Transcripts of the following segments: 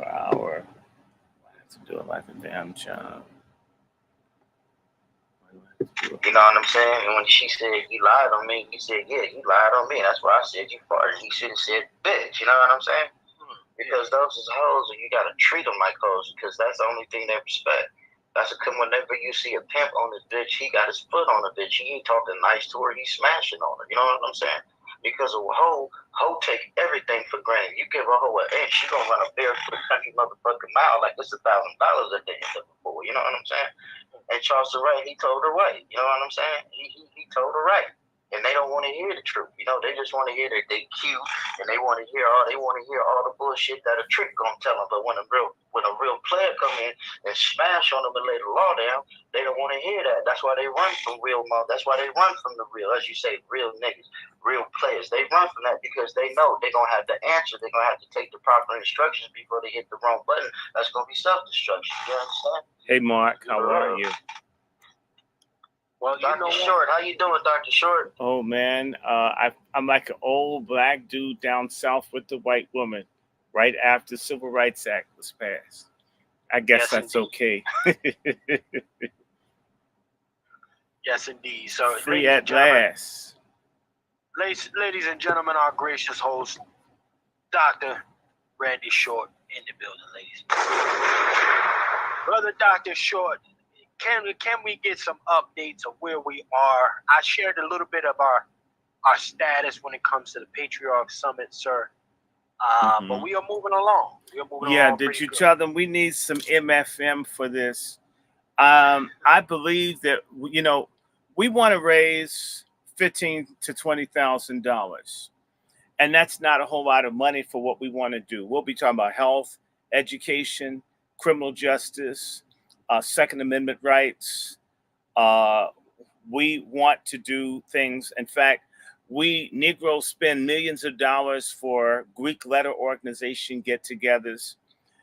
per hour. I have to do it like a damn job. Why do I have to do it? You know what I'm saying? And when she said you lied on me, he said, yeah, you lied on me. That's why I said you farted. He should have said bitch. You know what I'm saying? Because those is hoes, and you gotta treat them like hoes because that's the only thing they respect. That's because whenever you see a pimp on this bitch, he got his foot on the bitch. He ain't talking nice to her. He's smashing on her. You know what I'm saying? Because a hoe take everything for granted. You give a hoe an inch, she gonna run a barefoot country motherfucking mile like it's $1,000 at the end of it for. You know what I'm saying? And Charleston Wright, he told her right. You know what I'm saying? He told her right. And they don't want to hear the truth. You know, they just want to hear that they cute and they want to hear all the bullshit that a trick gonna tell them. But when a real player come in and smash on them and lay the law down, they don't want to hear that. That's why they run from real mom. That's why they run from the real, as you say, real niggas, real players. They run from that because they know they're gonna have the answer. They're gonna have to take the proper instructions before they hit the wrong button. That's gonna be self-destruction. You understand? Hey, Mark, how are you? Well, Dr. Short, how you doing, Dr. Short? Oh man, I'm like an old black dude down south with the white woman, right after the Civil Rights Act was passed. I guess that's okay. Yes, indeed. So, free at last. Ladies and gentlemen, our gracious host, Dr. Randy Short, in the building, ladies. Brother Dr. Short, can we get some updates of where we are? I shared a little bit of our status when it comes to the Patriarch Summit, sir. But we are moving along. Did you tell them we need some MFM for this? I believe that we want to raise $15,000 to $20,000, and that's not a whole lot of money for what we want to do. We'll be talking about health, education, criminal justice, Second Amendment rights. We want to do things. In fact, we Negroes spend millions of dollars for Greek letter organization get-togethers.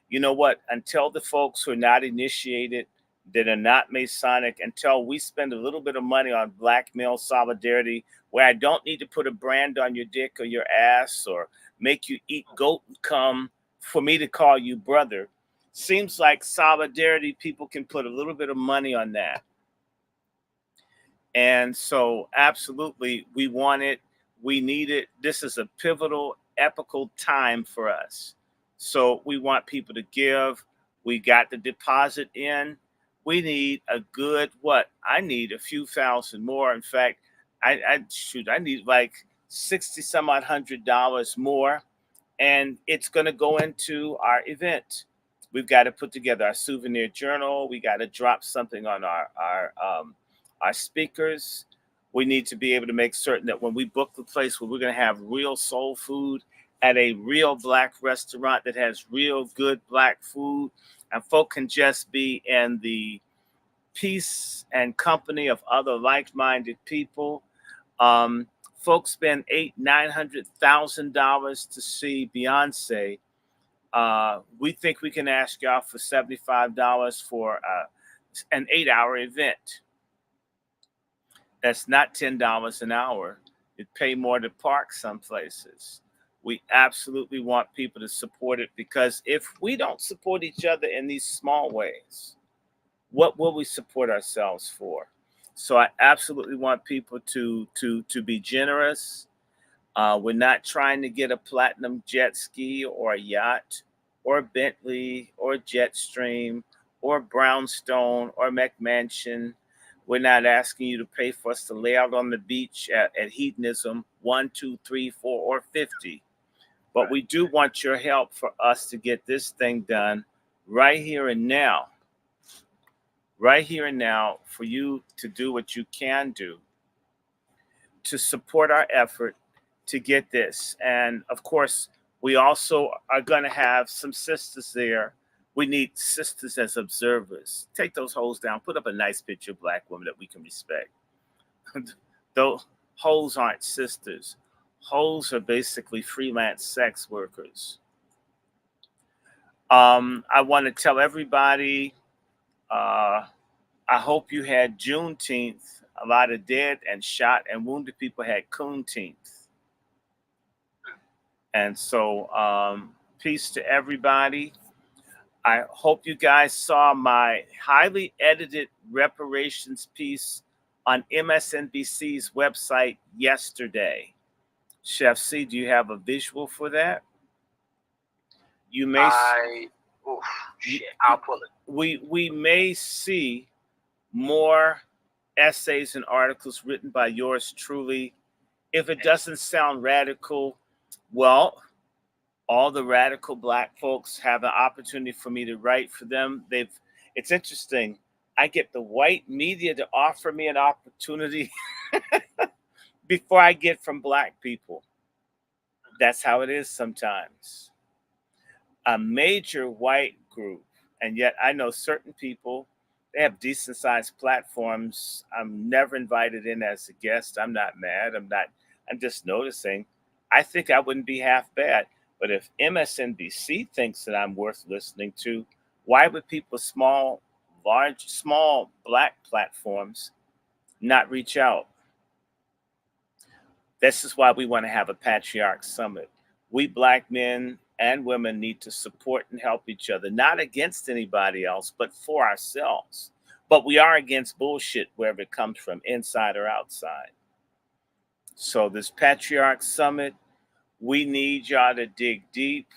You know what? Until the folks who are not initiated, that are not Masonic, until we spend a little bit of money on black male solidarity, where I don't need to put a brand on your dick or your ass or make you eat goat cum for me to call you brother. Seems like solidarity, people can put a little bit of money on that. And so absolutely, we want it. We need it. This is a pivotal, epical time for us. So we want people to give. We got the deposit in. We need a good, I need a few thousand more. In fact, I need like $60 some odd $100 more. And it's going to go into our event. We've got to put together our souvenir journal. We got to drop something on our speakers. We need to be able to make certain that when we book the place where we're going to have real soul food at a real black restaurant that has real good black food, and folk can just be in the peace and company of other like-minded people. Folks spend $800,000-$900,000 to see Beyonce. We think we can ask y'all for $75 for an 8-hour event. That's not $10 an hour. It pay more to park some places. We absolutely want people to support it, because if we don't support each other in these small ways, what will we support ourselves for? So I absolutely want people to be generous. We're not trying to get a platinum jet ski or a yacht or a Bentley or a Jetstream or Brownstone or McMansion. We're not asking you to pay for us to lay out on the beach at hedonism 1, 2, 3, 4, or 50. But we do want your help for us to get this thing done right here and now. Right here and now, for you to do what you can do to support our effort to get this. And of course, we also are going to have some sisters there. We need sisters as observers. Take those hoes down. Put up a nice picture of black women that we can respect. Those hoes aren't sisters. Hoes are basically freelance sex workers. I want to tell everybody, I hope you had Juneteenth. A lot of dead and shot and wounded people had Cooneteenth. And so peace to everybody. I hope you guys saw my highly edited reparations piece on MSNBC's website yesterday. Chef C, do you have a visual for that? You may. I'll pull it. We may see more essays and articles written by yours truly. If it doesn't sound radical, well, all the radical Black folks have an opportunity for me to write for them. It's interesting. I get the white media to offer me an opportunity before I get from Black people. That's how it is sometimes. A major white group, and yet I know certain people, they have decent sized platforms. I'm never invited in as a guest. I'm not mad. I'm just noticing. I think I wouldn't be half bad. But if MSNBC thinks that I'm worth listening to, why would people small Black platforms not reach out? This is why we want to have a Patriarch Summit. We Black men and women need to support and help each other, not against anybody else, but for ourselves. But we are against bullshit wherever it comes from, inside or outside. So this Patriarch Summit, we need y'all to dig deep.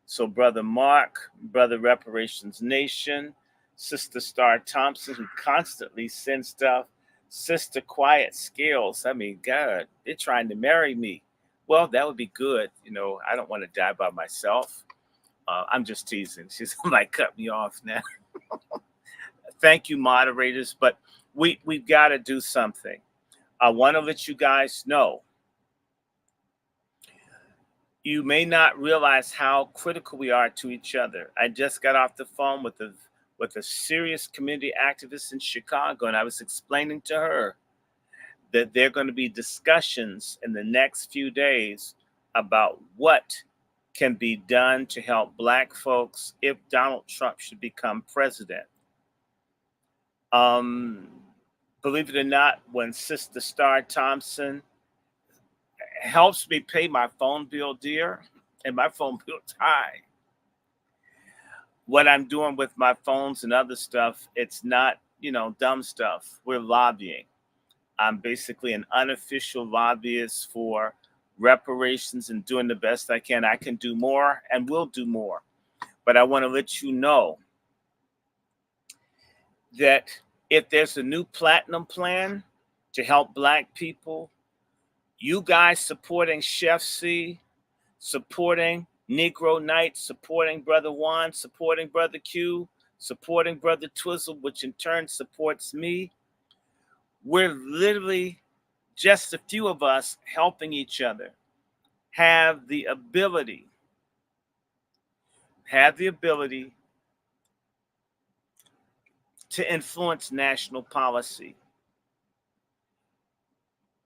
So Brother Mark, Brother Reparations Nation, Sister Star Thompson, who constantly sends stuff, Sister Quiet Skills. I mean, God, they're trying to marry me. Well, that would be good. You know, I don't want to die by myself. I'm just teasing. She's like, cut me off now. Thank you, moderators. But we've got to do something. I want to let you guys know. You may not realize how critical we are to each other. I just got off the phone with a serious community activist in Chicago, and I was explaining to her that there are going to be discussions in the next few days about what can be done to help Black folks if Donald Trump should become president. Believe it or not, when Sister Star Thompson helps me pay my phone bill, dear, and my phone bill's high. What I'm doing with my phones and other stuff, it's not, dumb stuff. We're lobbying. I'm basically an unofficial lobbyist for reparations and doing the best I can. I can do more and will do more. But I want to let you know that if there's a new platinum plan to help Black people, you guys supporting Chef C, supporting Negro Knight, supporting Brother Juan, supporting Brother Q, supporting Brother Twizzle, which in turn supports me. We're literally just a few of us helping each other have the ability to influence national policy.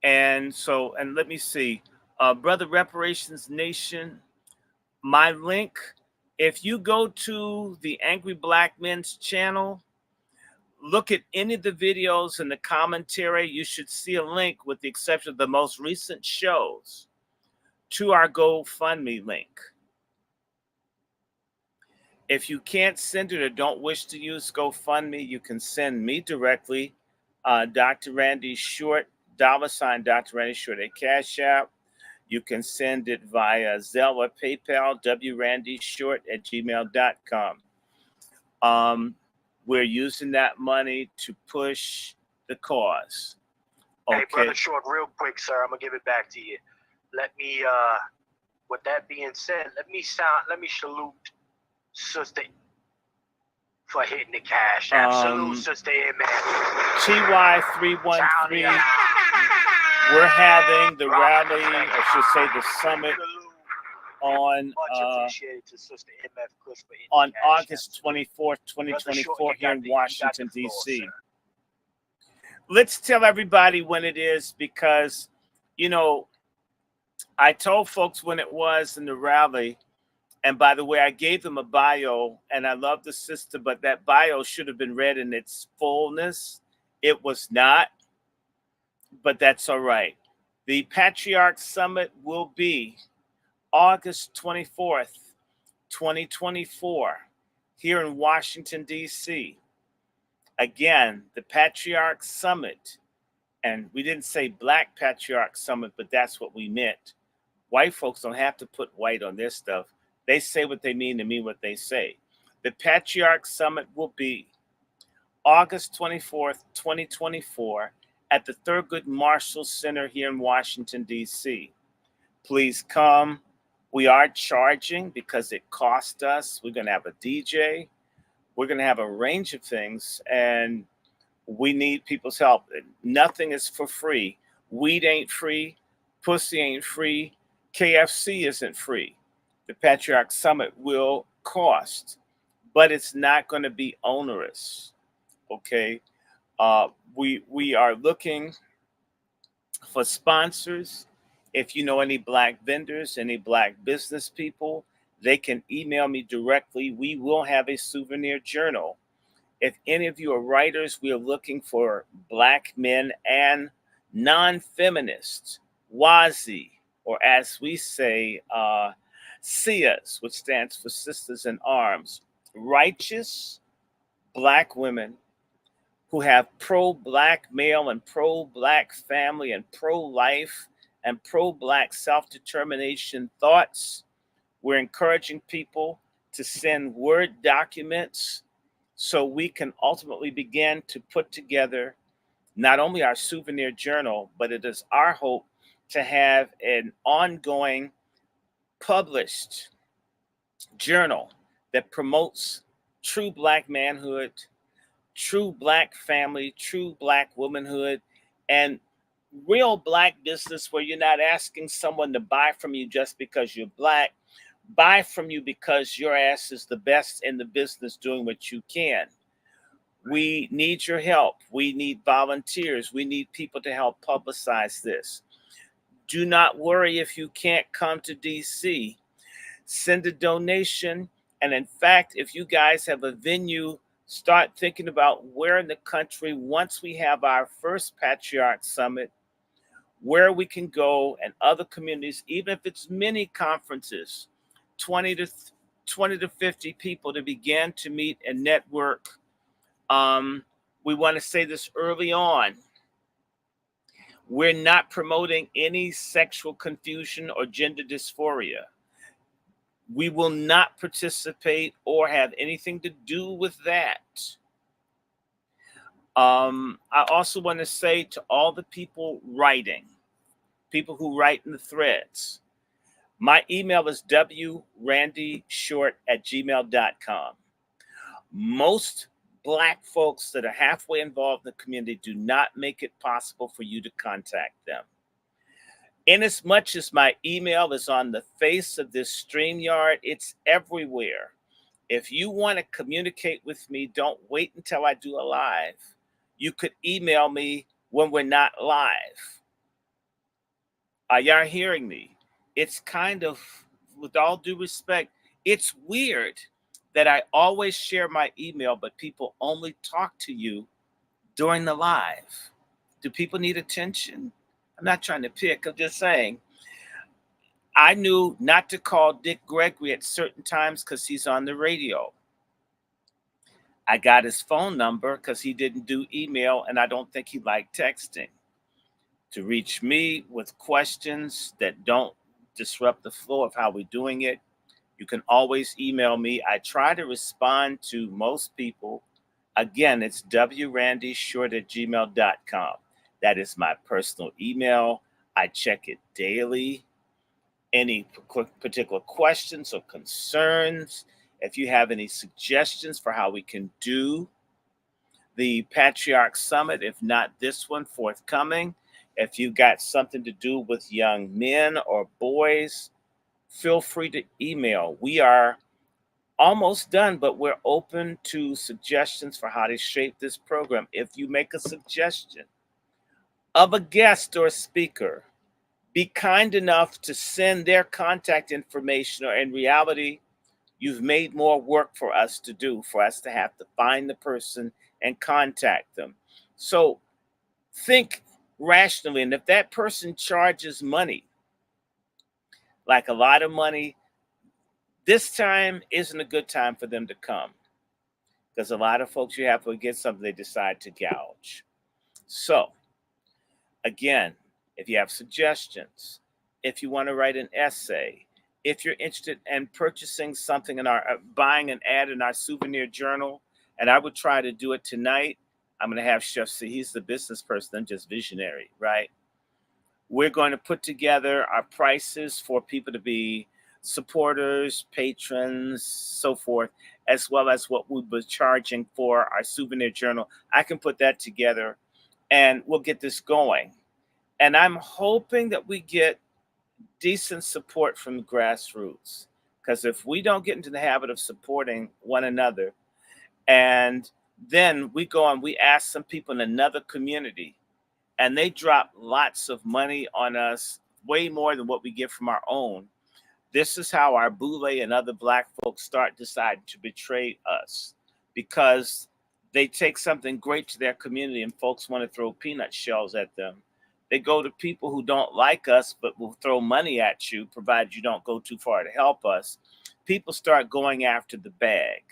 And let me see, Brother Reparations Nation, my link, if you go to the Angry Black Men's channel, look at any of the videos in the commentary, you should see a link, with the exception of the most recent shows, to our GoFundMe link. If you can't send it or don't wish to use GoFundMe, you can send me directly, Dr. Randy Short, $ Dr. Randy Short at Cash App. You can send it via Zelle or PayPal, wrandyshort@gmail.com. We're using that money to push the cause. Okay. Hey, Brother Short, real quick, sir, I'm going to give it back to you. Let me, with that being said, let me salute Sister for hitting the cash app. Salute Sister Amen. TY313. We're having the rally, I should say the summit, on August 24th, 2024 here in Washington, D.C. Let's tell everybody when it is, because, I told folks when it was in the rally. And by the way, I gave them a bio, and I love the sister, but that bio should have been read in its fullness. It was not, but that's all right. The Patriarch Summit will be August 24th, 2024, here in Washington, D.C. Again, the Patriarch Summit. And we didn't say Black Patriarch Summit, but that's what we meant. White folks don't have to put white on their stuff. They say what they mean to mean what they say. The Patriarch Summit will be August 24th, 2024 at the Thurgood Marshall Center here in Washington, D.C. Please come. We are charging because it cost us. We're going to have a DJ. We're going to have a range of things, and we need people's help. Nothing is for free. Weed ain't free. Pussy ain't free. KFC isn't free. The Patriarch Summit will cost, but it's not going to be onerous. Okay. We are looking for sponsors. If you know any Black vendors, any Black business people, they can email me directly. We will have a souvenir journal. If any of you are writers, we are looking for Black men and non-feminists, WASI, or as we say, SIAs, which stands for Sisters in Arms, righteous Black women who have pro-Black male and pro-Black family and pro-life and pro-Black self-determination thoughts. We're encouraging people to send Word documents so we can ultimately begin to put together not only our souvenir journal, but it is our hope to have an ongoing published journal that promotes true Black manhood, true Black family, true Black womanhood, and real Black business where you're not asking someone to buy from you just because you're Black. Buy from you because your ass is the best in the business doing what you can. We need your help. We need volunteers. We need people to help publicize this. Do not worry if you can't come to DC. Send a donation. And in fact, if you guys have a venue, start thinking about where in the country, once we have our first Patriarch Summit, where we can go and other communities, even if it's mini conferences, 20 to 50 people to begin to meet and network. We want to say this early on. We're not promoting any sexual confusion or gender dysphoria. We will not participate or have anything to do with that. I also want to say to all the people writing, people who write in the threads, my email is wrandyshort@gmail.com. Most Black folks that are halfway involved in the community do not make it possible for you to contact them. Inasmuch as my email is on the face of this StreamYard, it's everywhere. If you want to communicate with me, don't wait until I do a live. You could email me when we're not live. Are y'all hearing me? It's kind of, with all due respect, it's weird that I always share my email, but people only talk to you during the live. Do people need attention? I'm not trying to pick, I'm just saying. I knew not to call Dick Gregory at certain times because he's on the radio. I got his phone number because he didn't do email, and I don't think he liked texting. To reach me with questions that don't disrupt the flow of how we're doing it, you can always email me. I try to respond to most people. Again, it's wrandyshort@gmail.com. That is my personal email. I check it daily. Any particular questions or concerns, if you have any suggestions for how we can do the Patriarch Summit, if not this one forthcoming, if you got something to do with young men or boys, feel free to email. We are almost done, but we're open to suggestions for how to shape this program. If you make a suggestion of a guest or speaker, be kind enough to send their contact information, or in reality, you've made more work for us to do, for us to have to find the person and contact them. So think rationally. And if that person charges money, like a lot of money, this time isn't a good time for them to come. because a lot of folks, you have to get something, they decide to gouge. So, again, if you have suggestions, if you want to write an essay, if you're interested in purchasing something in our, buying an ad in our souvenir journal, and I would try to do it tonight, I'm going to have Chef C. He's the business person, I'm just visionary, right? We're going to put together our prices for people to be supporters, patrons, so forth, as well as what we'll be charging for our souvenir journal. I can put that together and we'll get this going. And I'm hoping that we get decent support from the grassroots. Because if we don't get into the habit of supporting one another, and then we go and we ask some people in another community, and they drop lots of money on us, way more than what we get from our own. This is how our Boule and other Black folks start deciding to betray us, because they take something great to their community and folks want to throw peanut shells at them. They go to people who don't like us but will throw money at you, provided you don't go too far to help us. People start going after the bag.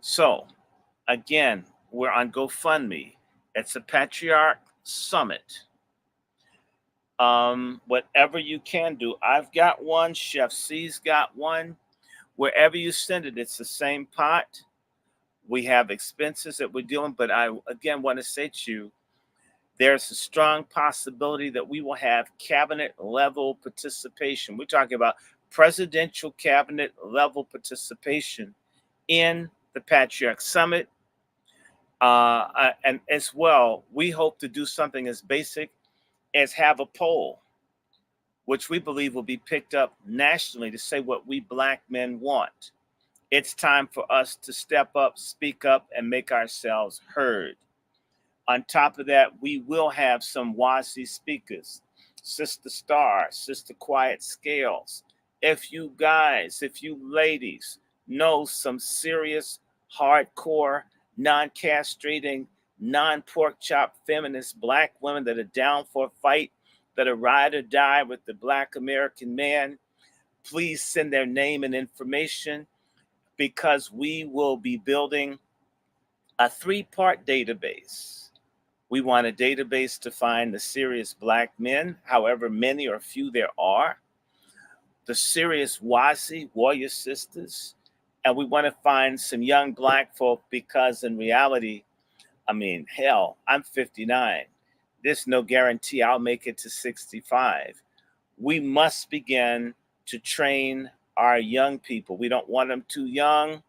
So, again, we're on GoFundMe. It's a Patriarch Summit. Whatever you can do. I've got one. Chef C's got one. Wherever you send it, it's the same pot. We have expenses that we're doing, but I, again, want to say to you, there's a strong possibility that we will have cabinet level participation. We're talking about presidential cabinet level participation in the Patriarch Summit. And as well, we hope to do something as basic as have a poll, which we believe will be picked up nationally to say what we Black men want. It's time for us to step up, speak up, and make ourselves heard. On top of that, we will have some WASI speakers, Sister Star, Sister Quiet Scales. If you guys, if you ladies know some serious, hardcore, non-castrating, non-pork chop feminist Black women that are down for a fight, that are ride or die with the Black American man, please send their name and information, because we will be building a 3-part database. We want a database to find the serious Black men, however many or few there are, the serious WASI, warrior sisters, and we want to find some young Black folk, because in reality, I mean, hell, I'm 59. There's no guarantee I'll make it to 65. We must begin to train our young people. We don't want them too young.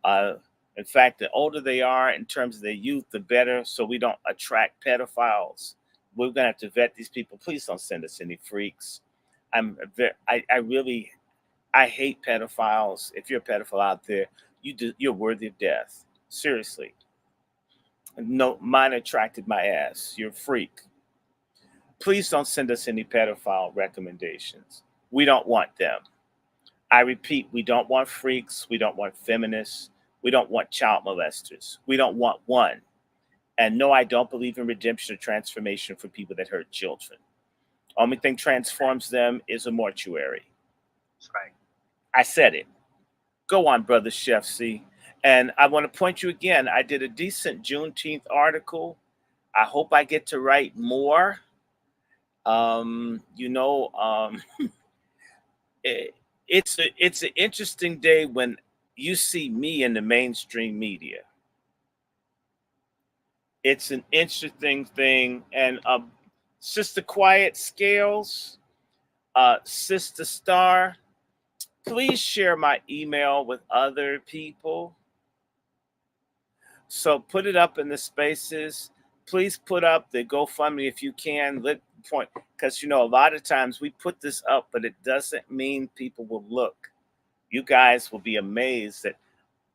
In fact, the older they are in terms of their youth, the better, so we don't attract pedophiles. We're going to have to vet these people. Please don't send us any freaks. I hate pedophiles. If you're a pedophile out there, you're worthy of death. Seriously. No, mine attracted my ass. You're a freak. Please don't send us any pedophile recommendations. We don't want them. I repeat, we don't want freaks. We don't want feminists. We don't want child molesters. We don't want one. And no, I don't believe in redemption or transformation for people that hurt children. Only thing transforms them is a mortuary. That's right. I said it. Go on, brother Chef C. And I want to point you again. I did a decent Juneteenth article. I hope I get to write more. It's an interesting day when you see me in the mainstream media. It's an interesting thing. And Sister Quiet Scales, Sister Star, please share my email with other people. So put it up in the spaces. Please put up the GoFundMe if you can. Because, a lot of times we put this up, but it doesn't mean people will look. You guys will be amazed that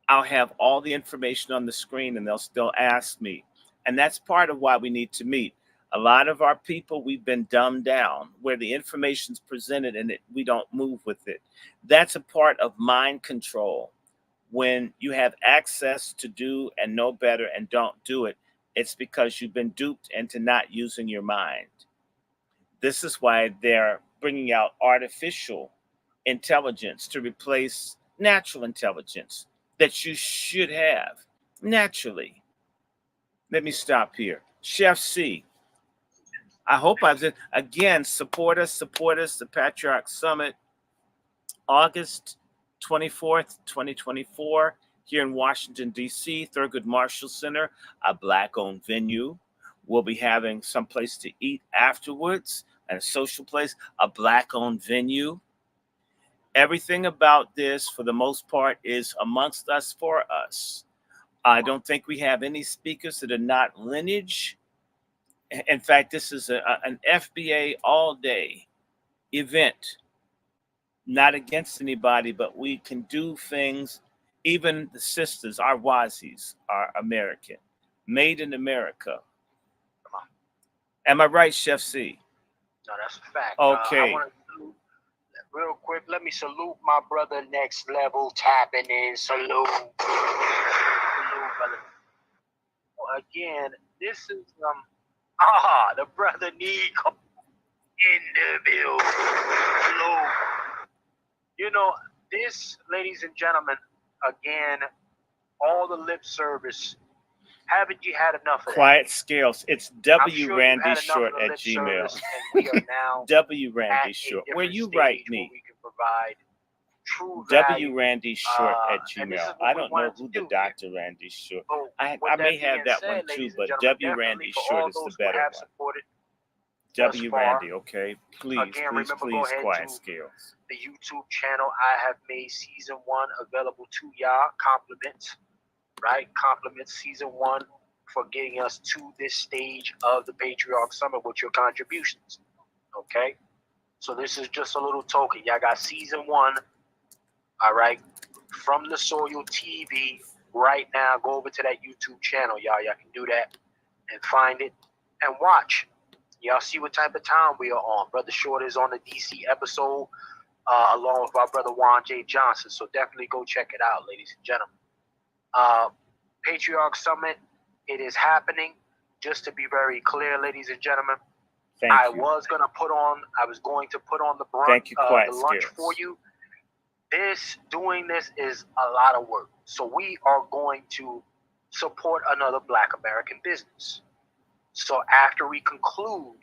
I'll have all the information on the screen and they'll still ask me. And that's part of why we need to meet. A lot of our people, we've been dumbed down, where the information's presented and we don't move with it. That's a part of mind control. When you have access to do and know better and don't do it, it's because you've been duped into not using your mind. This is why they're bringing out artificial intelligence to replace natural intelligence. that you should have naturally. Let me stop here. Chef C, I hope I've said again, support us, the Patriarch Summit, August 24th, 2024, here in Washington, D.C., Thurgood Marshall Center, a Black owned venue. We'll be having some place to eat afterwards and a social place, a Black owned venue. Everything about this, for the most part, is amongst us, for us. I don't think we have any speakers that are not lineage. In fact, this is an FBA all day event, not against anybody, but we can do things. Even the sisters, our Wazis, are American, made in America. Am I right, Chef C? No, that's a fact. Okay. I want to real quick. Let me salute my brother Next Level tapping in. Salute, brother. Again, this is the brother Nico in the building. Salute. You know, this, ladies and gentlemen, again, all the lip service. Haven't you had enough of Quiet that? Scales. It's Sure wrandyshort@gmail. we are now wrandyshort. Where you write me. We can provide true wrandyshort@gmail. I don't know who the Dr. Randy Short. I may have that one too, but wrandyshort is the better one. Randy, okay. Please, please, Quiet Scales. The YouTube channel I have made season 1 available to y'all. Compliments, right? Compliments season 1 for getting us to this stage of the Patriarch Summit with your contributions. Okay? So this is just a little token. Y'all got season 1, all right, from the Soil TV right now. Go over to that YouTube channel, y'all. Y'all can do that and find it and watch. Y'all see what type of time we are on. Brother Short is on the DC episode along with our brother Juan J. Johnson. So definitely go check it out, ladies and gentlemen. Patriarch Summit, it is happening. Just to be very clear, ladies and gentlemen, I was going to put on the lunch for you. Doing this is a lot of work. So we are going to support another Black American business. So after we conclude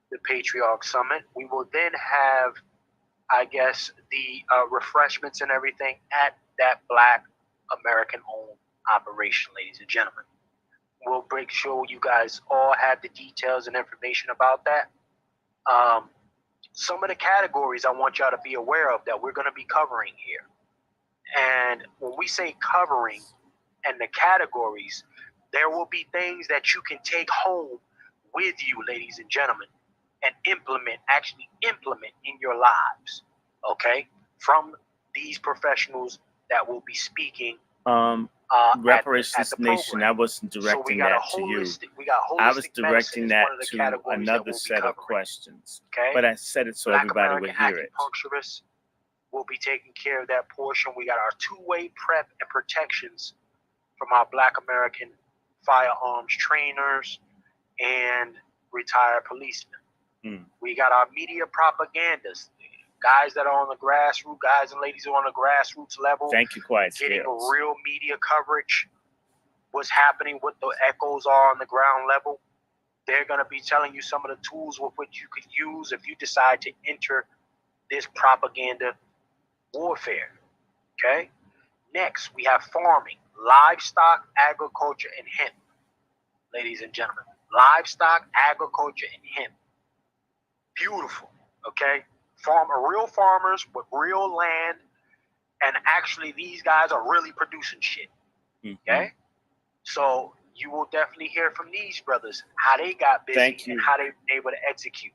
the Patriarch Summit, we will then have, I guess, the refreshments and everything at that Black American-owned operation, ladies and gentlemen. We'll make sure you guys all have the details and information about that. Some of the categories I want y'all to be aware of that we're going to be covering here. And when we say covering and the categories, there will be things that you can take home with you, ladies and gentlemen, and actually implement in your lives, okay? From these professionals that will be speaking Reparations Nation, I wasn't directing that to you. I was directing that to another set of questions. Okay? But I said it so everybody would hear it. Acupuncturists will be taking care of that portion. We got our two-way prep and protections from our Black American firearms trainers and retired policemen. We got our media propagandists, guys that are on the grassroots, guys and ladies who are on the grassroots level. Thank you, Quiet Getting Scales. real media coverage, what's happening, what the echoes are on the ground level. They're going to be telling you some of the tools with which you could use if you decide to enter this propaganda warfare. Okay? Next, we have farming, livestock, agriculture, and hemp. Ladies and gentlemen, livestock, agriculture, and hemp. Beautiful. Okay? Real farmers with real land, and actually these guys are really producing shit. Okay? So you will definitely hear from these brothers how they got busy and how they've been able to execute.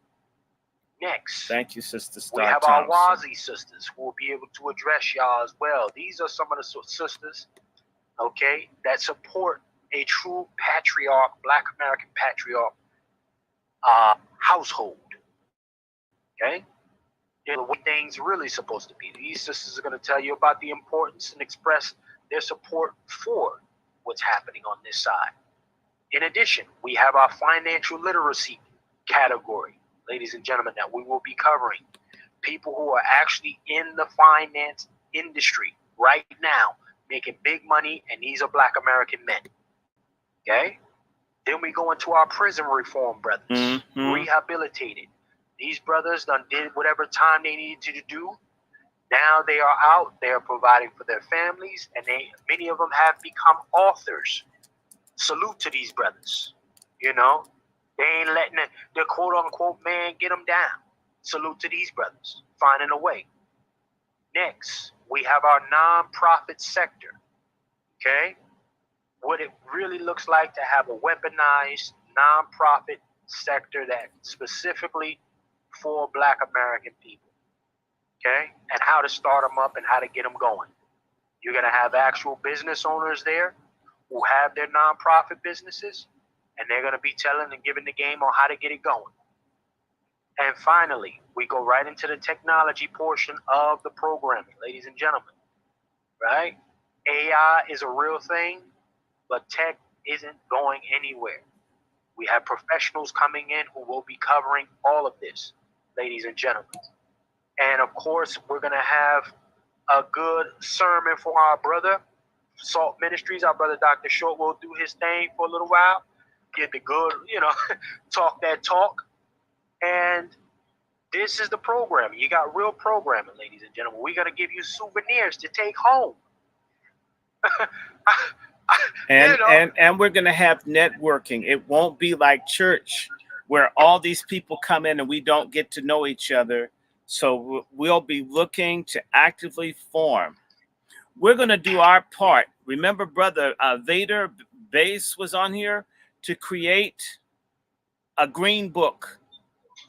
Next, thank you, Sister Star we have Thompson. our Wazi sisters who will be able to address y'all as well. These are some of the sisters, okay, that support a true patriarch, Black American patriarch household. Okay? They're the way things really supposed to be. These sisters are going to tell you about the importance and express their support for what's happening on this side. In addition, we have our financial literacy category, ladies and gentlemen, that we will be covering. People who are actually in the finance industry right now, making big money, and these are Black American men. Okay? Then we go into our prison reform brothers, rehabilitated. These brothers done did whatever time they needed to do. Now they are out. They are providing for their families, and many of them have become authors. Salute to these brothers. You know, they ain't letting the quote unquote man get them down. Salute to these brothers, finding a way. Next, we have our nonprofit sector. Okay, what it really looks like to have a weaponized nonprofit sector that specifically for Black American people. Okay, and how to start them up and how to get them going. You're going to have actual business owners there who have their nonprofit businesses, and they're going to be telling and giving the game on how to get it going. And finally, we go right into the technology portion of the programming, ladies and gentlemen. Right? AI is a real thing, but tech isn't going anywhere. We have professionals coming in who will be covering all of this, ladies and gentlemen. And of course, we're going to have a good sermon for our brother, Salt Ministries. Our brother Dr. Short will do his thing for a little while, get the good, talk that talk. And this is the programming. You got real programming, ladies and gentlemen. We're going to give you souvenirs to take home. And we're going to have networking. It won't be like church where all these people come in and we don't get to know each other. So we'll be looking to actively form. We're going to do our part. Remember, brother Vader Base was on here to create a green book,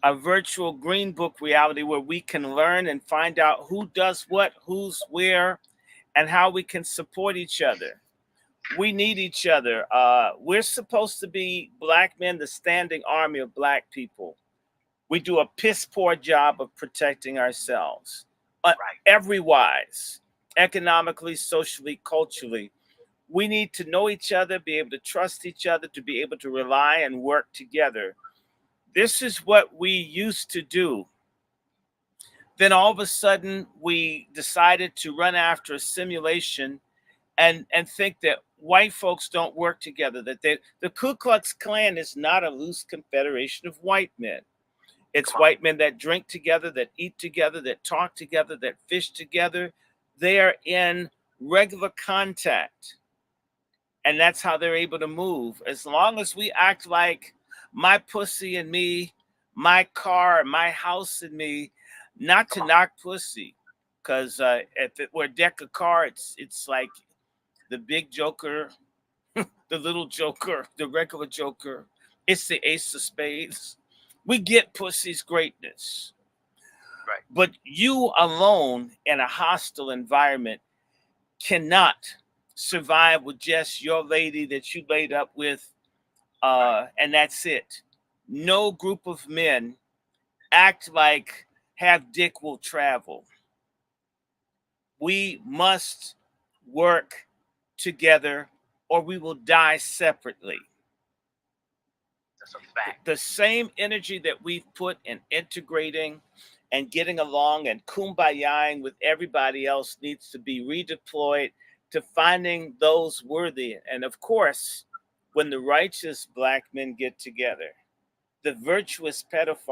a virtual green book reality where we can learn and find out who does what, who's where, and how we can support each other. We need each other. We're supposed to be Black men, the standing army of Black people. We do a piss poor job of protecting ourselves, every wise, economically, socially, culturally. We need to know each other, be able to trust each other, to be able to rely and work together. This is what we used to do. Then all of a sudden, we decided to run after a simulation and think that white folks don't work together, that the Ku Klux Klan is not a loose confederation of white men. It's white men that drink together, that eat together, that talk together, that fish together. They are in regular contact. And that's how they're able to move. As long as we act like my pussy and me, my car, my house and me, not to knock pussy. Because if it were a deck of cards, it's like the big joker, the little joker, the regular joker. It's the ace of spades. We get pussy's greatness. Right. But you alone in a hostile environment cannot survive with just your lady that you laid up with, and that's it. No group of men act like have dick will travel. We must work together or we will die separately. That's a fact. The same energy that we've put in integrating and getting along and kumbayaing with everybody else needs to be redeployed to finding those worthy. And of course, when the righteous Black men get together, the virtuous patriarchs,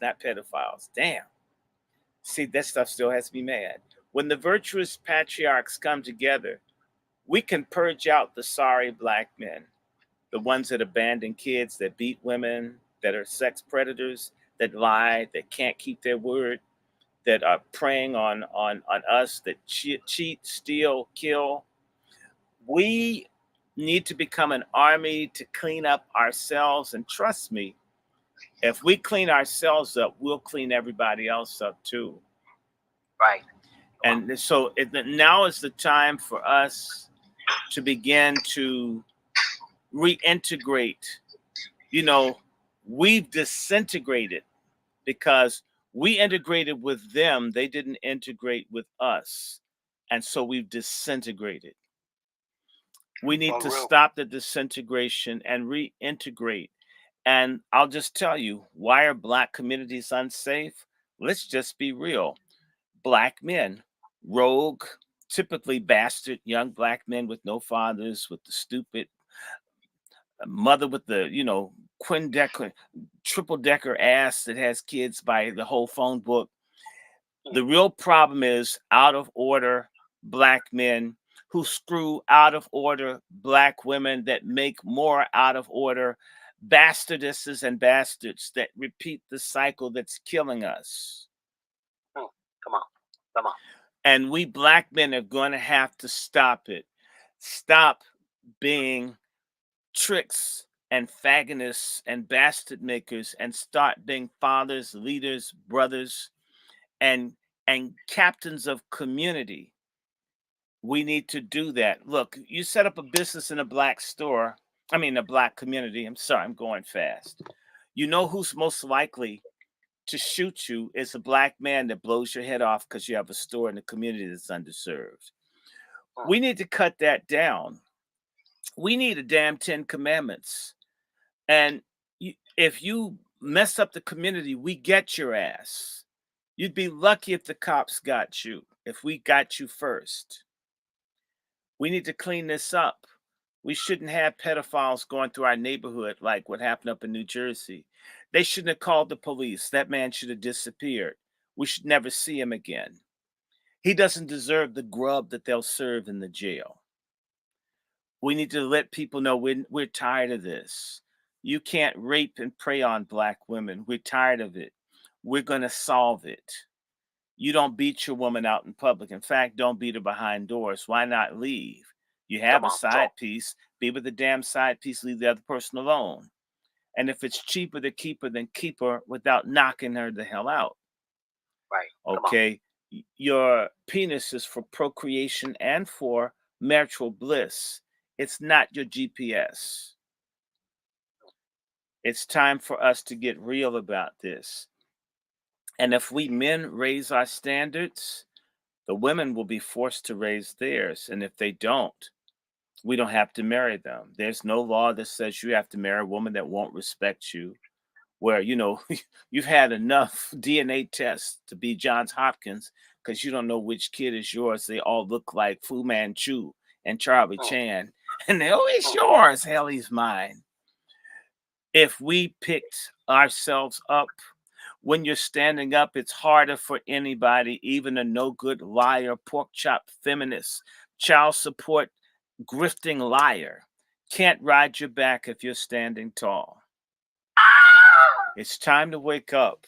not pedophiles. Damn. See, that stuff still has me mad. When the virtuous patriarchs come together, we can purge out the sorry Black men, the ones that abandon kids, that beat women, that are sex predators, that lie, that can't keep their word, that are preying on us, that cheat, steal, kill. We need to become an army to clean up ourselves. And trust me, if we clean ourselves up, we'll clean everybody else up too. Right. And so now is the time for us to begin to reintegrate. We've disintegrated because we integrated with them. They didn't integrate with us. And so we've disintegrated. We need to stop the disintegration and reintegrate. And I'll just tell you, why are Black communities unsafe? Let's just be real. Black men, rogue, typically bastard young black men with no fathers, with the stupid mother with the, quindecker, triple decker ass that has kids by the whole phone book. The real problem is out of order black men who screw out of order black women that make more out of order bastardesses and bastards that repeat the cycle that's killing us. Come on. Come on. And we black men are going to have to stop it. Stop being tricks and faggotists and bastard makers and start being fathers, leaders, brothers, and captains of community. We need to do that. Look, you set up a business in a black store, a black community. I'm sorry, I'm going fast. You know who's most likely to shoot you is a black man that blows your head off because you have a store in the community that's underserved. We need to cut that down. We need a damn 10 commandments. And if you mess up the community, we get your ass. You'd be lucky if the cops got you, if we got you first. We need to clean this up. We shouldn't have pedophiles going through our neighborhood like what happened up in New Jersey. They shouldn't have called the police. That man should have disappeared. We should never see him again. He doesn't deserve the grub that they'll serve in the jail. We need to let people know we're tired of this. You can't rape and prey on black women. We're tired of it. We're going to solve it. You don't beat your woman out in public. In fact, don't beat her behind doors. Why not leave? You have a side piece. Be with the damn side piece. Leave the other person alone. And if it's cheaper to keep her, then keep her without knocking her the hell out. Right. Okay. Your penis is for procreation and for marital bliss. It's not your GPS. It's time for us to get real about this. And if we men raise our standards, the women will be forced to raise theirs. And if they don't, we don't have to marry them. There's no law that says you have to marry a woman that won't respect you, where, you've had enough DNA tests to be Johns Hopkins because you don't know which kid is yours. They all look like Fu Manchu and Charlie Chan. And they're always yours. Hell, he's mine. If we picked ourselves up, when you're standing up, it's harder for anybody, even a no good liar, pork chop feminist, child support, grifting liar, can't ride your back if you're standing tall. It's time to wake up.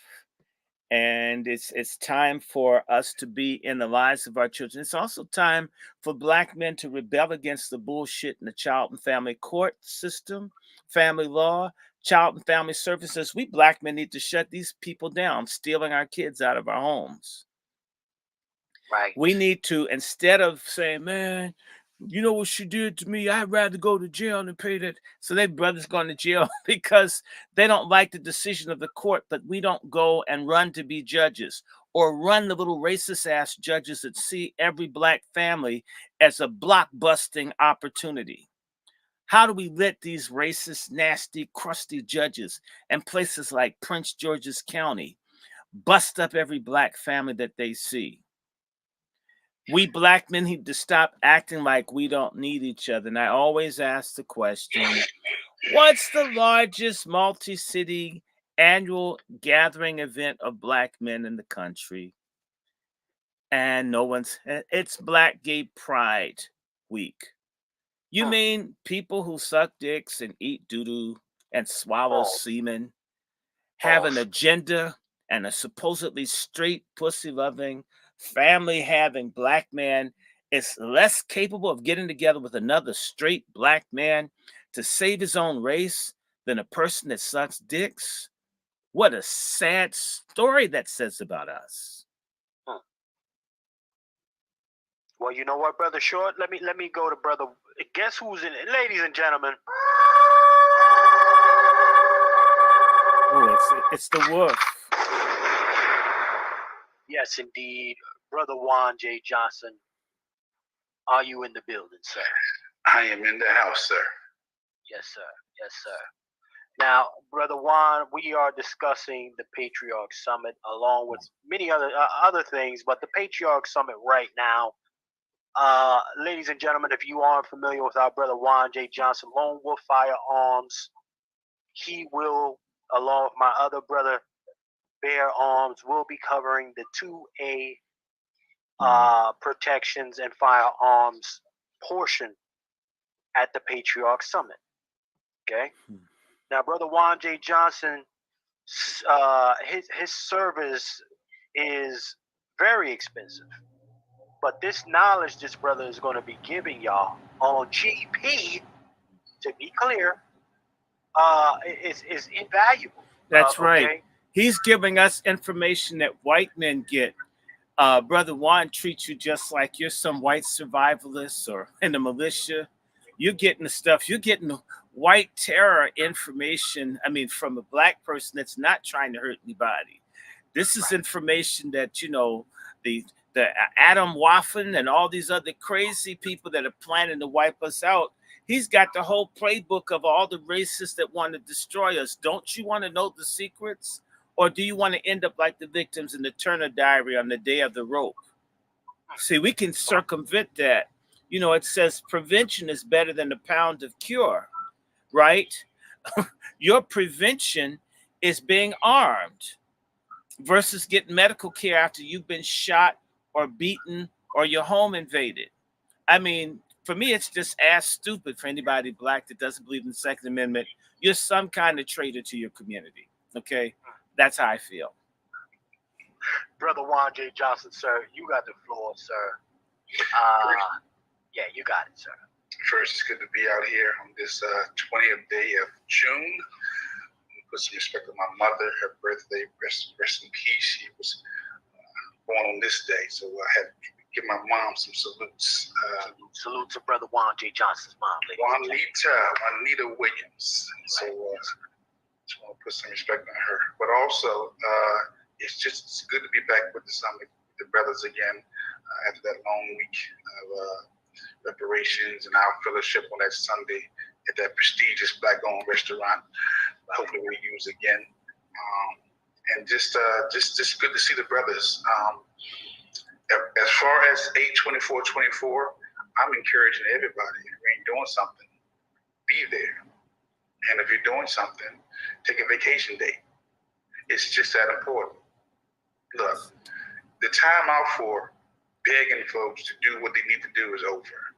And it's time for us to be in the lives of our children. It's also time for black men to rebel against the bullshit in the child and family court system, family law, child and family services. We black men need to shut these people down, stealing our kids out of our homes. Right. We need to, instead of saying, man, you know what she did to me? I'd rather go to jail than pay that. So their brother's going to jail because they don't like the decision of the court, but we don't go and run to be judges or run the little racist ass judges that see every black family as a blockbusting opportunity. How do we let these racist, nasty, crusty judges in places like Prince George's County bust up every black family that they see? We black men need to stop acting like we don't need each other. And I always ask the question, what's the largest multi-city annual gathering event of black men in the country? And it's Black Gay Pride Week. You mean people who suck dicks and eat doo-doo and swallow semen have an agenda and a supposedly straight pussy-loving family-having black man is less capable of getting together with another straight black man to save his own race than a person that sucks dicks? What a sad story that says about us. Well, you know what, Brother Short? Let me go to Brother. Guess who's in it? Ladies and gentlemen. Oh, it's the wolf. Yes, indeed. Brother Juan J. Johnson, are you in the building, sir? I am in the house, sir. Yes, sir. Yes, sir. Now, Brother Juan, we are discussing the Patriarch Summit along with many other things, but the Patriarch Summit right now Ladies and gentlemen, if you aren't familiar with our brother Juan J. Johnson, Lone Wolf Firearms, he will, along with my other brother, Bear Arms, will be covering the 2A protections and firearms portion at the Patriarch Summit. Okay? Now, brother Juan J. Johnson, his service is very expensive. But this knowledge this brother is going to be giving y'all on GP, to be clear, is invaluable. That's right. He's giving us information that white men get. Brother Juan treats you just like you're some white survivalist or in the militia. You're getting the stuff. You're getting the white terror information. I mean, from a black person that's not trying to hurt anybody. This is information that, you know, the Adam Waffen and all these other crazy people that are planning to wipe us out. He's got the whole playbook of all the racists that want to destroy us. Don't you want to know the secrets? Or do you want to end up like the victims in the Turner Diary on the day of the rope? See, we can circumvent that. You know, it says prevention is better than a pound of cure, right? Your prevention is being armed versus getting medical care after you've been shot or beaten or your home invaded. I mean, for me, it's just ass stupid for anybody black that doesn't believe in the Second Amendment. You're some kind of traitor to your community, okay? That's how I feel. Brother Juan J. Johnson, sir, you got the floor, sir. Yeah, you got it, sir. First, it's good to be out here on this 20th day of June. Put some respect on my mother, her birthday, rest in peace. She was born on this day, so I had to give my mom some salutes. Salute to Brother Juan J. Johnson's mom, Juanita Williams. So just want to put some respect on her. But also, it's good to be back with the brothers again after that long week of reparations and our fellowship on that Sunday at that prestigious black-owned restaurant. Hopefully we'll use again. And just good to see the brothers. As far as 8/24/24, I'm encouraging everybody. If you ain't doing something, be there. And if you're doing something, take a vacation day. It's just that important. Look, the time out for begging folks to do what they need to do is over.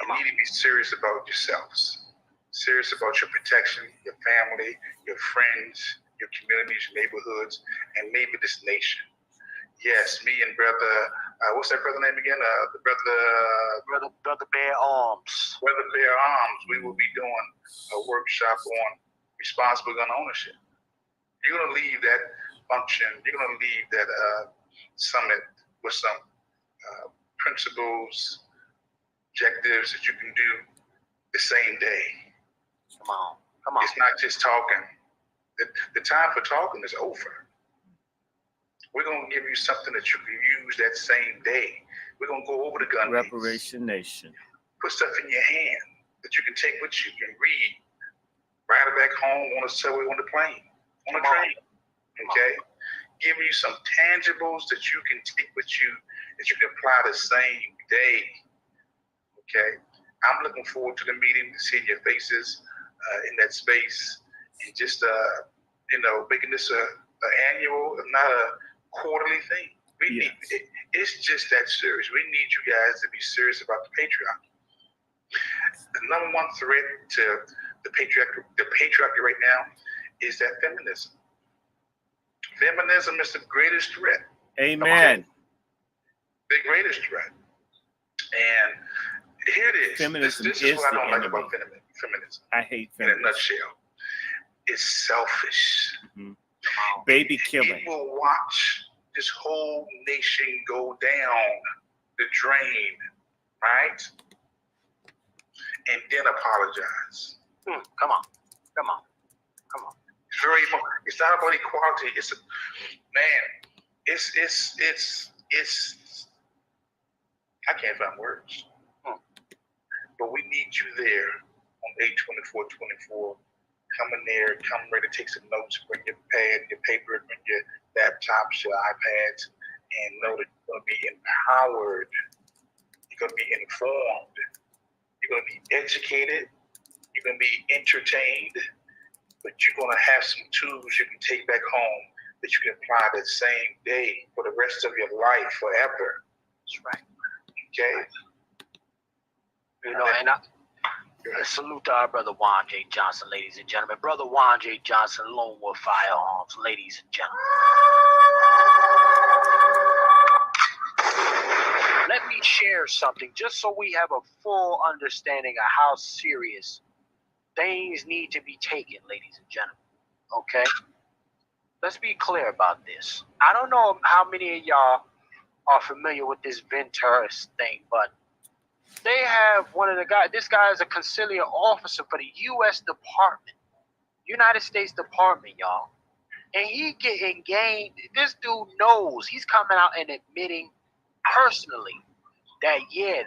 You need to be serious about yourselves, serious about your protection, your family, your friends, your communities, your neighborhoods, and maybe this nation. Yes, me and brother, what's that brother name again? The Brother Bear Arms. Brother Bear Arms. We will be doing a workshop on responsible gun ownership. You're going to leave that function, you're going to leave that summit with some principles, objectives that you can do the same day. Come on. It's not just talking. The time for talking is over. We're going to give you something that you can use that same day. We're going to go over the gun Reparation Nation. Put stuff in your hand that you can take with you and read. Ride it back home on a subway, on the plane, on a train. Okay? Give you some tangibles that you can take with you, that you can apply the same day. Okay? I'm looking forward to the meeting, to seeing your faces in that space, and just making this an annual, if not a quarterly thing. It's just that serious. We need you guys to be serious about the patriarchy. The number one threat to the patriarchy right now is that feminism. Feminism is the greatest threat. Amen. The greatest threat. And here it is. Feminism this is what I don't like enemy. about feminism. I hate feminism. In a nutshell. It's selfish. Mm-hmm. Baby killing. People watch this whole nation go down the drain, right? And then apologize. Come on. It's not about equality. I can't find words. But we need you there on 8/24/24. Come in there, come ready to take some notes, bring your pad, your paper, bring your laptops, your iPads, and know that you're going to be empowered. You're going to be informed. You're going to be educated. You're going to be entertained. But you're going to have some tools you can take back home that you can apply that same day for the rest of your life, forever. That's right. Okay? You know, and I salute to our brother Juan J. Johnson, ladies and gentlemen. Brother Juan J. Johnson, Lone Wolf Firearms, ladies and gentlemen. Let me share something just so we have a full understanding of how serious things need to be taken, ladies and gentlemen. Okay? Let's be clear about this. I don't know how many of y'all are familiar with this Venturis thing, but they have one of the guys. This guy is a conciliar officer for the U.S. Department, United States Department, y'all. And he getting gained. This dude knows. He's coming out and admitting personally that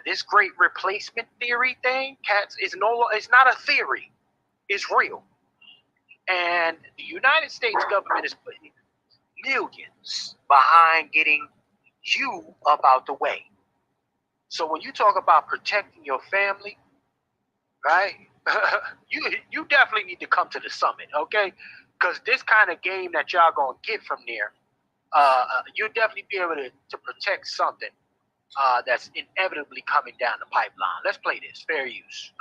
this great replacement theory thing, cats, it's not a theory. It's real. And the United States government is putting millions behind getting you up out the way. So when you talk about protecting your family, right, you definitely need to come to the summit, okay? Because this kind of game that y'all going to get from there, you'll definitely be able to protect something that's inevitably coming down the pipeline. Let's play this. Fair use.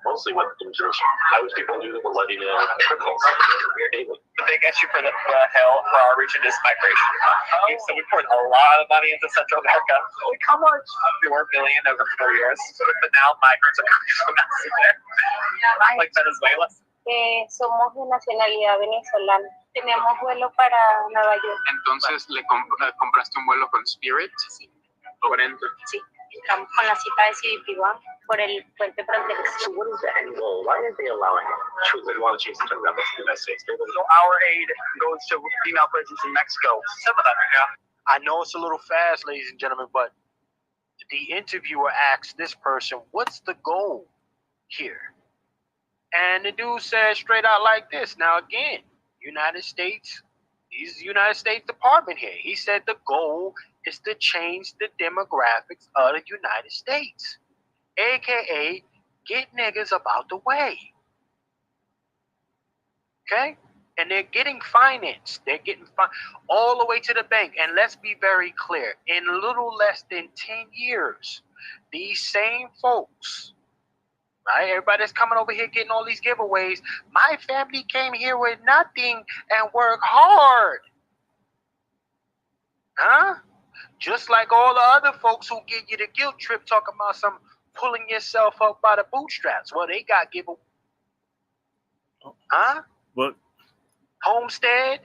Mostly what most people do that will let you know criminals. The big issue for the hell for our region is migration. So we poured a lot of money into Central America. Like how much? $4 billion over 4 years. But now migrants are coming from elsewhere, like Venezuela. Somos de nacionalidad venezolana. Tenemos vuelo para Nueva York. Entonces le compraste un vuelo con Spirit. Sí. Por ende. Sí. Entramos con la cita de CBP1 por el puente fronterizo. So what is the end goal? Why are they allowing it? They want to change the government to the United States. So our aid goes to female prisons in Mexico. Some of that, yeah. I know it's a little fast, ladies and gentlemen, but the interviewer asked this person, what's the goal here? And the dude said straight out like this. Now, again, United States, he's the United States Department here. He said the goal is to change the demographics of the United States, a.k.a. get niggas about the way. Okay? And they're getting financed. They're getting all the way to the bank. And let's be very clear. In little less than 10 years, these same folks, right? Everybody that's coming over here getting all these giveaways. My family came here with nothing and worked hard. Huh? Just like all the other folks who give you the guilt trip talking about some pulling yourself up by the bootstraps. Well, they got giveaways. Huh? What? Homestead?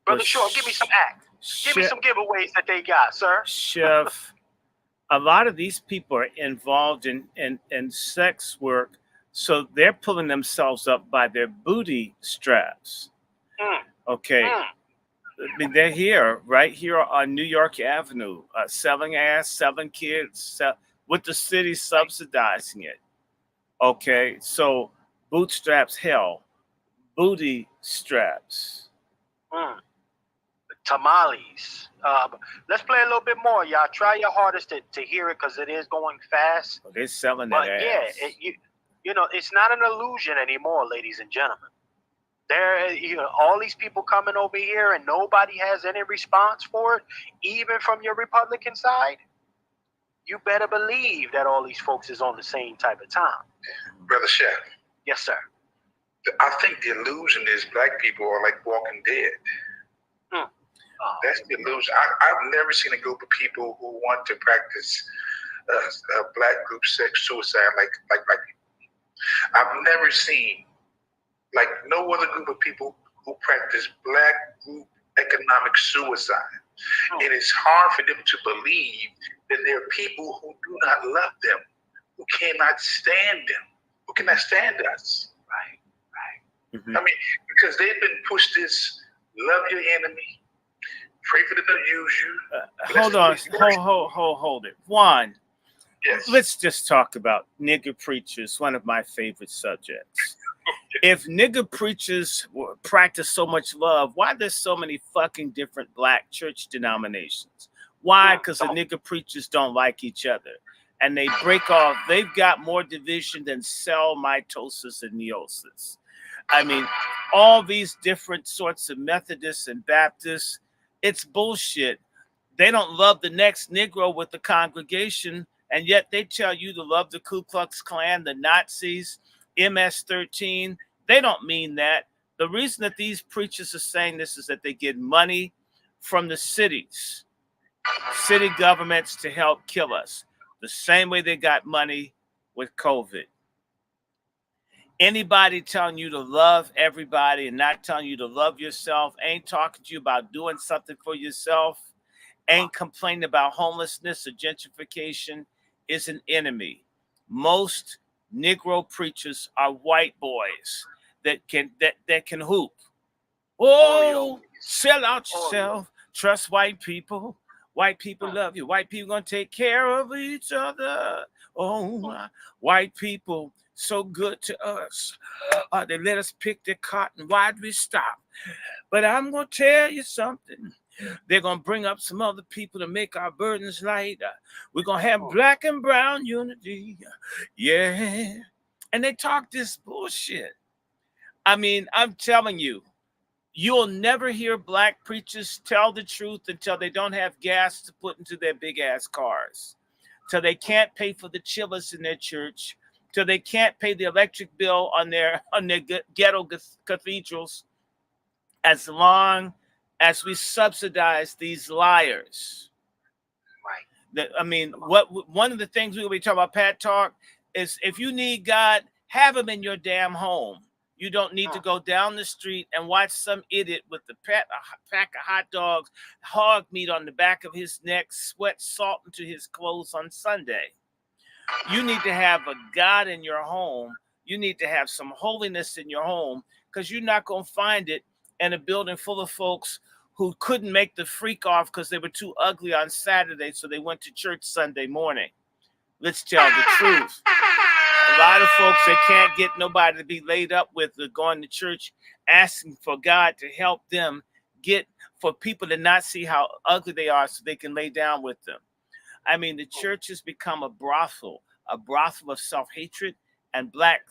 Brother Shaw, give me some acts. Give me some giveaways that they got, sir. Chef, a lot of these people are involved in sex work, so they're pulling themselves up by their booty straps. Okay. I mean, they're here, right here on New York Avenue, selling ass, selling kids, with the city subsidizing it. Okay, so bootstraps, hell, booty straps. Tamales. Let's play a little bit more, y'all. Try your hardest to hear it because it is going fast. Oh, they're selling that ass. Yeah, you know, it's not an illusion anymore, ladies and gentlemen. All these people coming over here and nobody has any response for it, even from your Republican side. You better believe that all these folks is on the same type of time. Brother Chef. Yes, sir. I think the illusion is black people are like Walking Dead. That's the illusion. I've never seen a group of people who want to practice black group sex suicide like black people. I've never seen like no other group of people who practice black group economic suicide. And it's hard for them to believe that there are people who do not love them, who cannot stand them, who cannot stand us. Right. Mm-hmm. I mean, because they've been pushed this love your enemy, pray for them to use you. Hold it. Juan, Yes. let's just talk about nigger preachers, one of my favorite subjects. If nigger preachers practice so much love, why there's so many fucking different black church denominations? Why? Because the nigger preachers don't like each other. and they break off. They've got more division than cell mitosis and meiosis. I mean, all these different sorts of Methodists and Baptists, it's bullshit. They don't love the next Negro with the congregation, and yet they tell you to love the Ku Klux Klan, the Nazis, MS-13. They don't mean that. The reason that these preachers are saying this is that they get money from the cities, city governments to help kill us, the same way they got money with COVID. Anybody telling you to love everybody and not telling you to love yourself, ain't talking to you about doing something for yourself, ain't complaining about homelessness or gentrification, is an enemy. Most Negro preachers are white boys that can hoop. Oh, sell out yourself. Trust white people. White people love you. White people gonna take care of each other. Oh, white people so good to us. They let us pick their cotton. Why'd we stop? But I'm gonna tell you something. They're gonna bring up some other people to make our burdens light. We're gonna have black and brown unity. Yeah. And they talk this bullshit. I mean, I'm telling you, you'll never hear black preachers tell the truth until they don't have gas to put into their big ass cars, till they can't pay for the chillers in their church, till they can't pay the electric bill on their ghetto cathedrals, as long as we subsidize these liars. Right. I mean, one of the things we're going to be talking about, Pat Talk, is if you need God, have him in your damn home. You don't need to go down the street and watch some idiot with a pack of hot dogs, hog meat on the back of his neck, sweat salt into his clothes on Sunday. You need to have a God in your home. You need to have some holiness in your home, because you're not going to find it in a building full of folks who couldn't make the freak off because they were too ugly on Saturday, so they went to church Sunday morning. Let's tell the truth. A lot of folks that can't get nobody to be laid up with are going to church asking for God to help them for people to not see how ugly they are so they can lay down with them. I mean, the church has become a brothel of self-hatred and black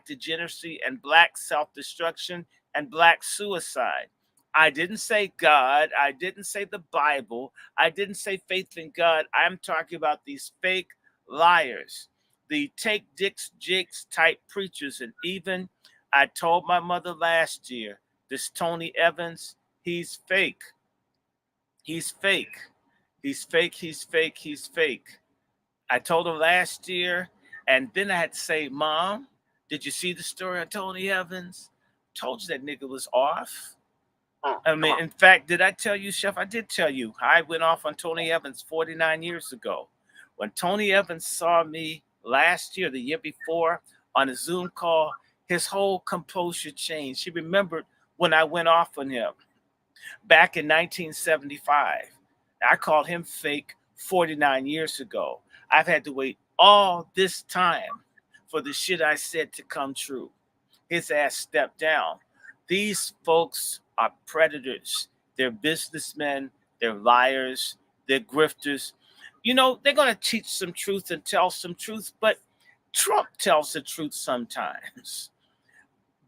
degeneracy and black self-destruction and black suicide. I didn't say God. I didn't say the Bible. I didn't say faith in God. I'm talking about these fake liars, the take dicks jigs type preachers. And even I told my mother last year, this Tony Evans, he's fake. He's fake. He's fake. He's fake. He's fake. I told her last year, and then I had to say, Mom, did you see the story on Tony Evans? Told you that nigga was off. I mean, in fact, did I tell you, Chef? I did tell you. I went off on Tony Evans 49 years ago. When Tony Evans saw me last year, the year before, on a Zoom call, his whole composure changed. He remembered when I went off on him back in 1975. I called him fake 49 years ago. I've had to wait all this time for the shit I said to come true. His ass stepped down. These folks are predators. They're businessmen. They're liars. They're grifters. You know, they're going to teach some truth and tell some truth, but Trump tells the truth sometimes.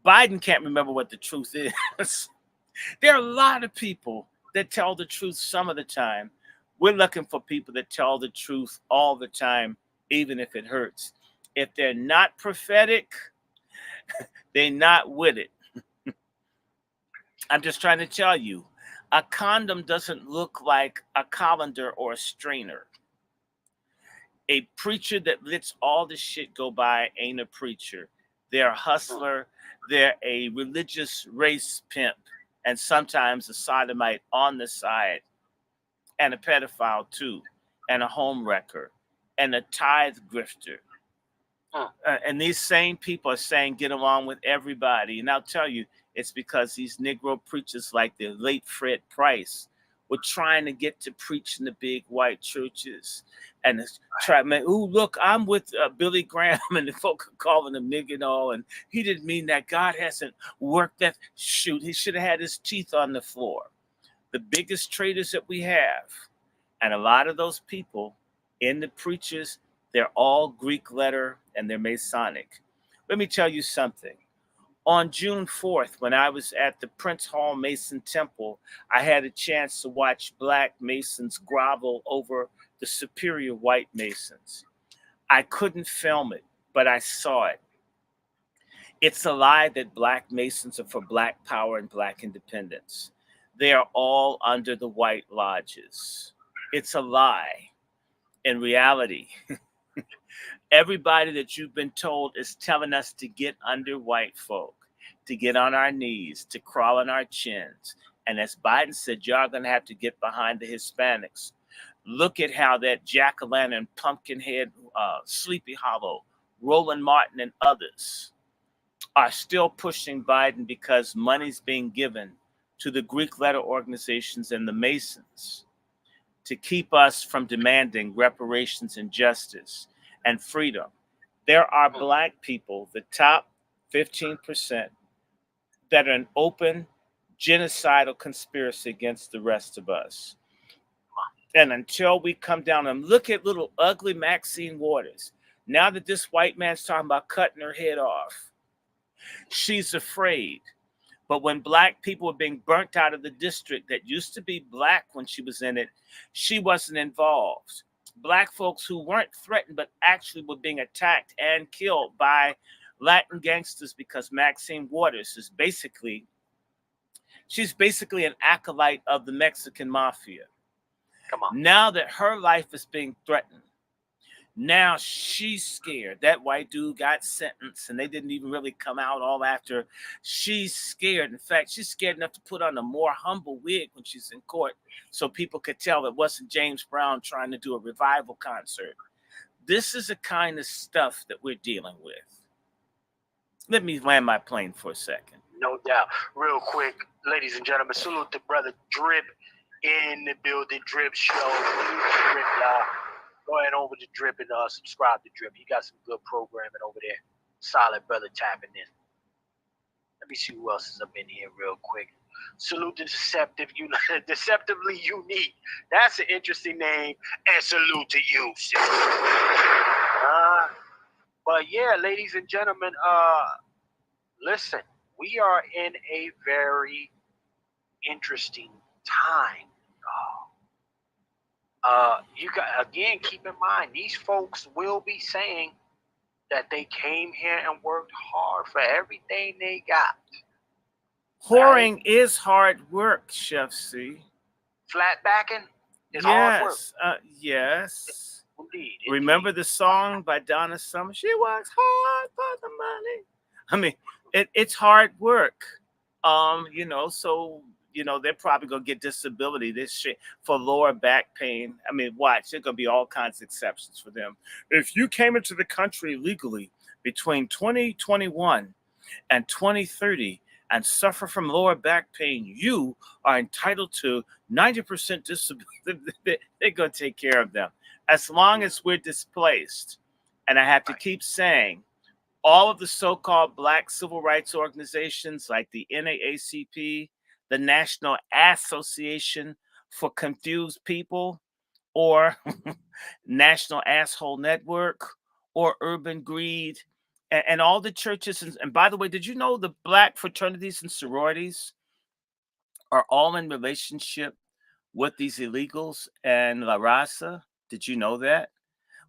Biden can't remember what the truth is. There are a lot of people that tell the truth some of the time. We're looking for people that tell the truth all the time, even if it hurts. If they're not prophetic, they're not with it. I'm just trying to tell you, a condom doesn't look like a colander or a strainer. A preacher that lets all this shit go by ain't a preacher. They're a hustler. They're a religious race pimp, and sometimes a sodomite on the side, and a pedophile too, and a home wrecker, and a tithe grifter. And these same people are saying get along with everybody. And I'll tell you, it's because these Negro preachers like the late Fred Price were trying to get to preach in the big white churches. And try, man, ooh, look, I'm with Billy Graham, and the folk are calling him nigga and all. And he didn't mean that. God hasn't worked that. Shoot, he should have had his teeth on the floor. The biggest traitors that we have, and a lot of those people in the preachers They're all Greek letter and they're Masonic. Let me tell you something. On June 4th, when I was at the Prince Hall Mason Temple, I had a chance to watch Black Masons grovel over the superior white Masons. I couldn't film it, but I saw it. It's a lie that Black Masons are for Black power and Black independence. They are all under the white lodges. It's a lie. In reality, everybody that you've been told is telling us to get under white folk, to get on our knees, to crawl on our chins. And as Biden said, y'all going to have to get behind the Hispanics. Look at how that Jack-o'-lantern, Pumpkinhead, Sleepy Hollow, Roland Martin, and others are still pushing Biden because money's being given to the Greek letter organizations and the Masons to keep us from demanding reparations and justice and freedom. There are Black people, the top 15%, that are an open genocidal conspiracy against the rest of us. And until we come down and look at little ugly Maxine Waters, now that this white man's talking about cutting her head off, she's afraid. But when Black people were being burnt out of the district that used to be Black when she was in it, she wasn't involved. Black folks who weren't threatened but actually were being attacked and killed by Latin gangsters because Maxine Waters is basically an acolyte of the Mexican mafia. Come on. Now that her life is being threatened, now she's scared. That white dude got sentenced and they didn't even really come out all after. She's scared. In fact, she's scared enough to put on a more humble wig when she's in court so people could tell it wasn't James Brown trying to do a revival concert. This is the kind of stuff that we're dealing with. Let me land my plane for a second. No doubt. Real quick, ladies and gentlemen, salute to brother Drip in the building. Drip show. Salute to Drip, y'all. Go ahead over to Drip and subscribe to Drip. He got some good programming over there. Solid brother tapping in. Let me see who else is up in here real quick. Salute to Deceptively Unique. That's an interesting name. And salute to you, sis. But yeah, ladies and gentlemen, listen, we are in a very interesting time. You got, again, keep in mind, these folks will be saying that they came here and worked hard for everything they got. Whoring is hard work, Chef C. Flat backing is hard work. Yes. Indeed. Remember the song by Donna Summer? She works hard for the money. I mean, it's hard work. So they're probably gonna get disability this shit for lower back pain. I mean, watch, there's gonna be all kinds of exceptions for them. If you came into the country legally between 2021 and 2030 and suffer from lower back pain, you are entitled to 90% disability. They're gonna take care of them as long as we're displaced. And I have to keep saying, all of the so-called Black civil rights organizations like the NAACP, the National Association for Confused People, or National Asshole Network, or Urban Greed, and all the churches. And by the way, did you know the Black fraternities and sororities are all in relationship with these illegals and La Raza? Did you know that?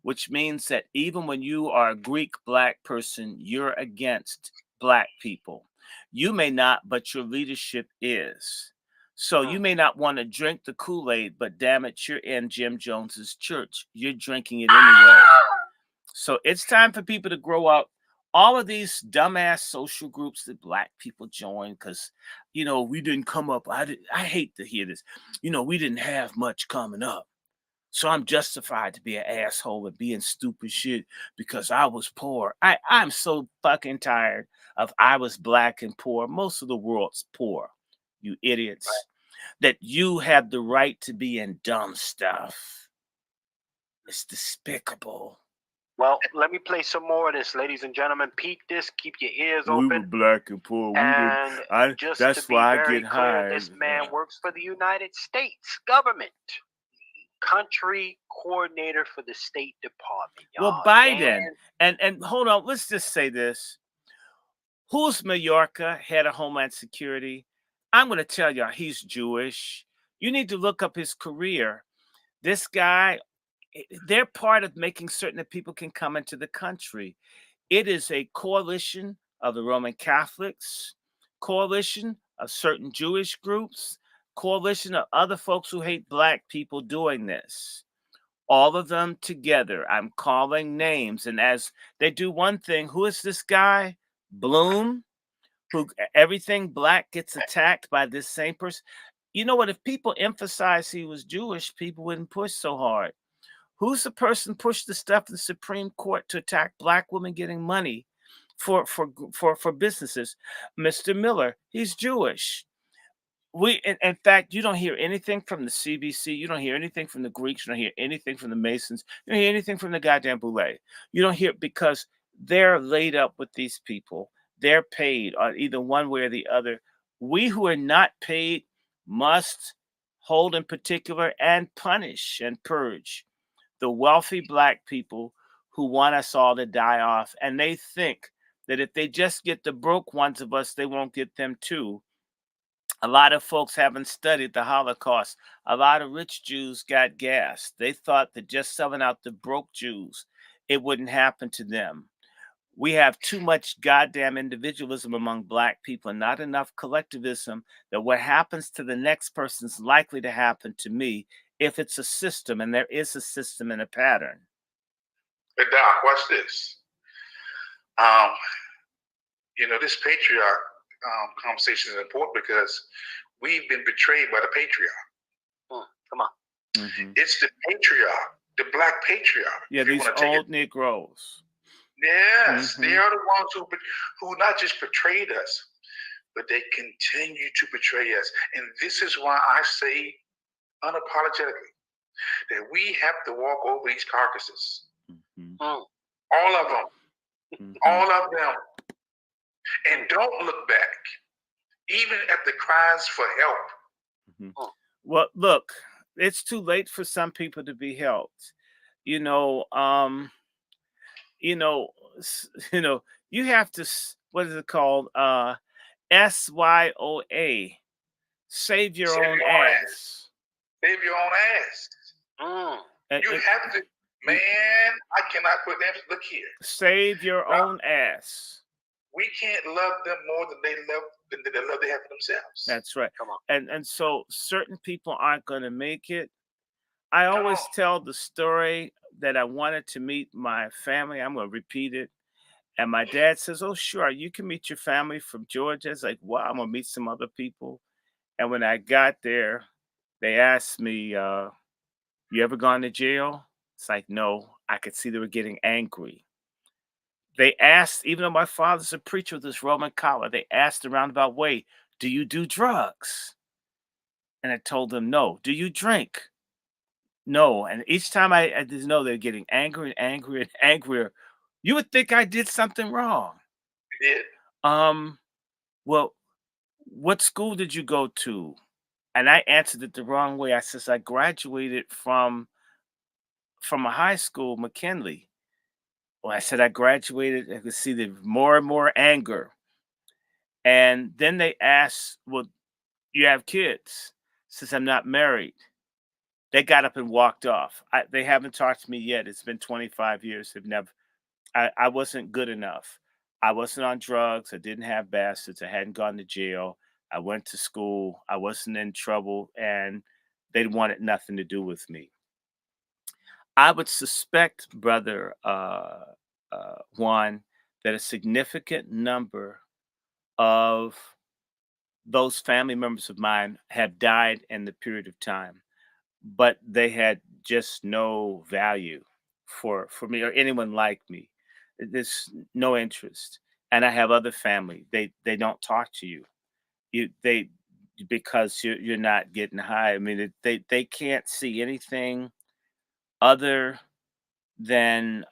Which means that even when you are a Greek Black person, you're against Black people. You may not, but your leadership is. So you may not want to drink the Kool-Aid, but damn it, you're in Jim Jones's church. You're drinking it anyway. So it's time for people to grow up. All of these dumbass social groups that Black people join because, we didn't come up. I hate to hear this. We didn't have much coming up. So I'm justified to be an asshole and being stupid shit because I was poor. I'm so fucking tired of I was Black and poor. Most of the world's poor, you idiots. Right. That you have the right to be in dumb stuff. It's despicable. Well, let me play some more of this, ladies and gentlemen. Peep this. Keep your ears open. We were Black and poor. That's why I get high. This man works for the United States government. country coordinator for the State Department. Well, Y'all. Biden, Dan, and hold on, let's just say this. Who's Mayorkas, head of Homeland Security? I'm going to tell y'all he's Jewish. You need to look up his career. This guy, they're part of making certain that people can come into the country. It is a coalition of the Roman Catholics, coalition of certain Jewish groups, coalition of other folks who hate black people doing this. All of them together. I'm calling names. And as they do one thing, who is this guy? Bloom, who everything black gets attacked by this same person. You know what? If people emphasize he was Jewish, people wouldn't push so hard. Who's the person pushed the stuff in the Supreme Court to attack black women getting money for businesses? Mr. Miller, he's Jewish. In fact, you don't hear anything from the CBC. You don't hear anything from the Greeks. You don't hear anything from the Masons. You don't hear anything from the goddamn Boule. You don't hear because they're laid up with these people. They're paid on either one way or the other. We who are not paid must hold in particular and punish and purge the wealthy black people who want us all to die off. And they think that if they just get the broke ones of us, they won't get them too. A lot of folks haven't studied the Holocaust. A lot of rich Jews got gassed. They thought that just selling out the broke Jews, it wouldn't happen to them. We have too much goddamn individualism among black people and not enough collectivism that what happens to the next person is likely to happen to me if it's a system, and there is a system and a pattern. Hey, Doc, watch this. This patriarch conversation is important because we've been betrayed by the patriarch. Come on. Mm-hmm. It's the patriarch, the black patriarch. Yeah, these old Negroes. Yes, they are the ones who not just betrayed us, but they continue to betray us. And this is why I say unapologetically that we have to walk over these carcasses. All of them. All of them. And don't look back, even at the cries for help. Well, look, it's too late for some people to be helped. You have to, what is it called? SYOA. Save your own ass. Save your own ass. You have to, man, I cannot put them, look here. Save your own ass. We can't love them more than they love they have for themselves. That's right. Come on. And so certain people aren't going to make it. I always tell the story that I wanted to meet my family. I'm going to repeat it. And my dad says, "Oh, sure, you can meet your family from Georgia." It's like, wow, I'm going to meet some other people. And when I got there, they asked me, you ever gone to jail? It's like, no. I could see they were getting angry. They asked, even though my father's a preacher with this Roman collar, they asked a roundabout way, do you do drugs? And I told them, no. Do you drink? No. And each time I just know they're getting angrier and angrier and angrier. You would think I did something wrong. You did. Well, what school did you go to? And I answered it the wrong way. I says, I graduated from a high school, McKinley. Well, I said I graduated. I could see the more and more anger. And then they asked, well, you have kids? Since I'm not married. They got up and walked off. They haven't talked to me yet. It's been 25 years. They've never. I wasn't good enough. I wasn't on drugs. I didn't have bastards. I hadn't gone to jail. I went to school. I wasn't in trouble. And they wanted nothing to do with me. I would suspect, Brother Juan, that a significant number of those family members of mine have died in the period of time, but they had just no value for me or anyone like me. There's no interest. And I have other family. They don't talk to you. Because you're not getting high. I mean, they can't see anything other than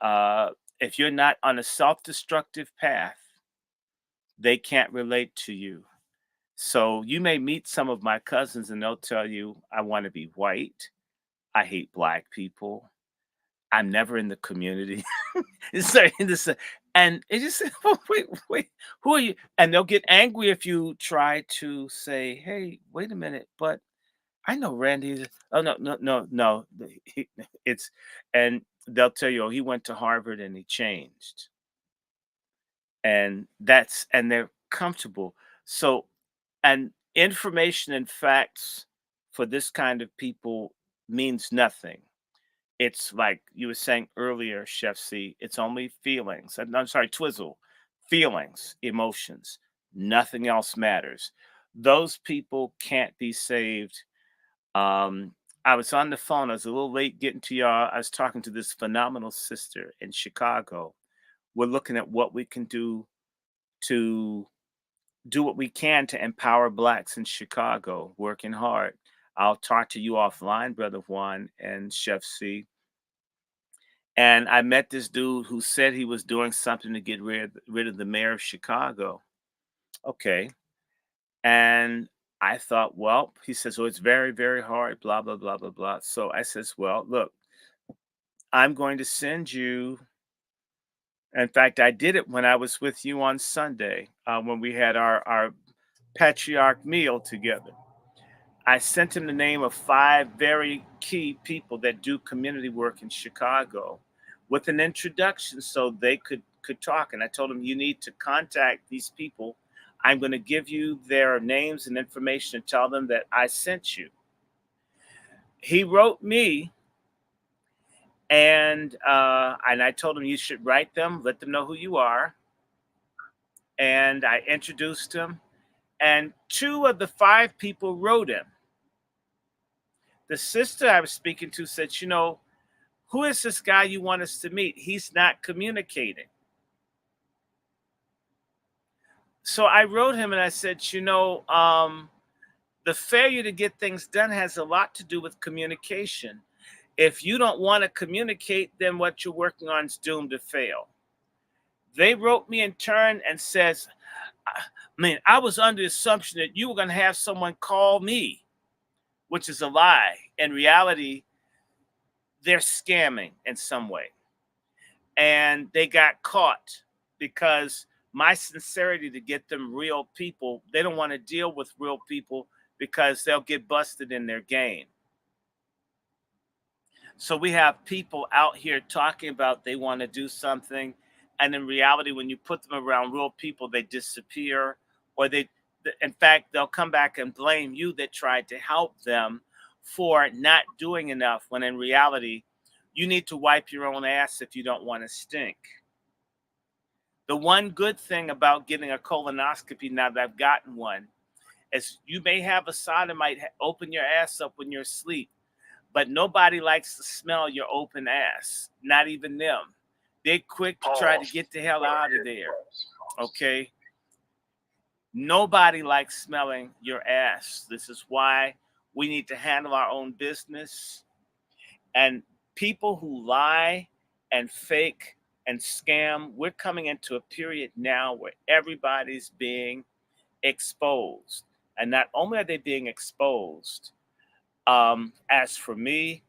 if you're not on a self-destructive path, they can't relate to you. So you may meet some of my cousins and they'll tell you, I want to be white. I hate black people. I'm never in the community. It's like this, and it just said, "Oh, wait, who are you?" And they'll get angry if you try to say, "Hey, wait a minute, but I know Randy." Oh no, no, no, no. It's and they'll tell you, "Oh, he went to Harvard and he changed," and they're comfortable. So, and information and facts for this kind of people means nothing. It's like you were saying earlier, Chef C, it's only feelings. I'm sorry, Twizzle. Feelings, emotions. Nothing else matters. Those people can't be saved. Um, I was on the phone. I was a little late getting to y'all. I was talking to this phenomenal sister in Chicago. We're looking at what we can to do what we can to empower blacks in Chicago, working hard. I'll talk to you offline, Brother Juan and Chef C. And I met this dude who said he was doing something to get rid of the mayor of Chicago. Okay. And I thought, well, he says, oh, it's very, very hard, blah, blah, blah, blah, blah. So I says, well, look, I'm going to send you. In fact, I did it when I was with you on Sunday, when we had our patriarch meal together. I sent him the name of 5 very key people that do community work in Chicago with an introduction so they could talk. And I told him, you need to contact these people. I'm going to give you their names and information and tell them that I sent you. He wrote me, and I told him you should write them, let them know who you are. And I introduced him, and 2 of the 5 people wrote him. The sister I was speaking to said, who is this guy you want us to meet? He's not communicating. So I wrote him and I said, the failure to get things done has a lot to do with communication. If you don't want to communicate, then what you're working on is doomed to fail. They wrote me in turn and says, I was under the assumption that you were going to have someone call me, which is a lie. In reality, they're scamming in some way. And they got caught because my sincerity to get them real people, they don't want to deal with real people because they'll get busted in their game. So we have people out here talking about they want to do something, and in reality, when you put them around real people, they disappear, or in fact, they'll come back and blame you that tried to help them for not doing enough, when in reality, you need to wipe your own ass if you don't want to stink. The one good thing about getting a colonoscopy, now that I've gotten one, is you may have a sodomite open your ass up when you're asleep, but nobody likes to smell your open ass, not even them. They're quick to try to get the hell out of there, okay? Nobody likes smelling your ass. This is why we need to handle our own business. And people who lie and fake and scam, we're coming into a period now where everybody's being exposed. And not only are they being exposed, as for me,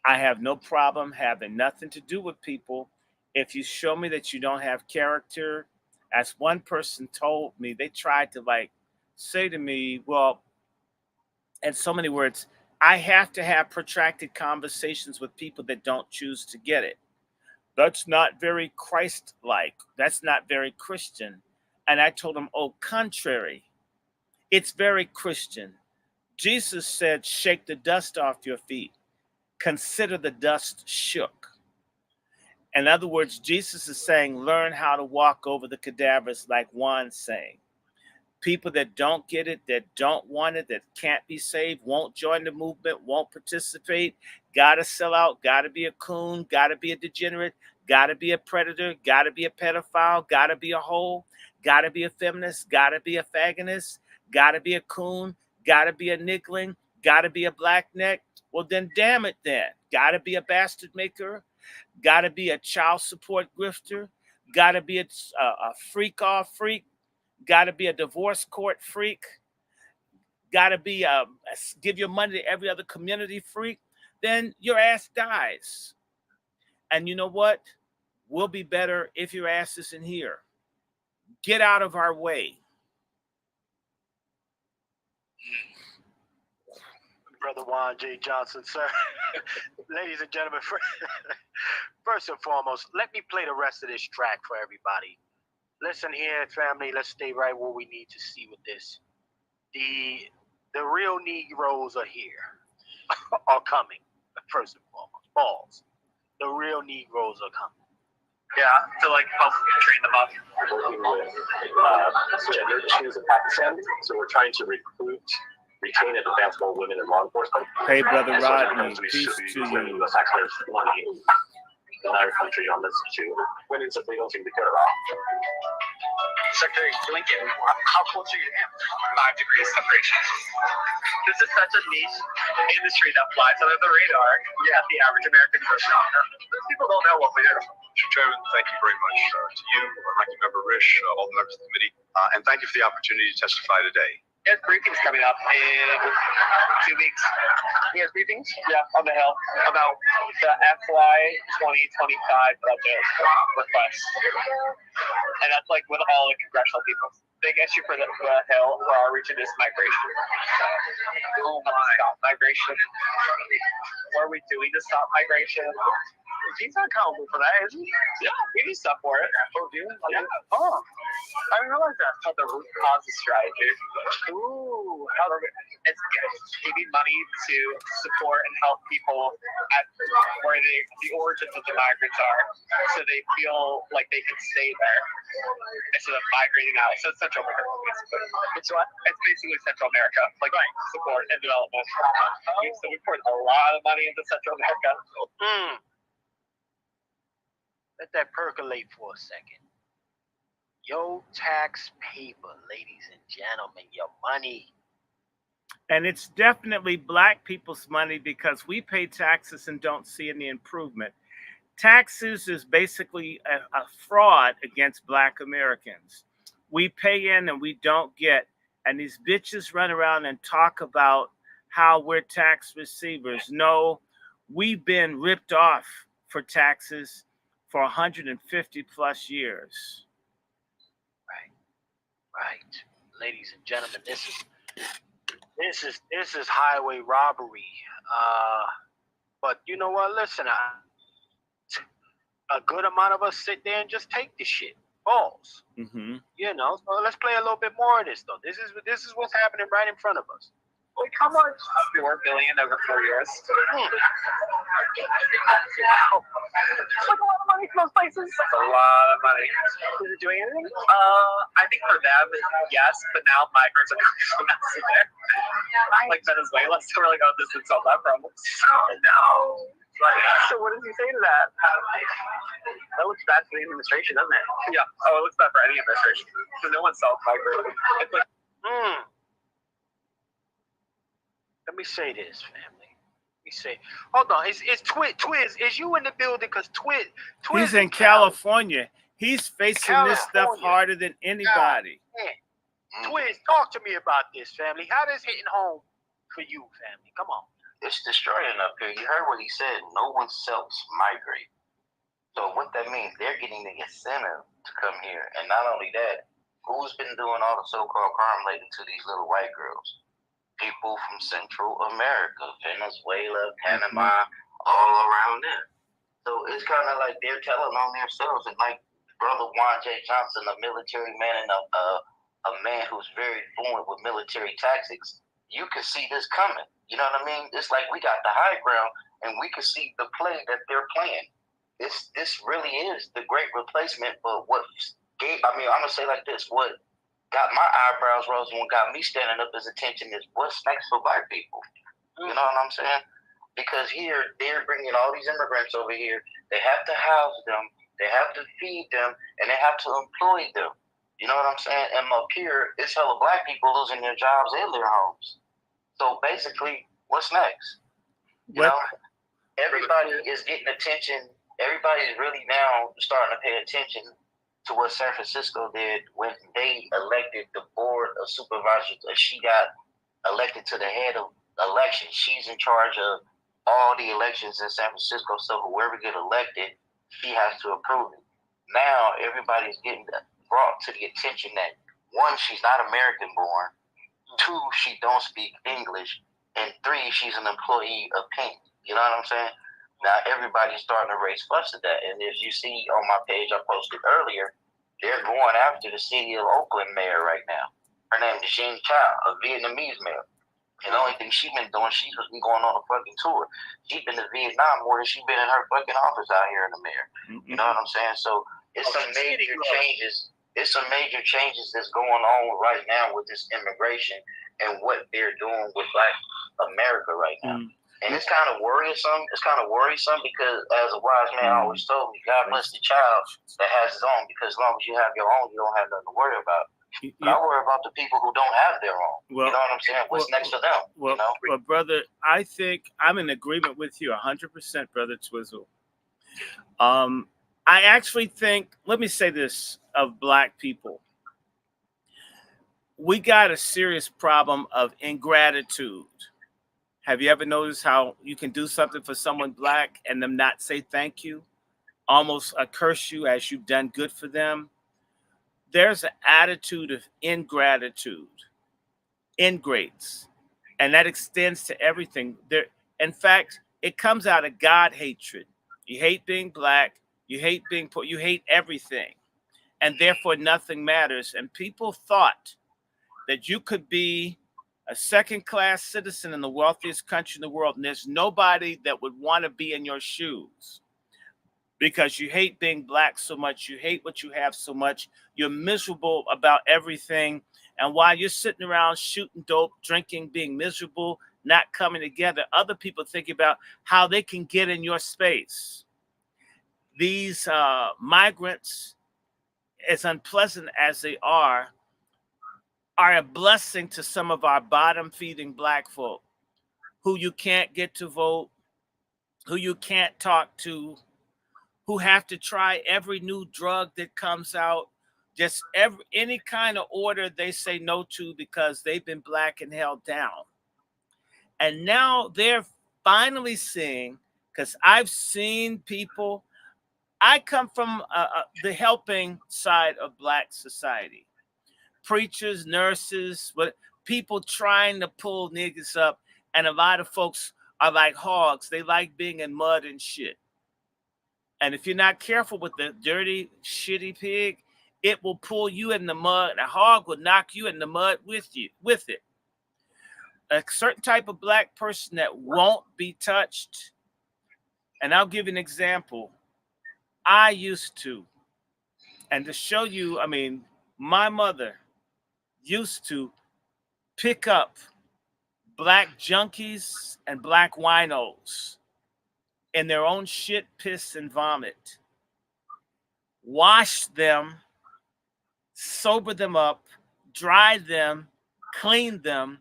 I have no problem having nothing to do with people if you show me that you don't have character. As one person told me, they tried to say to me, well, in so many words, I have to have protracted conversations with people that don't choose to get it. That's not very Christ-like. That's not very Christian. And I told him, oh, contrary. It's very Christian. Jesus said, shake the dust off your feet. Consider the dust shook. In other words, Jesus is saying, learn how to walk over the cadavers, like Juan's saying. People that don't get it, that don't want it, that can't be saved, won't join the movement, won't participate, gotta sell out, gotta be a coon, gotta be a degenerate, gotta be a predator, gotta be a pedophile, gotta be a hoe, gotta be a feminist, gotta be a fagonist, gotta be a coon, gotta be a niggling, gotta be a blackneck. Well, then damn it then. Gotta be a bastard maker, gotta be a child support grifter, gotta be a freak off freak, got to be a divorce court freak, got to be give your money to every other community freak. then your ass dies. And you know what? We'll be better if your ass isn't here. Get out of our way. Brother Juan J. Johnson, sir. Ladies and gentlemen, first and foremost, let me play the rest of this track for everybody. Listen here, family. Let's stay right where we need to see with this. The real Negroes are here, are coming. First and foremost, balls. The real Negroes are coming. Yeah, to like help train them up. Working with gender issues in Pakistan, so we're trying to recruit, retain, and advance more women in law enforcement. Hey, Brother And Rodney, we peace should be to spending you. the taxpayers' money in our country on this issue. Women simply don't seem to care about. Secretary Blinken, how close are you to him? 5 degrees separation. This is such a niche industry that flies under the radar at the average American person. People don't know what we do. Mr. Chairman, thank you very much to you, Ranking Member Risch, all the members of the committee, and thank you for the opportunity to testify today. He has briefings coming up in 2 weeks. He has briefings? Yeah, on the Hill about the FY 2025 budget request. And that's like with all the congressional people. Big issue for the Hill for our region is migration. Oh my. Stop migration. What are we doing to stop migration? He's not accountable for that, is he? Yeah, we do stuff for it. Oh, do you? Yeah. Oh, I didn't realize that. It's called the root causes strategy. Ooh, it's giving money to support and help people at where the origins of the migrants are, so they feel like they can stay there instead of migrating out. So it's Central America. It's what? It's basically Central America, like support and development. So we poured a lot of money into Central America. Let that percolate for a second. Your tax paper, ladies and gentlemen, your money. And it's definitely black people's money because we pay taxes and don't see any improvement. Taxes is basically a fraud against black Americans. We pay in and we don't get. And these bitches run around and talk about how we're tax receivers. No, we've been ripped off for taxes for 150 plus years. Right. Ladies and gentlemen, this is highway robbery. But you know what? Listen, a good amount of us sit there and just take the shit. Balls. Mm-hmm. You know, so let's play a little bit more of this though. This is what's happening right in front of us. Like how much? $4 billion over 4 years. It's like a lot of money for those places. That's a lot of money. Is it doing anything? I think for them, yes, but now migrants are coming from there. Like Venezuela, so we're like, oh, this would solve that problem. Oh no. So what does he say to that? That looks bad for the administration, doesn't it? Yeah. Oh, it looks bad for any administration. So no one solves migrants. It's like, Let me say this, family. Let me say, hold on. Is Twiz? Is you in the building? Because Twiz. He's in California. He's facing this stuff harder than anybody. Twiz, talk to me about this, family. How does hitting home for you, family? Come on. It's destroying up here. You heard what he said. No one self-migrate. So what that means, they're getting the incentive to come here. And not only that, who's been doing all the so-called crime related to these little white girls? People from Central America, Venezuela, Panama, all around there. So it's kind of like they're telling on themselves. And like Brother Juan J. Johnson, a military man and a man who's very fluent with military tactics, you can see this coming. You know what I mean? It's like we got the high ground and we can see the play that they're playing. This really is the great replacement. But I'm going to say like this, what got my eyebrows raised and what got me standing up as attention is what's next for black people. You know what I'm saying? Because here, they're bringing all these immigrants over here. They have to house them. They have to feed them. And they have to employ them. You know what I'm saying? And up here, it's hella black people losing their jobs and their homes. So basically, what's next? You know, everybody is getting attention. Everybody is really now starting to pay attention to what San Francisco did when they elected the board of supervisors. She got elected to the head of elections. She's in charge of all the elections in San Francisco. So whoever get elected, she has to approve it. Now everybody's getting brought to the attention that one, she's not American born. Two, she don't speak English. And three, she's an employee of Pink. You know what I'm saying? Now everybody's starting to raise fuss at that. And as you see on my page I posted earlier, they're going after the city of Oakland mayor right now. Her name is Jean Chow, a Vietnamese mayor. And the only thing she's been doing, she's been going on a fucking tour. She's been to Vietnam more than she's been in her fucking office out here in the mayor. You know what I'm saying? So it's some major changes. It's some major changes that's going on right now with this immigration and what they're doing with Black America right now. And it's kind of worrisome. It's kind of worrisome because, as a wise man always told me, God bless the child that has his own, because as long as you have your own, you don't have nothing to worry about. But I worry about the people who don't have their own. Well, you know what I'm saying? What's next to them? Well, you know? Well, brother, I think I'm in agreement with you 100%, brother Twizzle. I actually think, let me say this of Black people. We got a serious problem of ingratitude. Have you ever noticed how you can do something for someone Black and them not say thank you? Almost curse you as you've done good for them? There's an attitude of ingratitude, ingrates, and that extends to everything. There, in fact, it comes out of God hatred. You hate being Black, you hate being poor, you hate everything, and therefore nothing matters. And people thought that you could be a second-class citizen in the wealthiest country in the world, and there's nobody that would want to be in your shoes. Because you hate being Black so much, you hate what you have so much, you're miserable about everything. And while you're sitting around shooting dope, drinking, being miserable, not coming together, other people think about how they can get in your space. These migrants, as unpleasant as they are a blessing to some of our bottom-feeding Black folk who you can't get to vote, who you can't talk to, who have to try every new drug that comes out, just any kind of order they say no to because they've been Black and held down. And now they're finally seeing, because I've seen people, I come from the helping side of Black society. Preachers, nurses, but people trying to pull niggas up, and a lot of folks are like hogs. They like being in mud and shit. And if you're not careful with the dirty, shitty pig, it will pull you in the mud. A hog will knock you in the mud with it. A certain type of Black person that won't be touched. And I'll give you an example. I used to, and to show you, I mean, my mother used to pick up Black junkies and Black winos in their own shit, piss, and vomit, wash them, sober them up, dry them, clean them,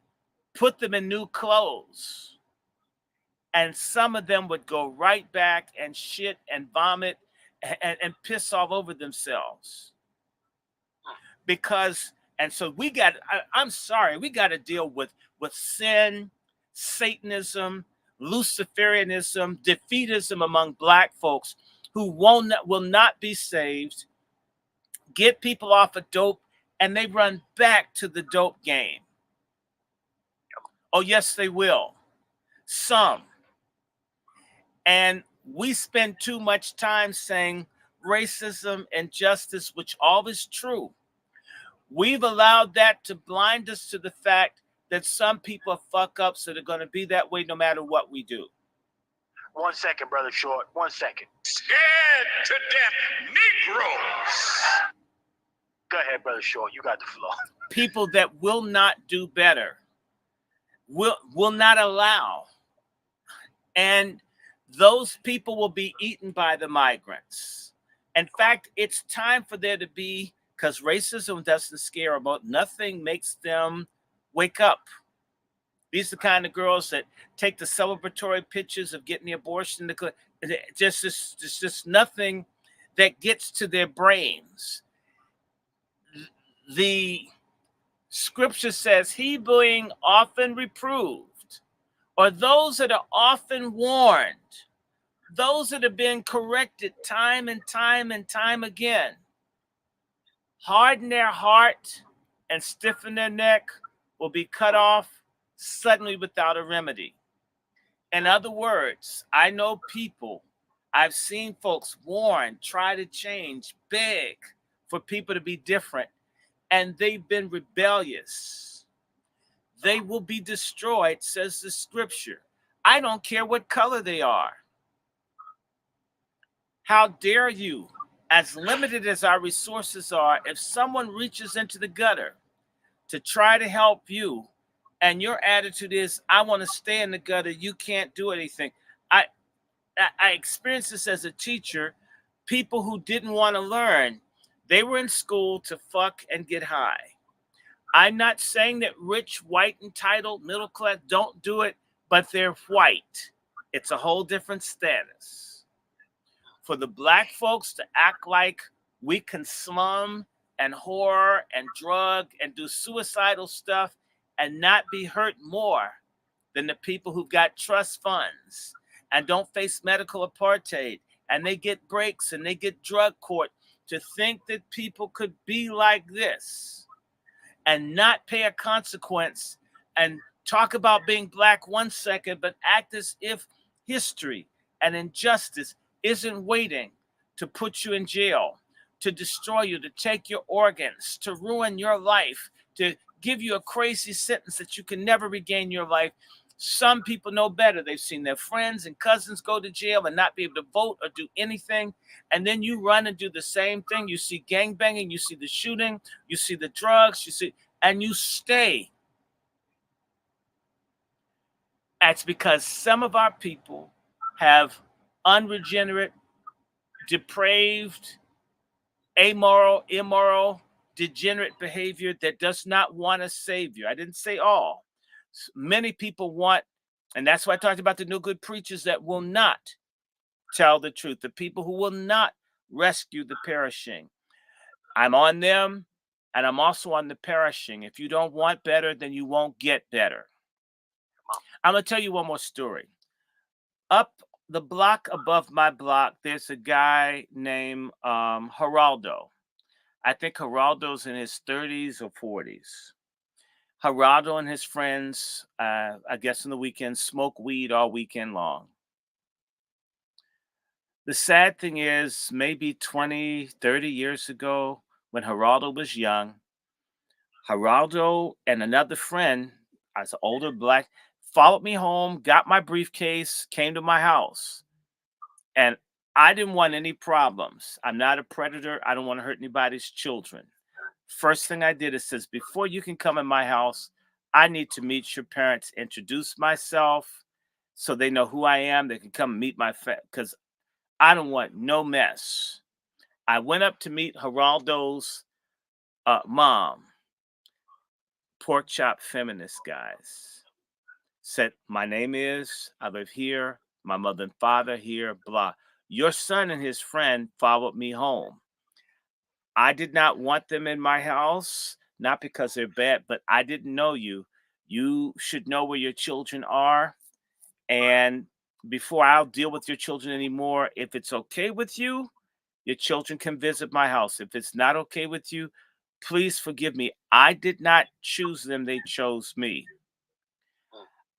put them in new clothes. And some of them would go right back and shit and vomit and piss all over themselves. Because, and so we got, I'm sorry, we got to deal with sin, Satanism, Luciferianism, defeatism among Black folks who will not be saved, get people off of dope, and they run back to the dope game. Oh, yes, they will. Some. And we spend too much time saying racism and justice, which all is true. We've allowed that to blind us to the fact that some people are fuck ups that are going to be that way no matter what we do. 1 second, Brother Short. 1 second. Scared to death Negroes. Go ahead, Brother Short. You got the floor. People that will not do better, will not allow. And those people will be eaten by the migrants. In fact, it's time for there to be, because racism doesn't scare them, nothing makes them wake up. These are the kind of girls that take the celebratory pictures of getting the abortion. Just nothing that gets to their brains. The scripture says, he being often reproved, or those that are often warned, those that have been corrected time and time and time again, harden their heart and stiffen their neck, will be cut off suddenly without a remedy. In other words, I know people, I've seen folks warn, try to change, beg for people to be different, and they've been rebellious. They will be destroyed, says the scripture. I don't care what color they are. How dare you, as limited as our resources are, if someone reaches into the gutter to try to help you, and your attitude is, I want to stay in the gutter, you can't do anything. I experienced this as a teacher. People who didn't want to learn, they were in school to fuck and get high. I'm not saying that rich, white, entitled, middle class don't do it, but they're white. It's a whole different status. For the black folks to act like we can slum and whore and drug and do suicidal stuff and not be hurt more than the people who've got trust funds and don't face medical apartheid, and they get breaks and they get drug court, to think that people could be like this and not pay a consequence and talk about being black 1 second, but act as if history and injustice isn't waiting to put you in jail, to destroy you, to take your organs, to ruin your life, to give you a crazy sentence that you can never regain your life. Some people know better. They've seen their friends and cousins go to jail and not be able to vote or do anything. And then you run and do the same thing. You see gangbanging, you see the shooting, you see the drugs, and you stay. That's because some of our people have unregenerate, depraved, amoral, immoral, degenerate behavior that does not want a savior. I didn't say all. Many people want, and that's why I talked about the no good preachers that will not tell the truth, the people who will not rescue the perishing. I'm on them, and I'm also on the perishing. If you don't want better, then you won't get better. I'm going to tell you one more story. Up the block above my block, there's a guy named Geraldo. I think Geraldo's in his 30s or 40s. Geraldo and his friends, I guess on the weekend, smoke weed all weekend long. The sad thing is, maybe 20, 30 years ago, when Geraldo was young, Geraldo and another friend, as an older black, followed me home, got my briefcase, came to my house. And I didn't want any problems. I'm not a predator. I don't want to hurt anybody's children. First thing I did is says, before you can come in my house, I need to meet your parents, introduce myself so they know who I am. They can come meet my family because I don't want no mess. I went up to meet Geraldo's mom, pork chop feminist guys. Said, my name is, I live here, my mother and father here, blah. Your son and his friend followed me home. I did not want them in my house, not because they're bad, but I didn't know you. You should know where your children are. And before I'll deal with your children anymore, if it's okay with you, your children can visit my house. If it's not okay with you, please forgive me. I did not choose them. They chose me.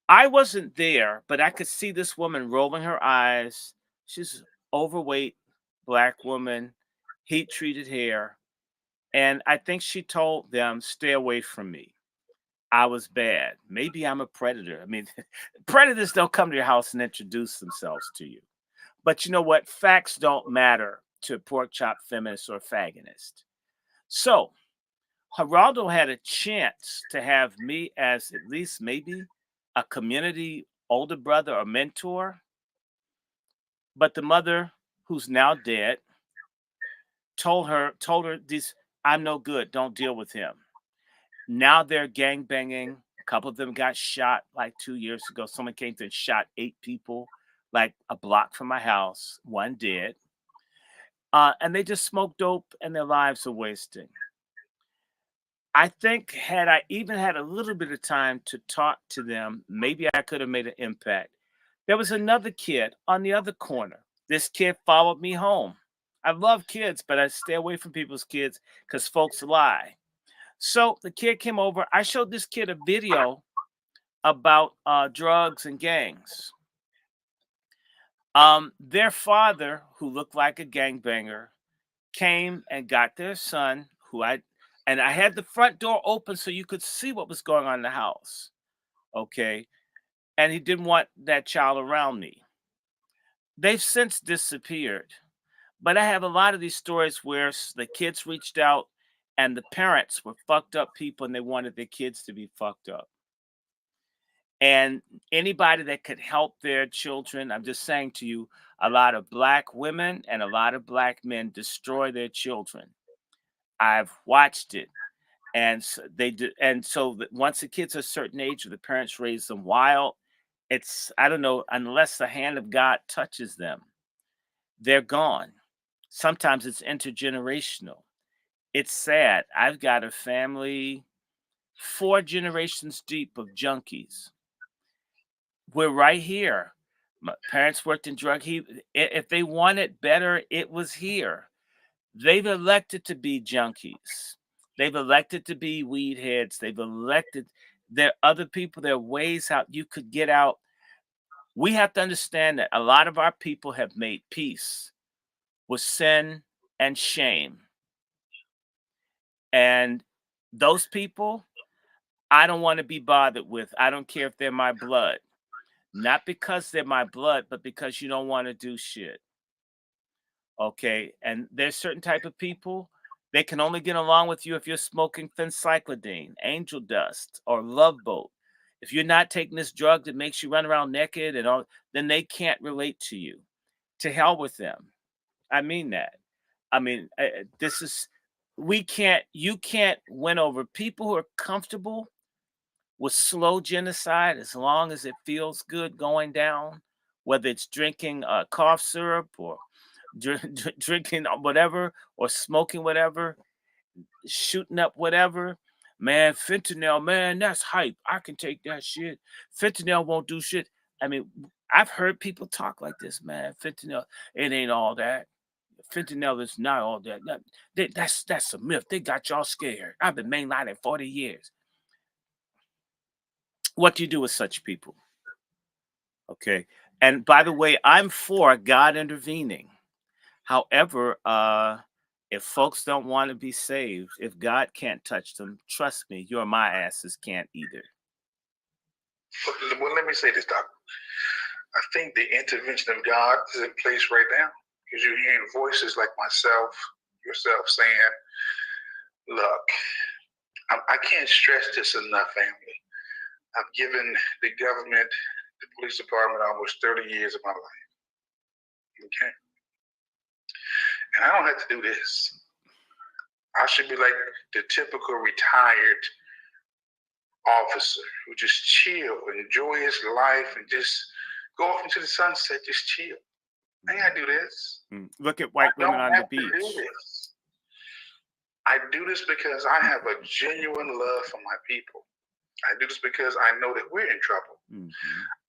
I wasn't there, but I could see this woman rolling her eyes. She's overweight, black woman, heat-treated hair. And I think she told them, stay away from me. I was bad. Maybe I'm a predator. I mean, predators don't come to your house and introduce themselves to you. But you know what? Facts don't matter to a pork chop feminist or fagonist. So Geraldo had a chance to have me as at least maybe a community older brother or mentor. But the mother, who's now dead, told her these, I'm no good. Don't deal with him. Now they're gang banging. A couple of them got shot like 2 years ago. Someone came through and shot 8 people, like a block from my house. One dead. And they just smoke dope and their lives are wasting. I think had I even had a little bit of time to talk to them, maybe I could have made an impact. There was another kid on the other corner. This kid followed me home. I love kids, but I stay away from people's kids because folks lie. So the kid came over. I showed this kid a video about drugs and gangs. Their father, who looked like a gangbanger, came and got their son, and I had the front door open so you could see what was going on in the house. Okay. And he didn't want that child around me. They've since disappeared. But I have a lot of these stories where the kids reached out and the parents were fucked up people and they wanted their kids to be fucked up. And anybody that could help their children, I'm just saying to you, a lot of black women and a lot of black men destroy their children. I've watched it. And so they do, and so once the kids are a certain age, or the parents raise them wild, it's, I don't know, unless the hand of God touches them, they're gone. Sometimes it's intergenerational. It's sad. I've got a family 4 generations deep of junkies. We're right here. My parents worked in drug. If they wanted better, it was here. They've elected to be junkies. They've elected to be weed heads. They've elected, there are other people, there are ways how you could get out. We have to understand that a lot of our people have made peace with sin and shame. And those people, I don't want to be bothered with. I don't care if they're my blood. Not because they're my blood, but because you don't want to do shit. Okay. And there's certain type of people, they can only get along with you if you're smoking phencyclidine, angel dust, or love boat. If you're not taking this drug that makes you run around naked and all, then they can't relate to you. To hell with them. I mean that. I mean, this is, you can't win over people who are comfortable with slow genocide as long as it feels good going down, whether it's drinking cough syrup or drinking whatever or smoking whatever, shooting up whatever. Man, fentanyl, man, that's hype. I can take that shit. Fentanyl won't do shit. I mean, I've heard people talk like this, man. Fentanyl, it ain't all that. Fentanyl is not all that. That's a myth. They got y'all scared. I've been mainlining 40 years. What do you do with such people? Okay. And by the way, I'm for God intervening. However, if folks don't want to be saved, if God can't touch them, trust me, your my asses can't either. Well, let me say this, Doc. I think the intervention of God is in place right now because you're hearing voices like myself, yourself saying, look, I can't stress this enough, family. I've given the government, the police department, almost 30 years of my life. Okay? And I don't have to do this. I should be like the typical retired officer who just chill, enjoy his life, and just go off into the sunset, just chill. I gotta do this. Look at white women on the beach. I do this because I have a genuine love for my people. I do this because I know that we're in trouble.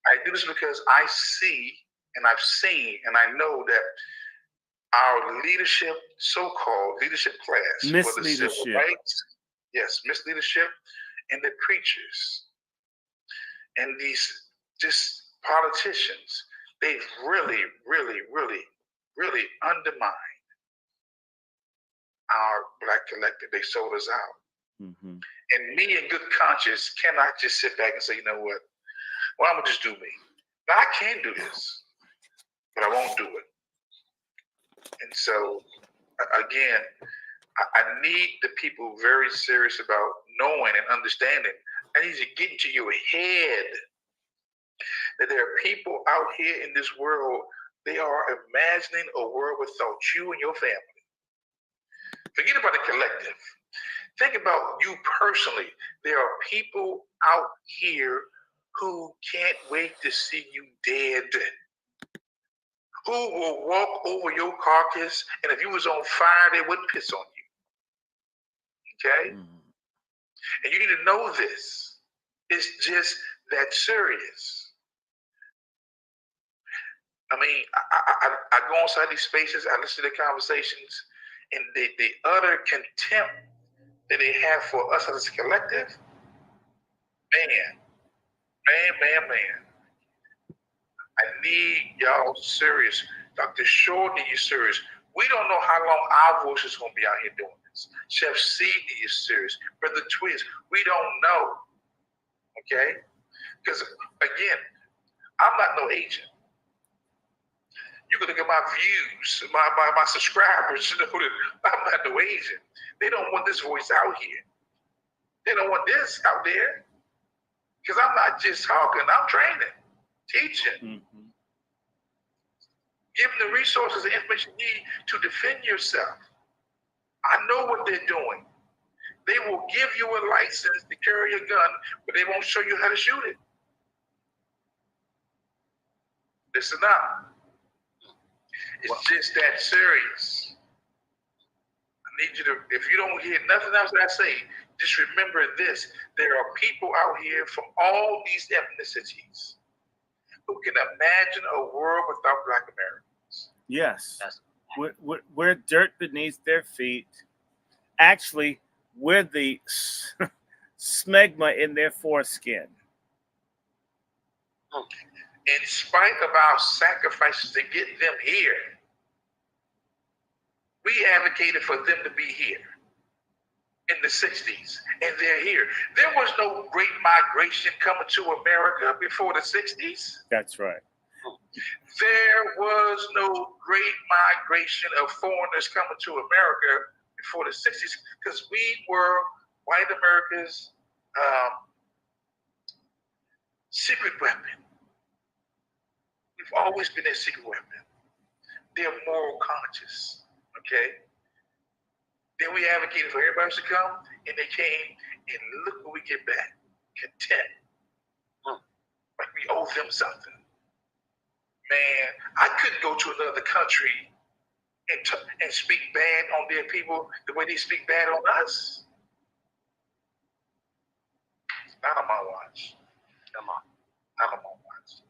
I do this because I see and I've seen and I know that our leadership, so-called leadership class, misleadership, yes, misleadership, and the preachers and these just politicians, they've really, really, really, really undermined our black collective. They sold us out. And me in good conscience cannot just sit back and say, you know what? Well, I'm gonna just do me. Now I can do this, but I won't do it. And so, again, I need the people very serious about knowing and understanding. I need to get into your head that there are people out here in this world, they are imagining a world without you and your family. Forget about the collective. Think about you personally. There are people out here who can't wait to see you dead, who will walk over your carcass, and if you was on fire, they wouldn't piss on you. Okay? And you need to know this. It's just that serious. I mean, I go inside these spaces, I listen to the conversations, and the utter contempt that they have for us as a collective, man. I need y'all serious. Dr. Shore need you serious. We don't know how long our voice is going to be out here doing this. Chef C is serious. Brother Twiz, we don't know. Okay? Because, again, I'm not no agent. You can look at my views, my subscribers, you know that I'm not no agent. They don't want this voice out here. They don't want this out there. Because I'm not just talking, I'm training, teaching. Mm-hmm. Give them the resources and information you need to defend yourself. I know what they're doing. They will give you a license to carry a gun, but they won't show you how to shoot it. Listen up. It's just that serious. I need you to, if you don't hear nothing else I say, just remember this. There are people out here from all these ethnicities who can imagine a world without Black Americans. Yes. We're dirt beneath their feet. Actually, we're the smegma in their foreskin. In spite of our sacrifices to get them here, we advocated for them to be here in the 60s, and they're here. There was no great migration coming to America before the 60s. That's right. There was no great migration of foreigners coming to America before the 60s because we were white America's secret weapon. We've always been a secret weapon. They're moral conscious, okay? Then we advocated for everybody to come, and they came, and look what we get back. Content. Like we owe them something. Man, I couldn't go to another country and speak bad on their people the way they speak bad on us. Not on my watch. Come on. Not on my watch.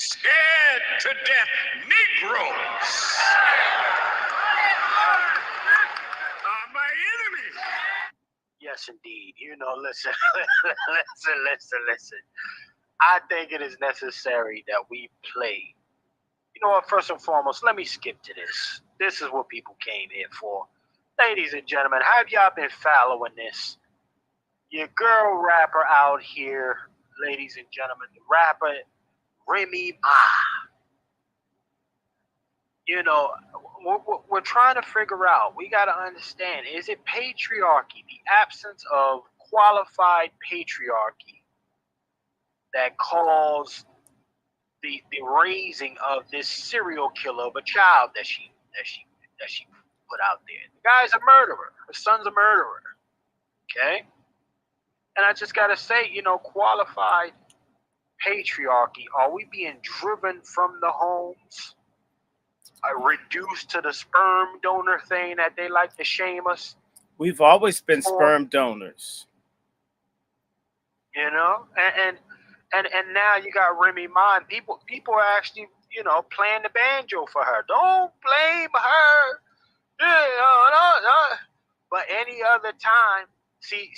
Scared to death Negroes are my enemies. Yes, indeed. You know, listen, listen. I think it is necessary that we play. You know what? First and foremost, let me skip to this. This is what people came here for. Ladies and gentlemen, have y'all been following this? Your girl rapper out here, ladies and gentlemen, the rapper Remy Ma. You know, we're trying to figure out, we got to understand, is it patriarchy, the absence of qualified patriarchy that caused the raising of this serial killer of a child that she put out there? The guy's a murderer. Her son's a murderer. Okay? And I just got to say, you know, qualified patriarchy, are we being driven from the homes? Reduced to the sperm donor thing that they like to shame us? We've always been sperm donors. You know? And now you got Remy Ma, and people are actually, you know, playing the banjo for her. Don't blame her. No. But any other time, see,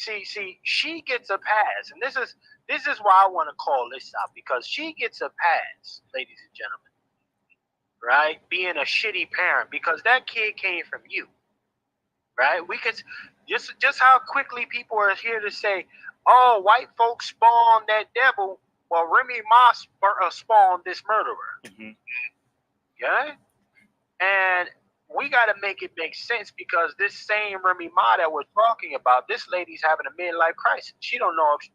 she gets a pass. And this is why I want to call this out, because she gets a pass, ladies and gentlemen. Right? Being a shitty parent, because that kid came from you. Right? We could just how quickly people are here to say, oh, white folks spawned that devil. Well, Remy Ma spawned this murderer. Mm-hmm. Okay? And we got to make it make sense, because this same Remy Ma that we're talking about, this lady's having a midlife crisis. She don't know if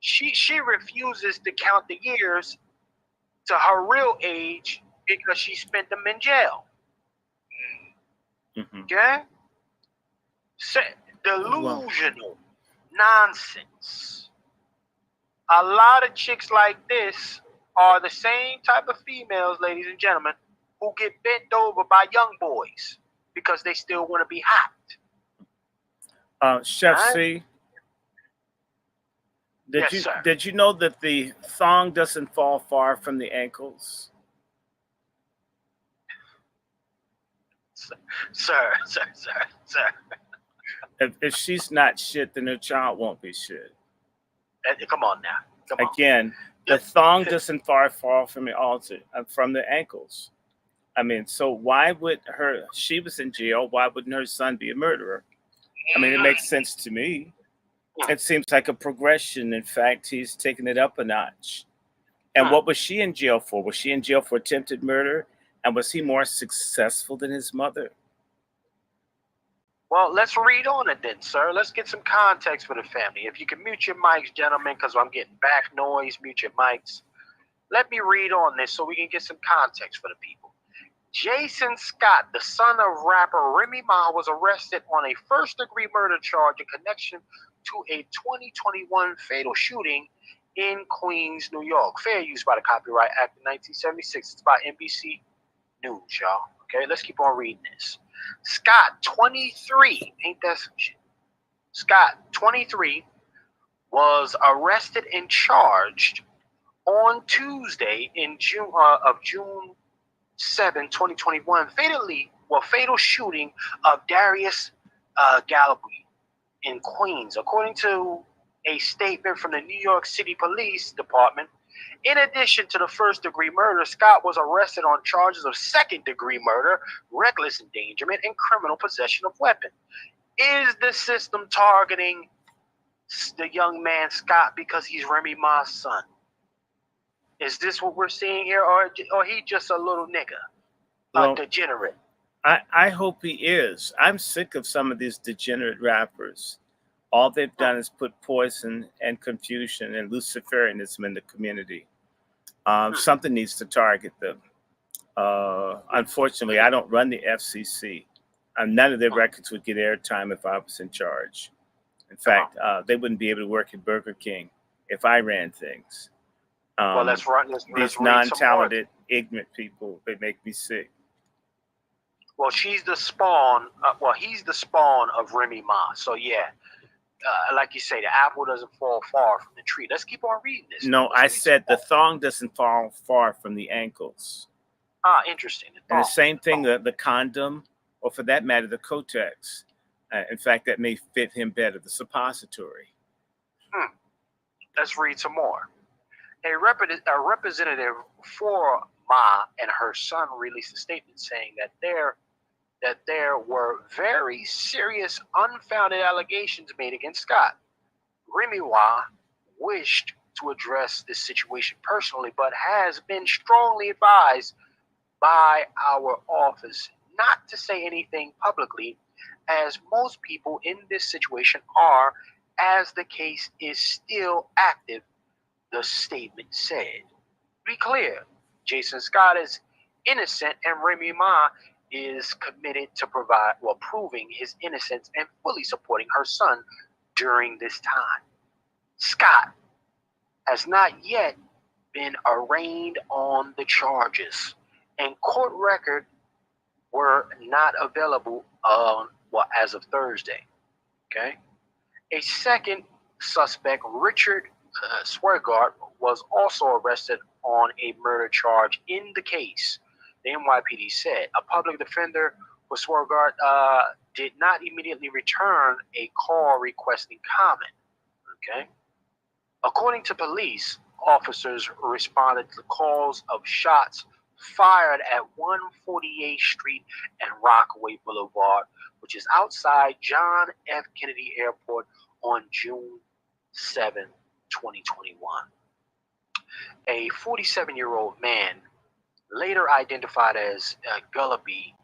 she refuses to count the years to her real age because she spent them in jail. Mm-hmm. Okay? Delusional nonsense. A lot of chicks like this are the same type of females, ladies and gentlemen, who get bent over by young boys because they still want to be hot. Chef C, Did you know that the thong doesn't fall far from the ankles? Sir. If she's not shit, then her child won't be shit. Come on now. Again, the thong doesn't fall far from the altar, from the ankles. I mean, so why would she was in jail, why wouldn't her son be a murderer? I mean, it makes sense to me. It seems like a progression. In fact, he's taken it up a notch. And what was she in jail for? Was she in jail for attempted murder? And was he more successful than his mother? Well, let's read on it then, sir. Let's get some context for the family. If you can mute your mics, gentlemen, because I'm getting back noise, mute your mics. Let me read on this so we can get some context for the people. Jason Scott, the son of rapper Remy Ma, was arrested on a first-degree murder charge in connection to a 2021 fatal shooting in Queens, New York. Fair use by the Copyright Act of 1976. It's by NBC News, y'all. Okay, let's keep on reading this. Scott, 23, ain't that some shit? Scott, 23, was arrested and charged on Tuesday in June 7, 2021, fatal shooting of Darius Galaby in Queens. According to a statement from the New York City Police Department, in addition to the first-degree murder, Scott was arrested on charges of second-degree murder, reckless endangerment, and criminal possession of weapon. Is the system targeting the young man Scott because he's Remy Ma's son? Is this what we're seeing here, or he just a little nigga, degenerate? I hope he is. I'm sick of some of these degenerate rappers. All they've done is put poison and confusion and Luciferianism in the community. Something needs to target them. Unfortunately, I don't run the FCC. None of their records would get airtime if I was in charge. In fact, they wouldn't be able to work at Burger King if I ran things. Well, let's these non-talented, ignorant people, they make me sick. Well, she's the spawn. He's the spawn of Remy Ma. So yeah, like you say, the apple doesn't fall far from the tree. Let's keep on reading this. No, I said the thong doesn't fall far from the ankles. Interesting. And the same thing, the condom, or for that matter, the Kotex. In fact, that may fit him better, the suppository. Let's read some more. A representative for Ma and her son released a statement saying that there were very serious, unfounded allegations made against Scott. Remy Ma wished to address this situation personally, but has been strongly advised by our office not to say anything publicly, as most people in this situation are, as the case is still active, the statement said. To be clear, Jason Scott is innocent and Remy Ma is committed to proving his innocence and fully supporting her son during this time. Scott has not yet been arraigned on the charges, and court record were not available as of Thursday. Okay. A second suspect, Richard Sweargart, was also arrested on a murder charge in the case. The NYPD said a public defender for Sweargart did not immediately return a call requesting comment. Okay. According to police, officers responded to calls of shots fired at 148th Street and Rockaway Boulevard, which is outside John F. Kennedy Airport on June 7, 2021. A 47-year-old man, later identified as Galaby,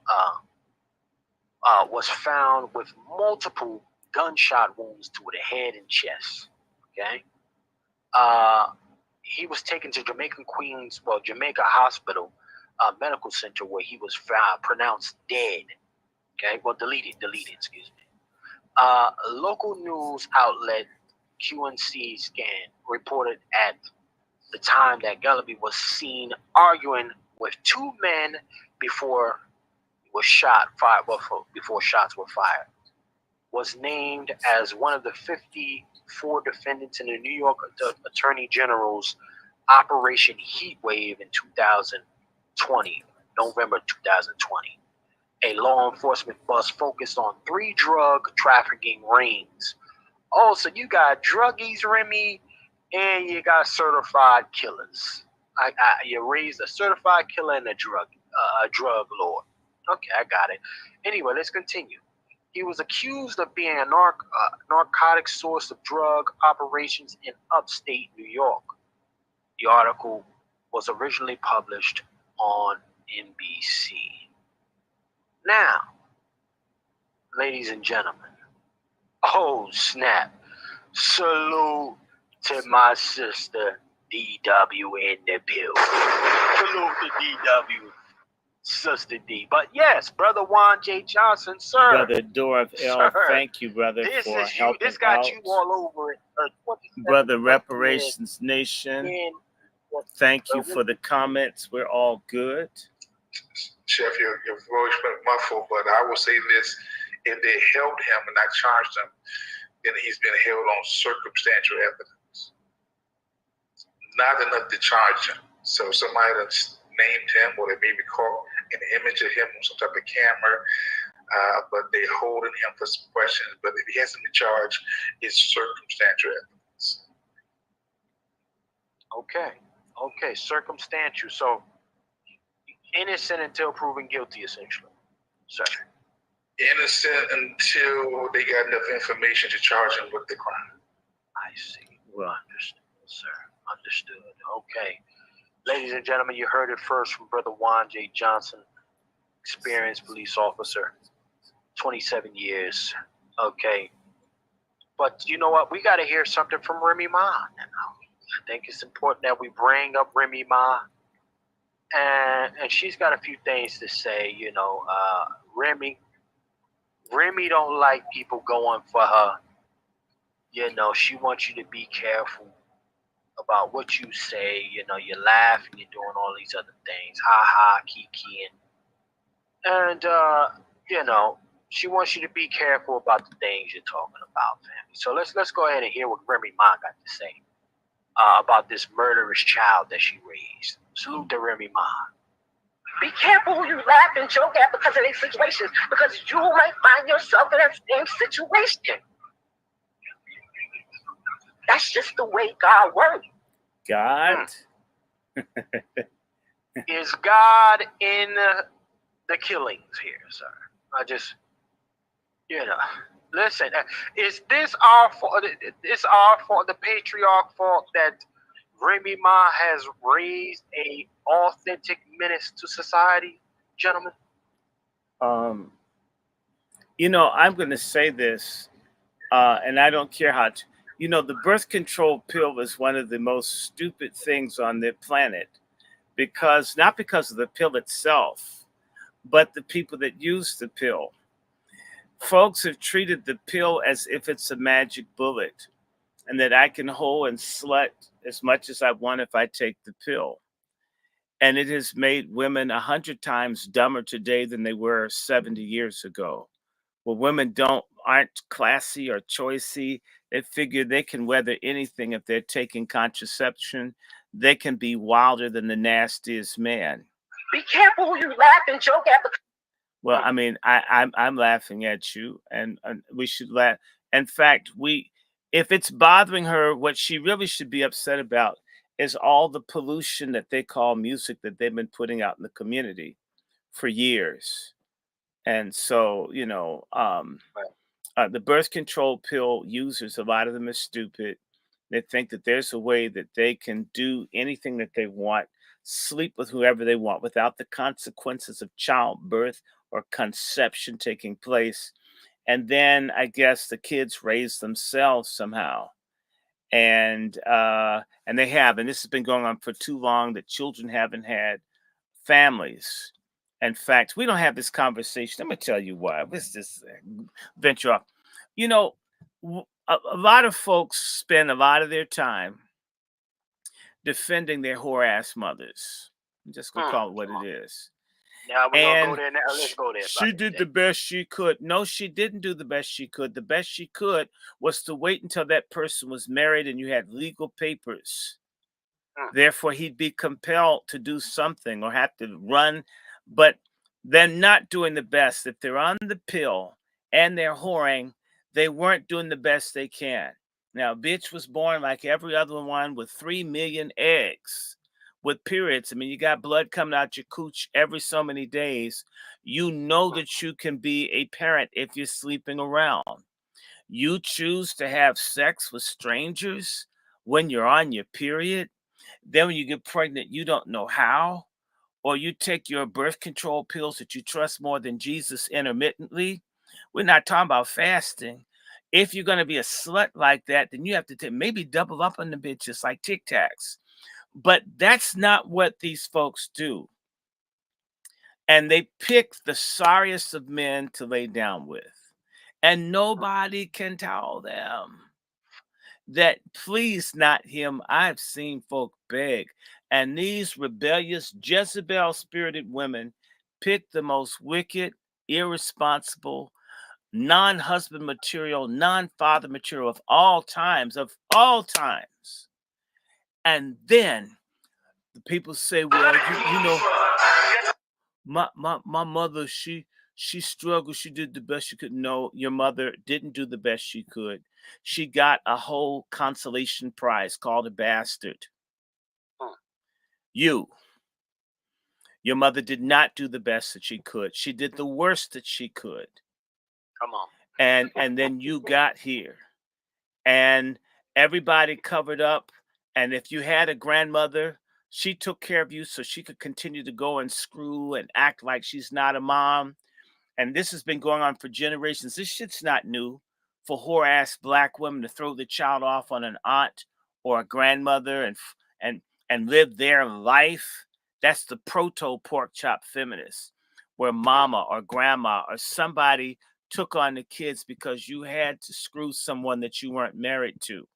was found with multiple gunshot wounds to the head and chest. Okay. He was taken to Jamaica Hospital Medical Center, where he was pronounced dead. Okay, well, deleted, excuse me. Local news outlet QNC Scan reported at the time that Galaby was seen arguing with two men before shots were fired. was named as one of the 54 defendants in the New York Attorney General's Operation Heatwave in 2020, November 2020. A law enforcement bus focused on 3 drug trafficking rings. Oh, so you got druggies, Remy, and you got certified killers. You raised a certified killer and a drug lord. Okay, I got it. Anyway, let's continue. He was accused of being a narcotic source of drug operations in upstate New York. The article was originally published on NBC. Now, ladies and gentlemen, oh snap, salute to my sister DW in the building. Salute to DW, sister D. But yes, brother Juan J. Johnson, sir. Brother Dorf L, thank you, brother, for helping This got out. you all over it. Brother Reparations Nation, thank you for the comments. We're all good. Chef, your voice went muffled, but I will say this: if they held him and not charged him, then he's been held on circumstantial evidence. Not enough to charge him. So somebody that's named him, or they maybe caught an image of him on some type of camera, but they holding him for some questions. But if he hasn't been charged, it's circumstantial evidence. Okay, circumstantial. So innocent until proven guilty, essentially. Sir. Innocent until they got enough information to charge him with the crime. I see. Well, understood, sir. Understood. Okay. Ladies and gentlemen, you heard it first from Brother Juan J. Johnson, experienced police officer, 27 years. Okay. But you know what? We got to hear something from Remy Ma now. I think it's important that we bring up Remy Ma. And she's got a few things to say. You know, Remy don't like people going for her. You know, she wants you to be careful about what you say. You know, you laugh and you're doing all these other things. Ha ha, kiki. And, you know, she wants you to be careful about the things you're talking about, family. So let's go ahead and hear what Remy Ma got to say about this murderous child that she raised. Salute to Remy Ma. Be careful who you laugh and joke at because of these situations, because you might find yourself in that same situation. That's just the way God works. God? Is God in the killings here, sir? I just, you know, listen, is this our fault? It's our fault, the patriarch fault, that Remy Ma has raised a authentic menace to society, gentlemen? You know, I'm going to say this, and I don't care how. You know, the birth control pill was one of the most stupid things on the planet, not because of the pill itself, but the people that use the pill. Folks have treated the pill as if it's a magic bullet, and that I can hoe and slut as much as I want if I take the pill. And it has made women 100 times dumber today than they were 70 years ago. Well, women aren't classy or choicey. They figure they can weather anything if they're taking contraception. They can be wilder than the nastiest man. Be careful who you laugh and joke at. Well, I mean, I'm laughing at you, and we should laugh. In fact, if it's bothering her, what she really should be upset about is all the pollution that they call music that they've been putting out in the community for years. And so, you know, the birth control pill users, a lot of them are stupid. They think that there's a way that they can do anything that they want, sleep with whoever they want without the consequences of childbirth or conception taking place. And then I guess the kids raise themselves somehow. And they have, and this has been going on for too long, that children haven't had families. In fact, we don't have this conversation. I'm going to tell you why. Let's just venture off. You know, a lot of folks spend a lot of their time defending their whore ass mothers. I'm just going to call it what it is. Now we're And gonna go there now. Let's go there. she did the best she could. No, she didn't do the best she could. The best she could was to wait until that person was married and you had legal papers. Therefore, he'd be compelled to do something or have to run. But they're not doing the best. If they're on the pill and they're whoring, they weren't doing the best they can. Now, bitch was born like every other one with 3 million eggs with periods. I mean, you got blood coming out your cooch every so many days. You know that you can be a parent if you're sleeping around. You choose to have sex with strangers when you're on your period. Then when you get pregnant, you don't know how. Or you take your birth control pills that you trust more than Jesus intermittently. We're not talking about fasting. If you're going to be a slut like that, then you have to maybe double up on the bitches like Tic Tacs. But that's not what these folks do. And they pick the sorriest of men to lay down with. And nobody can tell them that please not him. I've seen folk beg. And these rebellious, Jezebel spirited women pick the most wicked, irresponsible, non-husband material, non-father material of all times. And then the people say, well, you know, my mother, she struggled. She did the best she could. No, your mother didn't do the best she could. She got a whole consolation prize called a bastard. Your mother did not do the best that she could. She did the worst that she could. Come on. And then you got here. And everybody covered up. And if you had a grandmother, she took care of you so she could continue to go and screw and act like she's not a mom. And this has been going on for generations. This shit's not new for whore-ass black women to throw the child off on an aunt or a grandmother and live their life. That's the proto pork chop feminist, where mama or grandma or somebody took on the kids because you had to screw someone that you weren't married to.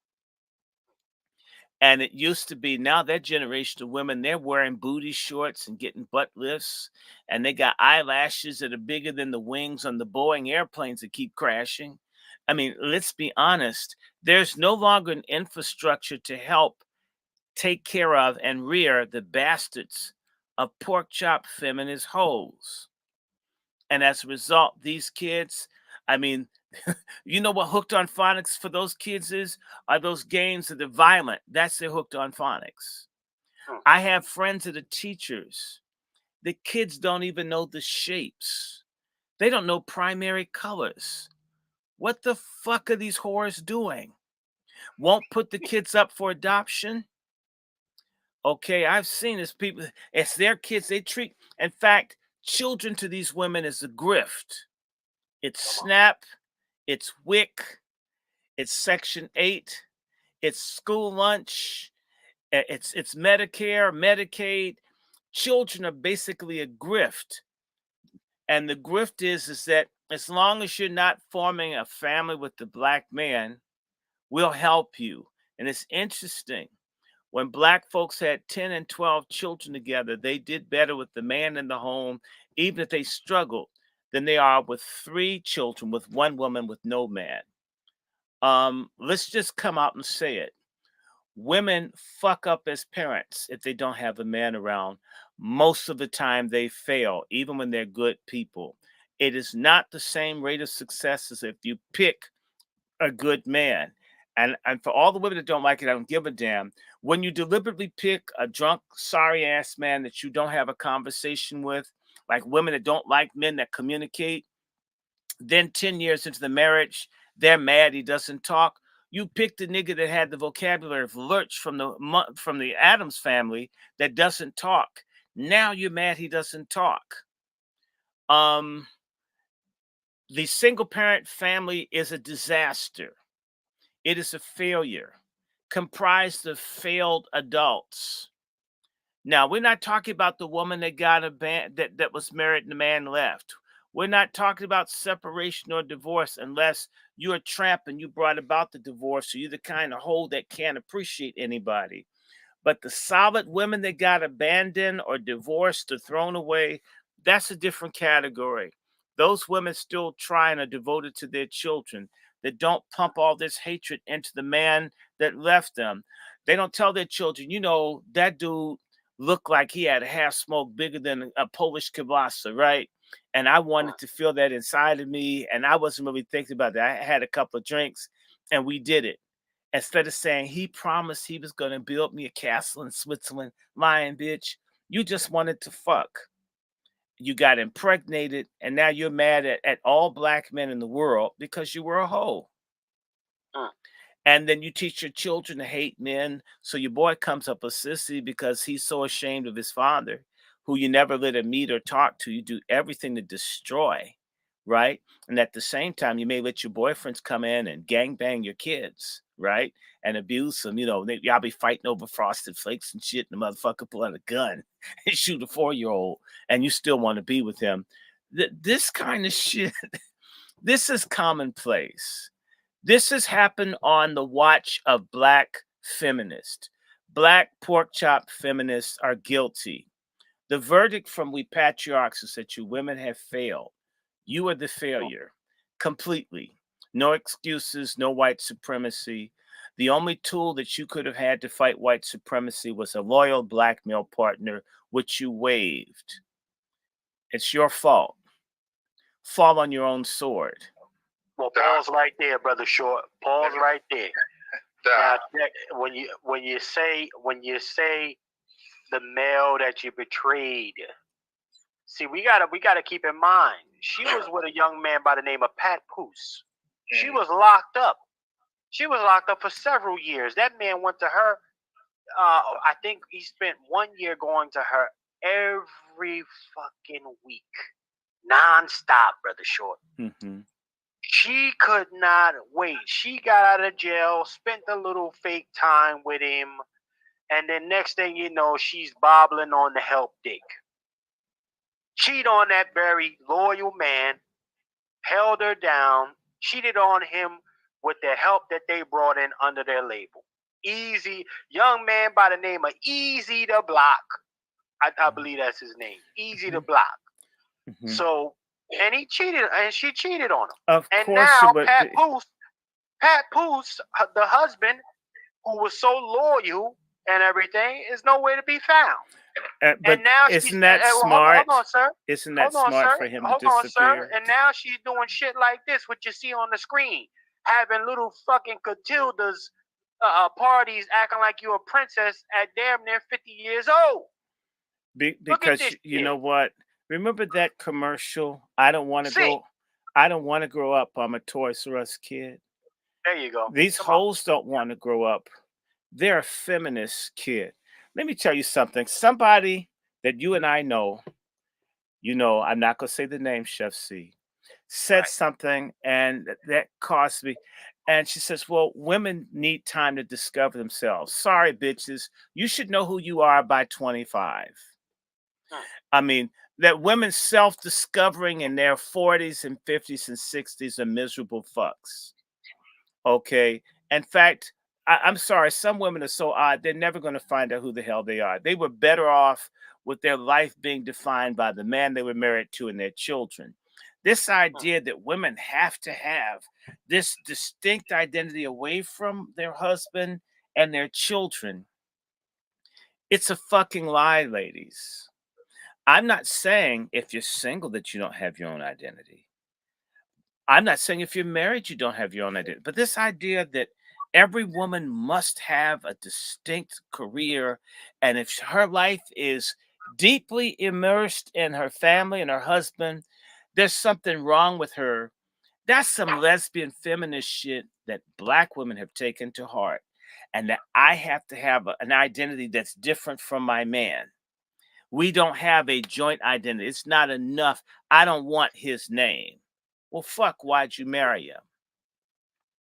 And it used to be, now that generation of women, they're wearing booty shorts and getting butt lifts. And they got eyelashes that are bigger than the wings on the Boeing airplanes that keep crashing. I mean, let's be honest. There's no longer an infrastructure to help take care of and rear the bastards of pork chop feminist hoes. And as a result, these kids, I mean, you know what Hooked on Phonics for those kids is? Are those games that are violent. That's their Hooked on Phonics. I have friends that are teachers. The kids don't even know the shapes. They don't know primary colors. What the fuck are these whores doing? Won't put the kids up for adoption? Okay, I've seen this. People, it's their kids. They treat, in fact, children to these women is a grift. It's SNAP. It's WIC, it's Section 8, it's school lunch, it's Medicare, Medicaid. Children are basically a grift. And the grift is that as long as you're not forming a family with the black man, we'll help you. And it's interesting. When black folks had 10 and 12 children together, they did better with the man in the home, even if they struggled, than they are with 3 children with 1 woman with no man. Let's just come out and say it. Women fuck up as parents if they don't have a man around. Most of the time they fail, even when they're good people. It is not the same rate of success as if you pick a good man. And for all the women that don't like it, I don't give a damn. When you deliberately pick a drunk, sorry ass man that you don't have a conversation with, like women that don't like men that communicate, then 10 years into the marriage, they're mad he doesn't talk. You picked the nigga that had the vocabulary of Lurch from the Addams family that doesn't talk. Now you're mad he doesn't talk. The single parent family is a disaster. It is a failure comprised of failed adults. Now, we're not talking about the woman that got that was married and the man left. We're not talking about separation or divorce unless you're a tramp and you brought about the divorce. So you're the kind of hoe that can't appreciate anybody. But the solid women that got abandoned or divorced or thrown away, That's a different category. Those women still try and are devoted to their children, that don't pump all this hatred into the man that left them. They don't tell their children, you know, that dude looked like he had a half smoke bigger than a Polish kielbasa, right? And I wanted to feel that inside of me, and I wasn't really thinking about that. I had a couple of drinks, and we did it. Instead of saying he promised he was going to build me a castle in Switzerland, lying bitch, you just wanted to fuck. You got impregnated, and now you're mad at all black men in the world because you were a hoe. And then you teach your children to hate men. So your boy comes up a sissy because he's so ashamed of his father, who you never let him meet or talk to. You do everything to destroy, right? And at the same time, you may let your boyfriends come in and gangbang your kids, right? And abuse them. You know, y'all be fighting over frosted flakes and shit, and the motherfucker pull out a gun and shoot a 4-year-old, and you still want to be with him. This kind of shit, this is commonplace. This has happened on the watch of black feminists. Black pork chop feminists are guilty. The verdict from we patriarchs is that you women have failed. You are the failure completely. No excuses, no white supremacy. The only tool that you could have had to fight white supremacy was a loyal black male partner, which you waived. It's your fault. Fall on your own sword. Well, pause right there, brother Short. Pause right there. Now, when you say the male that you betrayed, see, we gotta keep in mind, she was with a young man by the name of Pat Poose. She was locked up. She was locked up for several years. That man went to her. I think he spent 1 year going to her every fucking week, nonstop, brother Short. Mm-hmm. She could not wait. She got out of jail, spent a little fake time with him, and then next thing you know, she's bobbling on the help dick. Cheat on that very loyal man, held her down, cheated on him with the help that they brought in under their label. Easy, young man by the name of Easy to Block. I believe that's his name. Easy to Block. Mm-hmm. So, and he cheated, and she cheated on him. Of and course now Pat Poose, the husband, who was so loyal and everything, is nowhere to be found. But and now isn't that smart? Hold on, sir. Isn't that smart for him to disappear? Hold on, sir. And now she's doing shit like this, what you see on the screen, having little fucking Catildas parties, acting like you're a princess at damn near 50 years old. Because you know what? Remember that commercial? I don't want to grow up. I'm a Toys R Us kid. There you go. These hoes don't want to grow up. They're a feminist kid. Let me tell you something. Somebody that you and I know, I'm not going to say the name, Chef C, said something, and that caused me. And she says, well, women need time to discover themselves. Sorry, bitches. You should know who you are by 25. I mean, that women self-discovering in their 40s and 50s and 60s are miserable fucks. Okay? In fact, I'm sorry, some women are so odd, they're never going to find out who the hell they are. They were better off with their life being defined by the man they were married to and their children. This idea that women have to have this distinct identity away from their husband and their children, it's a fucking lie, ladies. I'm not saying if you're single that you don't have your own identity. I'm not saying if you're married you don't have your own identity. But this idea that every woman must have a distinct career, and if her life is deeply immersed in her family and her husband, there's something wrong with her. That's some lesbian feminist shit that black women have taken to heart, and that I have to have an identity that's different from my man. We don't have a joint identity. It's not enough. I don't want his name. Well, fuck, why'd you marry him?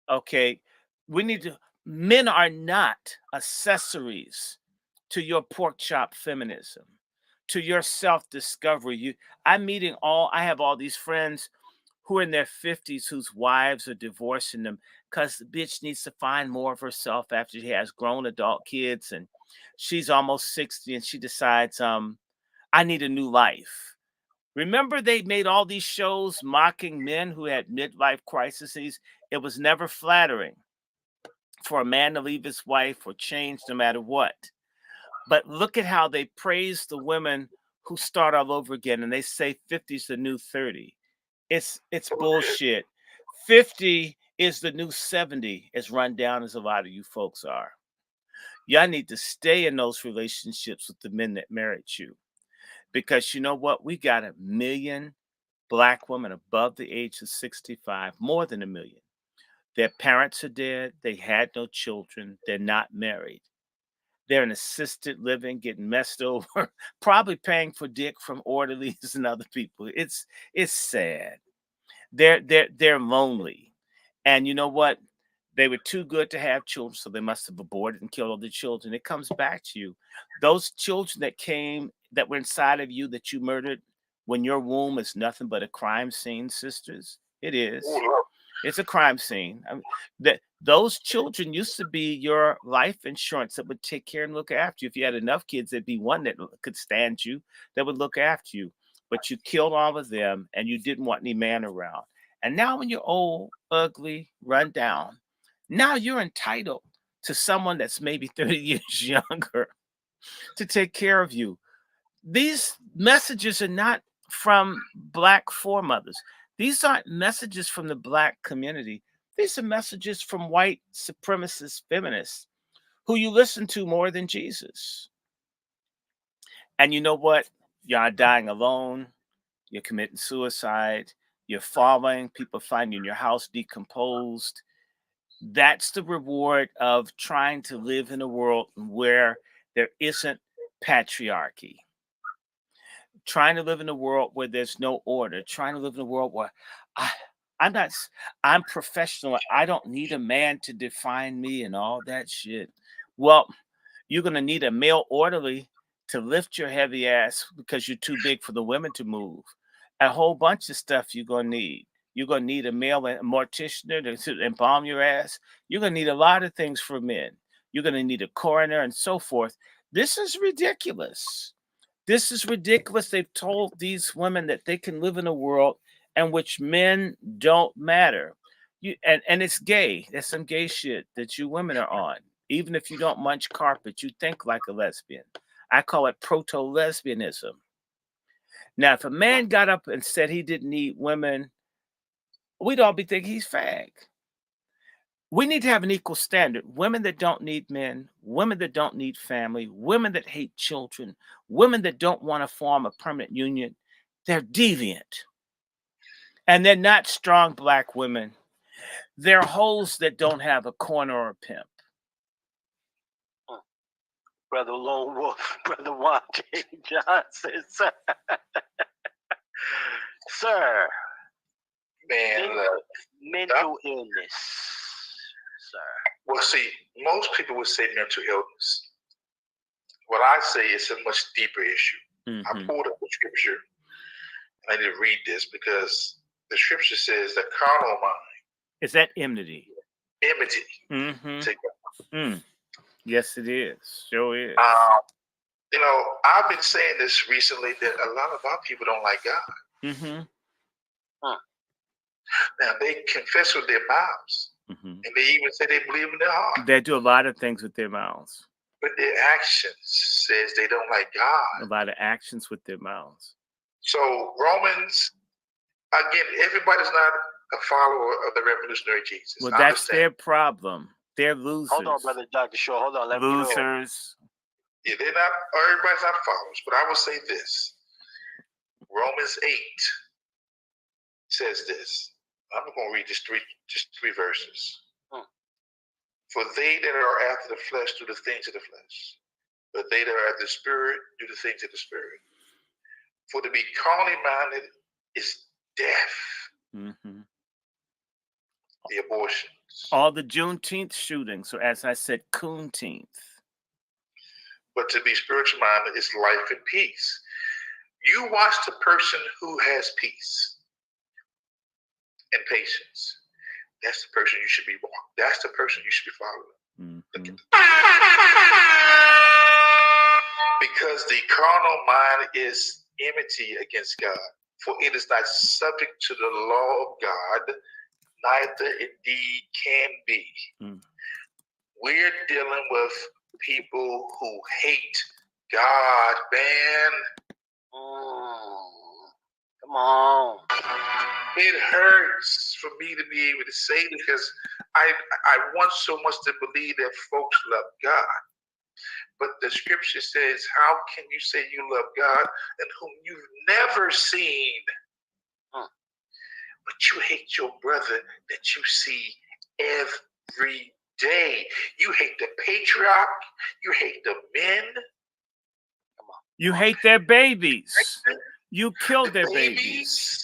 Okay, we need to, men are not accessories to your pork chop feminism, to your self-discovery. I have all these friends who are in their 50s whose wives are divorcing them because the bitch needs to find more of herself after she has grown adult kids, and she's almost 60 and she decides, I need a new life. Remember, they made all these shows mocking men who had midlife crises. It was never flattering for a man to leave his wife or change no matter what. But look at how they praise the women who start all over again, and they say 50 is the new 30. It's bullshit. 50 is the new 70, as run down as a lot of you folks are. Y'all need to stay in those relationships with the men that married you. Because you know what? We got 1 million Black women above the age of 65, more than 1 million. Their parents are dead. They had no children. They're not married. They're in assisted living, getting messed over, probably paying for dick from orderlies and other people. It's sad. They're lonely. And you know what? They were too good to have children, so they must have aborted and killed all the children. It comes back to you. Those children that were inside of you that you murdered when your womb is nothing but a crime scene, sisters. It is. It's a crime scene. I mean, those children used to be your life insurance that would take care and look after you. If you had enough kids, there'd be one that could stand you, that would look after you. But you killed all of them, and you didn't want any man around. And now, when you're old, ugly, run down, now you're entitled to someone that's maybe 30 years younger to take care of you. These messages are not from Black foremothers. These aren't messages from the Black community. These are messages from white supremacist feminists who you listen to more than Jesus. And you know what? You're dying alone. You're committing suicide. You're falling. People find you in your house decomposed. That's the reward of trying to live in a world where there isn't patriarchy. Trying to live in a world where there's no order. Trying to live in a world where I'm professional. I don't need a man to define me and all that shit. Well, you're going to need a male orderly to lift your heavy ass because you're too big for the women to move. A whole bunch of stuff you're going to need. You're going to need a male mortician to embalm your ass. You're going to need a lot of things for men. You're going to need a coroner and so forth. This is ridiculous. This is ridiculous. They've told these women that they can live in a world in which men don't matter. And it's gay. There's some gay shit that you women are on. Even if you don't munch carpet, you think like a lesbian. I call it proto-lesbianism. Now, if a man got up and said he didn't need women, we'd all be thinking he's fag. We need to have an equal standard. Women that don't need men, women that don't need family, women that hate children, women that don't want to form a permanent union, they're deviant. And they're not strong Black women. They're hoes that don't have a corner or a pimp. Brother Lone Wolf, Brother Juan J. Johnson, sir. Sir. Man, mental illness, sir. Well, see, most people would say mental illness. What I say is a much deeper issue. I pulled up the scripture. I need to read this because the scripture says the carnal mind. Is that enmity? Enmity. To God. Yes, it is. Sure is. You know, I've been saying this recently that a lot of our people don't like God. Now, they confess with their mouths, and they even say they believe in their heart. They do a lot of things with their mouths. But their actions says they don't like God. A lot of actions with their mouths. So Romans, again, everybody's not a follower of the revolutionary Jesus. Well, that's their problem. They're losers. Hold on, Brother Dr. Shaw. Hold on. Let losers. Yeah, they're not, everybody's not followers. But I will say this. Romans 8 says this. I'm going to read just three verses. For they that are after the flesh do the things of the flesh, but they that are after the spirit do the things of the spirit. For to be carnally minded is death. The abortions. All the Juneteenth shootings, so as I said, Coonteenth. But to be spiritual minded is life and peace. You watch the person who has peace and patience. That's the person you should be walking. That's the person you should be following. Because the carnal mind is enmity against God. for it is not subject to the law of God, neither indeed can be. We're dealing with people who hate God, man. Come on. It hurts for me to be able to say it because I want so much to believe that folks love God. But the scripture says, how can you say you love God and whom you've never seen? But you hate your brother that you see every day. You hate the patriarch. You hate the men. You hate their babies. You killed their babies.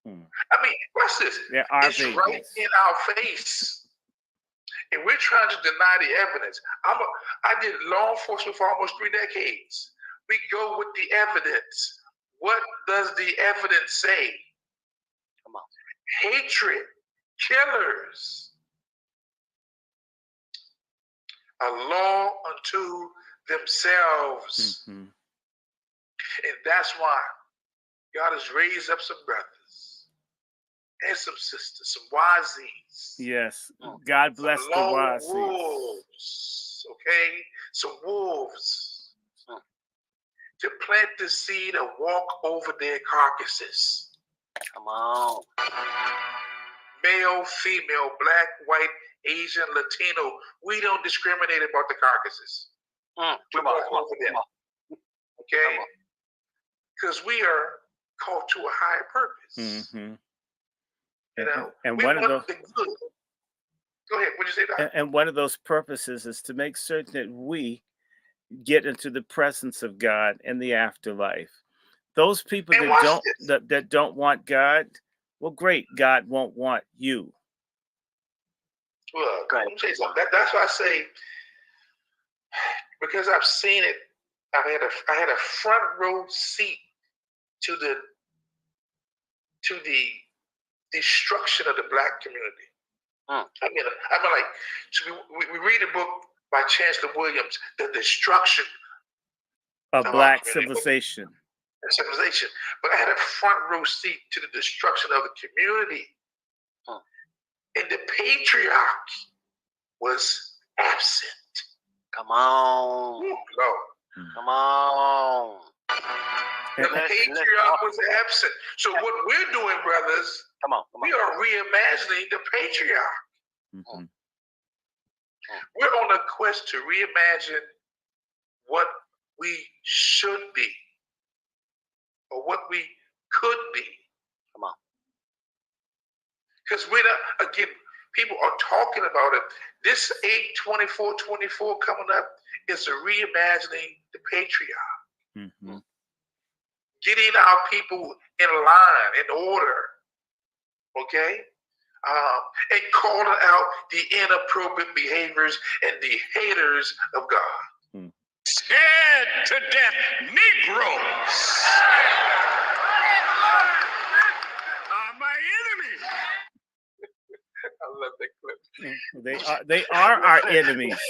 I mean, watch this. It's babies. Right in our face. And we're trying to deny the evidence. I did law enforcement for almost 3 decades. We go with the evidence. What does the evidence say? Come on. Hatred, killers, a law unto themselves. Mm-hmm. And that's why God has raised up some brothers and some sisters, some wazies. Yes. God bless the wazies. Wolves, okay? Some wolves to plant the seed and walk over their carcasses. Come on. Male, female, black, white, Asian, Latino. We don't discriminate about the carcasses. We walk over them. Okay? Because we are called to a higher purpose. Mm-hmm. You know? And we one of want those. the good. Go ahead. What did you say, Doc? And one of those purposes is to make certain that we get into the presence of God in the afterlife. Those people that don't want God, well, great. God won't want you. Well, let me tell you something. That's why I say, because I've seen it. I had a front row seat to the destruction of the black community. I mean, like, so we read a book by Chancellor Williams, The Destruction of Black Civilization. But I had a front row seat to the destruction of the community. And the patriarch was absent. Come on. Lord. Come on. The patriarch was absent. So what we're doing, brothers, we are reimagining the patriarch. Mm-hmm. We're on a quest to reimagine what we should be or what we could be. Come on. Because we're not, again, people are talking about it. This 8/24/24 coming up is a reimagining the patriarch. Mm-hmm. Getting our people in line, in order, okay? And calling out the inappropriate behaviors and the haters of God. Scared to death Negroes are my enemies. I love that clip. They are our enemies.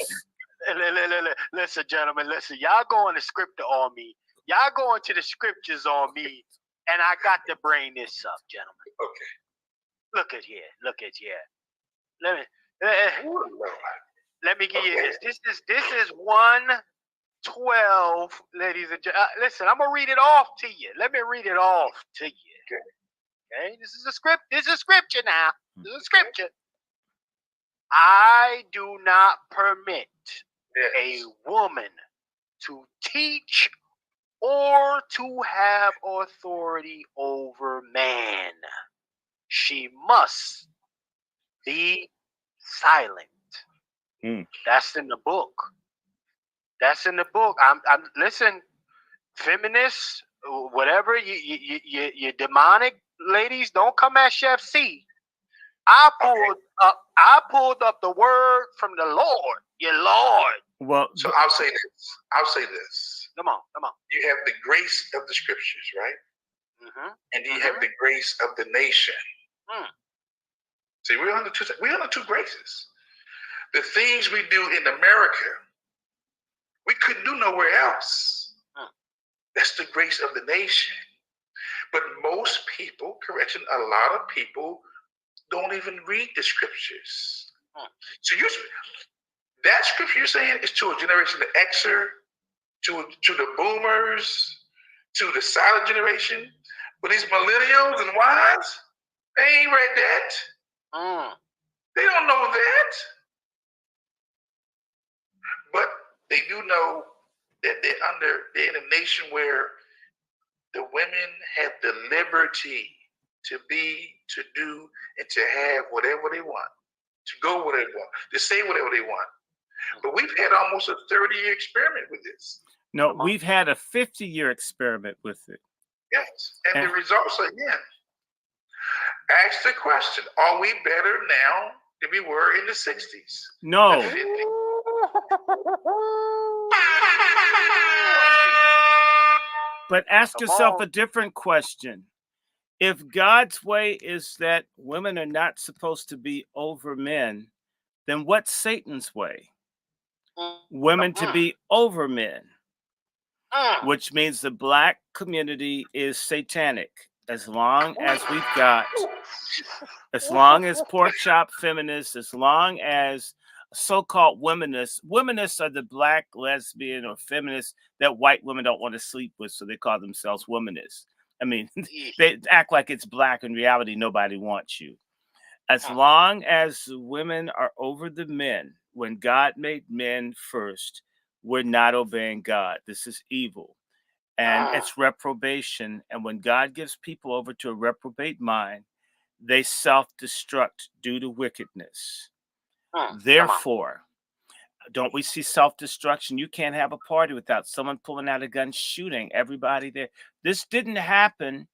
Listen, gentlemen, listen. Y'all going to scripture on me. Y'all going to the scriptures on me, and I got to bring this up, gentlemen. Okay. Look at here. Let me give you this. This is 1:12, ladies and gentlemen. Listen, I'm gonna read it off to you. Let me read it off to you. Okay. This is a script. This is a scripture now. This is a scripture. I do not permit a woman to teach or to have authority over man. She must be silent. That's in the book. That's in the book. I'm listen, feminists, whatever you demonic ladies, don't come at Chef C. I pulled up the word from the Lord, your Lord. Well, so I'll say this. Come on. You have the grace of the scriptures, right? Mm-hmm. And you have the grace of the nation. See, we're on the two graces. The things we do in America, we couldn't do nowhere else. That's the grace of the nation. But most people, correction, a lot of people don't even read the scriptures. So that scripture you're saying is to a generation, the Xer, to the boomers, to the silent generation. But these millennials and Ys, they ain't read that. They don't know that. But they do know that they're in a nation where the women have the liberty to be, to do, and to have whatever they want, to go whatever they want, to say whatever they want. But we've had almost a 30-year experiment with this. No, we've had a 50-year experiment with it. Yes, and the results are in. Ask the question, are we better now than we were in the 60s? No. But ask yourself a different question. If God's way is that women are not supposed to be over men, then what's Satan's way? Women to be over men, which means the black community is satanic. As long as pork chop feminists, as long as so-called womanists are the black lesbian or feminists that white women don't want to sleep with, so they call themselves womanists. I mean, they act like it's black. In reality, nobody wants you. As long as women are over the men, when God made men first, we're not obeying God. This is evil. And it's reprobation. And when God gives people over to a reprobate mind, they self-destruct due to wickedness. Therefore, don't we see self-destruction? You can't have a party without someone pulling out a gun, shooting everybody there. This didn't happen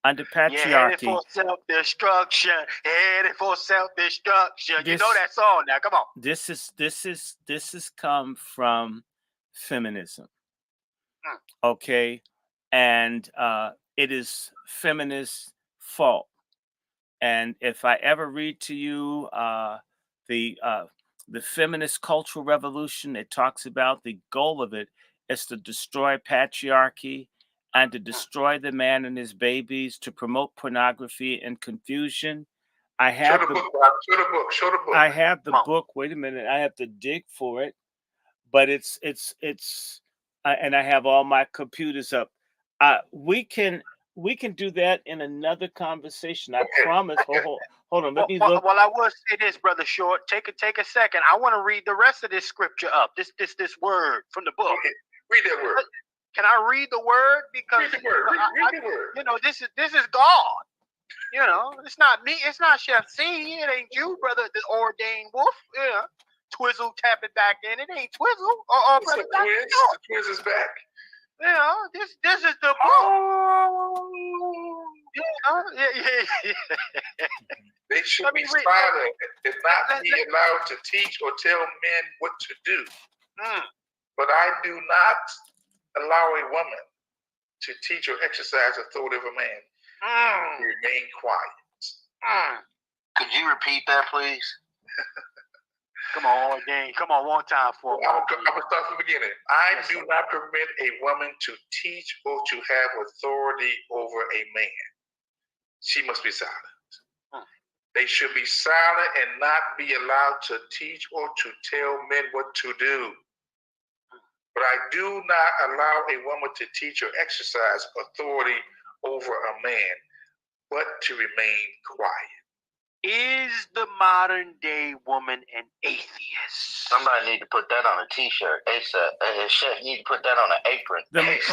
under patriarchy. Headed for self-destruction. Headed for self-destruction. You know that song now. Come on. This is come from feminism. Okay. And it is feminist fault. And if I ever read to you the feminist cultural revolution, it talks about the goal of it is to destroy patriarchy and to destroy the man and his babies, to promote pornography and confusion. I have the book. I have the book. Wait a minute. I have to dig for it. But it's and I have all my computers up. We can do that in another conversation. I promise. Hold on. Let me look. Well, I will say this, Brother Short. Take a second. I want to read the rest of this scripture up. This word from the book. Okay. Read that word. Can I read the word? Because read the word. Read the word. You know, this is God. You know, it's not me. It's not Chef C. It ain't you, brother, the ordained wolf. Yeah. Twizzle, tap it back in. It ain't Twizzle. Brother, the Twiz is back. Yeah, this is the book. Yeah. They should be silent and not be allowed to teach or tell men what to do. But I do not allow a woman to teach or exercise authority of a man. Remain quiet. Could you repeat that, please? Come on, gang. Come on, one time for me. I'm going to start from the beginning. I do not permit a woman to teach or to have authority over a man. She must be silent. They should be silent and not be allowed to teach or to tell men what to do. But I do not allow a woman to teach or exercise authority over a man, but to remain quiet. Is the modern day woman an atheist? Somebody need to put that on a t-shirt. Chef, you need to put that on an apron.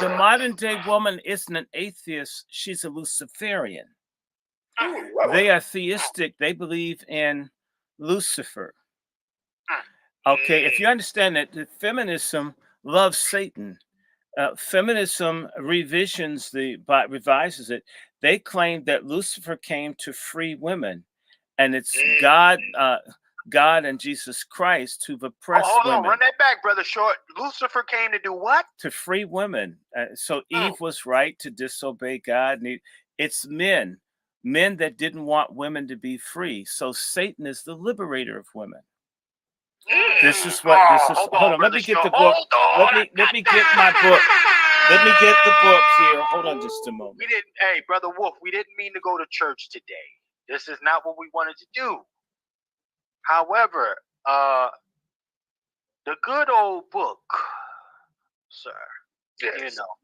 The modern day woman isn't an atheist. She's a Luciferian. They are theistic. They believe in Lucifer. Okay, if you understand that feminism loves Satan, feminism revises it. They claim that Lucifer came to free women. And it's God and Jesus Christ who've oppressed women. Run that back, Brother Short. Lucifer came to do what? To free women. So Eve was right to disobey God. It's men that didn't want women to be free. So Satan is the liberator of women. Hold on. Let me get the book. Let me get my book. Let me get the book here. Hold on just a moment. Hey, Brother Wolf, we didn't mean to go to church today. This is not what we wanted to do. However, the good old book, sir, Yes. you know,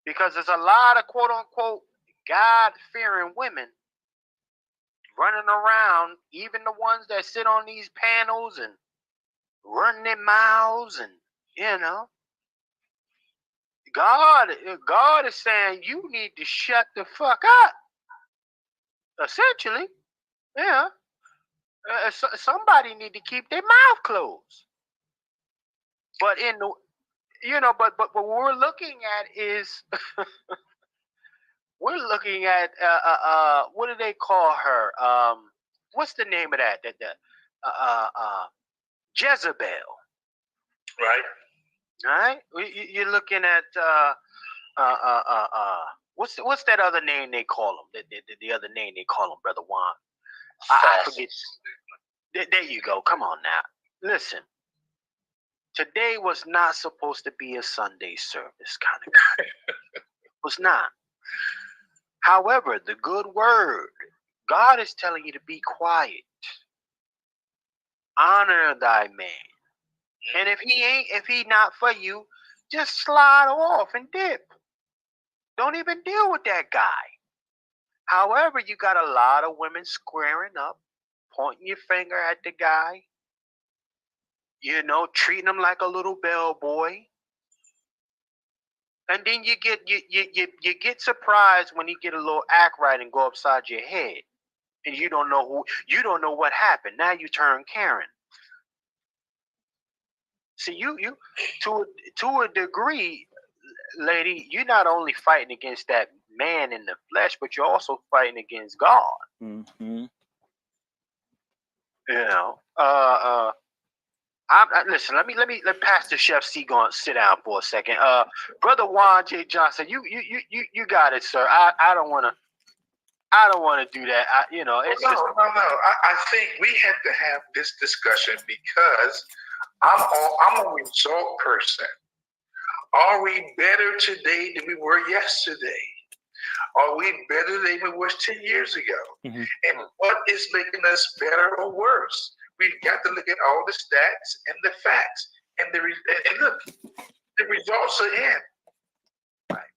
because there's a lot of quote unquote God-fearing women running around, even the ones that sit on these panels and run their mouths, and God is saying you need to shut the fuck up. Essentially, yeah. Somebody need to keep their mouth closed. But but what we're looking at is we're looking at what do they call her? What's the name of that? Jezebel. Right. Right? You're looking at what's that other name they call them? The other name they call them, Brother Juan. I forget. There you go. Come on now. Listen. Today was not supposed to be a Sunday service kind of guy. It was not. However, the good word, God is telling you to be quiet. Honor thy man. And if he not for you, just slide off and dip. Don't even deal with that guy. However, you got a lot of women squaring up, pointing your finger at the guy, treating him like a little bellboy. And then you get surprised when he get a little act right and go upside your head. And you don't know what happened. Now you turn Karen. See, you to a degree, lady, you're not only fighting against that man in the flesh, but you're also fighting against God. Mm-hmm. Listen. Let Pastor Chef C go and sit down for a second. Brother Juan J. Johnson, you got it, sir. I don't want to do that. It's no. I think we have to have this discussion because I'm a result person. Are we better today than we were yesterday? Are we better than we were 10 years ago? Mm-hmm. And what is making us better or worse? We've got to look at all the stats and the facts. And look, the results are in. Right.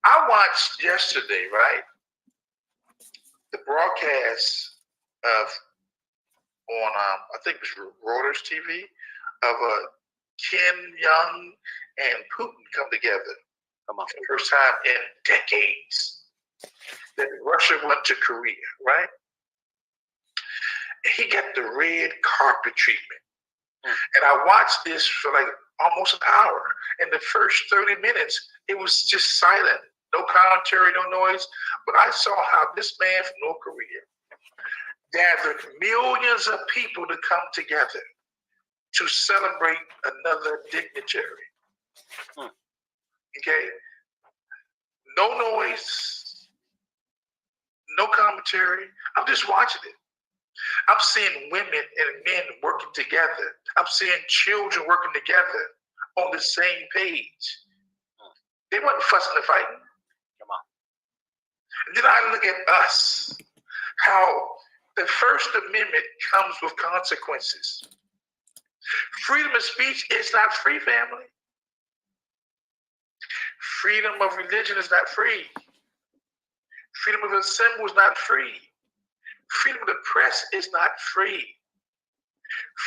I watched yesterday, right, the broadcast on I think it was Reuters TV of Kim Jong and Putin come together for the first time in decades. That Russia went to Korea, right? He got the red carpet treatment. And I watched this for like almost an hour. In the first 30 minutes, it was just silent. No commentary, no noise. But I saw how this man from North Korea gathered millions of people to come together to celebrate another dignitary. Okay? No noise, no commentary. I'm just watching it. I'm seeing women and men working together. I'm seeing children working together on the same page. They weren't fussing and fighting. Come on. And then I look at us, how the First Amendment comes with consequences. Freedom of speech is not free, family. Freedom of religion is not free. Freedom of assembly is not free. Freedom of the press is not free.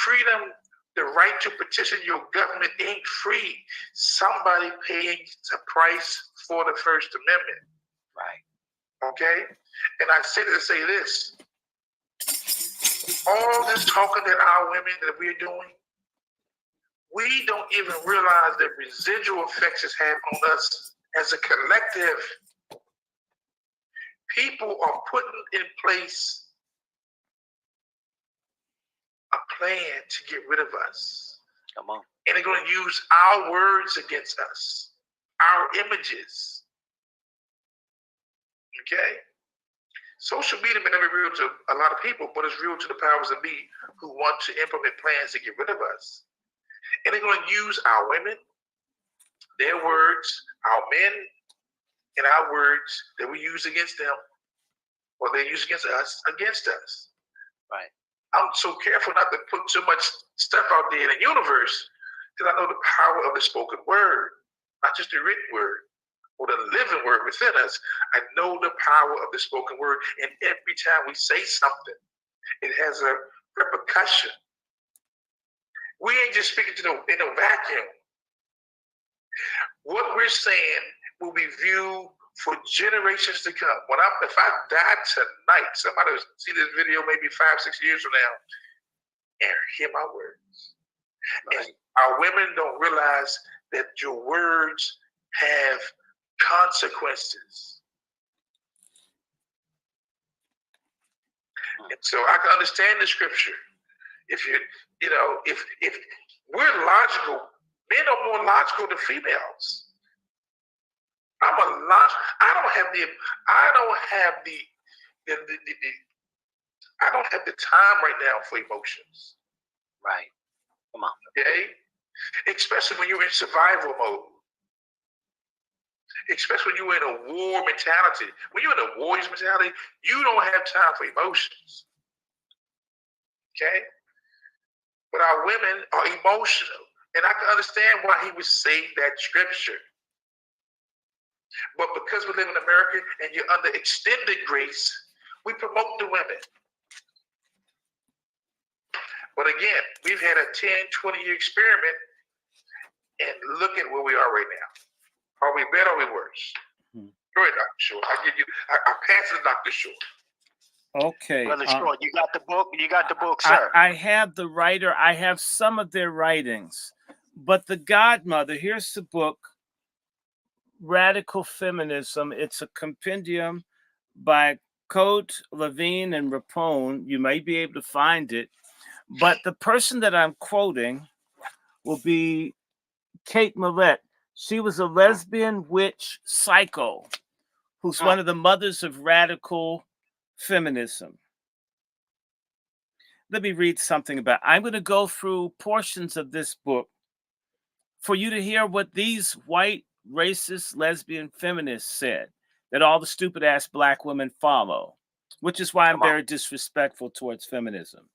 Freedom, the right to petition your government ain't free. Somebody paying a price for the First Amendment. Right. Okay? And I say to say this. All this talking that our women that we're doing, we don't even realize the residual effects it's had on us as a collective. People are putting in place a plan to get rid of us. Come on. And they're going to use our words against us, our images. Okay? Social media may not be real to a lot of people, but it's real to the powers that be who want to implement plans to get rid of us. And they're going to use our women. their words, our men, and our words that we use against them, or they use against us. Right. I'm so careful not to put too much stuff out there in the universe because I know the power of the spoken word, not just the written word or the living word within us. I know the power of the spoken word, and every time we say something, it has a repercussion. We ain't just speaking in a vacuum. What we're saying will be viewed for generations to come. If I die tonight, somebody will see this video maybe 5-6 years from now and hear my words. Right. And our women don't realize that your words have consequences. And so I can understand the scripture. If we're logical, men are more logical than females. I don't have the time right now for emotions. Right. Come on. Okay? Especially when you're in survival mode. Especially when you're in a war mentality. When you're in a warrior's mentality, you don't have time for emotions. Okay? But our women are emotional. And I can understand why he would say that scripture. But because we live in America and you're under extended grace, we promote the women. But again, we've had a 10, 20-year experiment, and look at where we are right now. Are we better or are we worse? Go ahead, Dr. Short. I pass it to Dr. Short. Okay. Brother Short, you got the book? You got the book, sir? I have the writer. I have some of their writings. But the godmother, here's the book, Radical Feminism. It's a compendium by Coate, Levine, and Rapone. You may be able to find it. But the person that I'm quoting will be Kate Millett. She was a lesbian witch psycho who's one of the mothers of radical feminism. Let me read something about it. I'm going to go through portions of this book for you to hear what these white, racist, lesbian feminists said that all the stupid ass black women follow, which is why I'm very disrespectful towards feminism.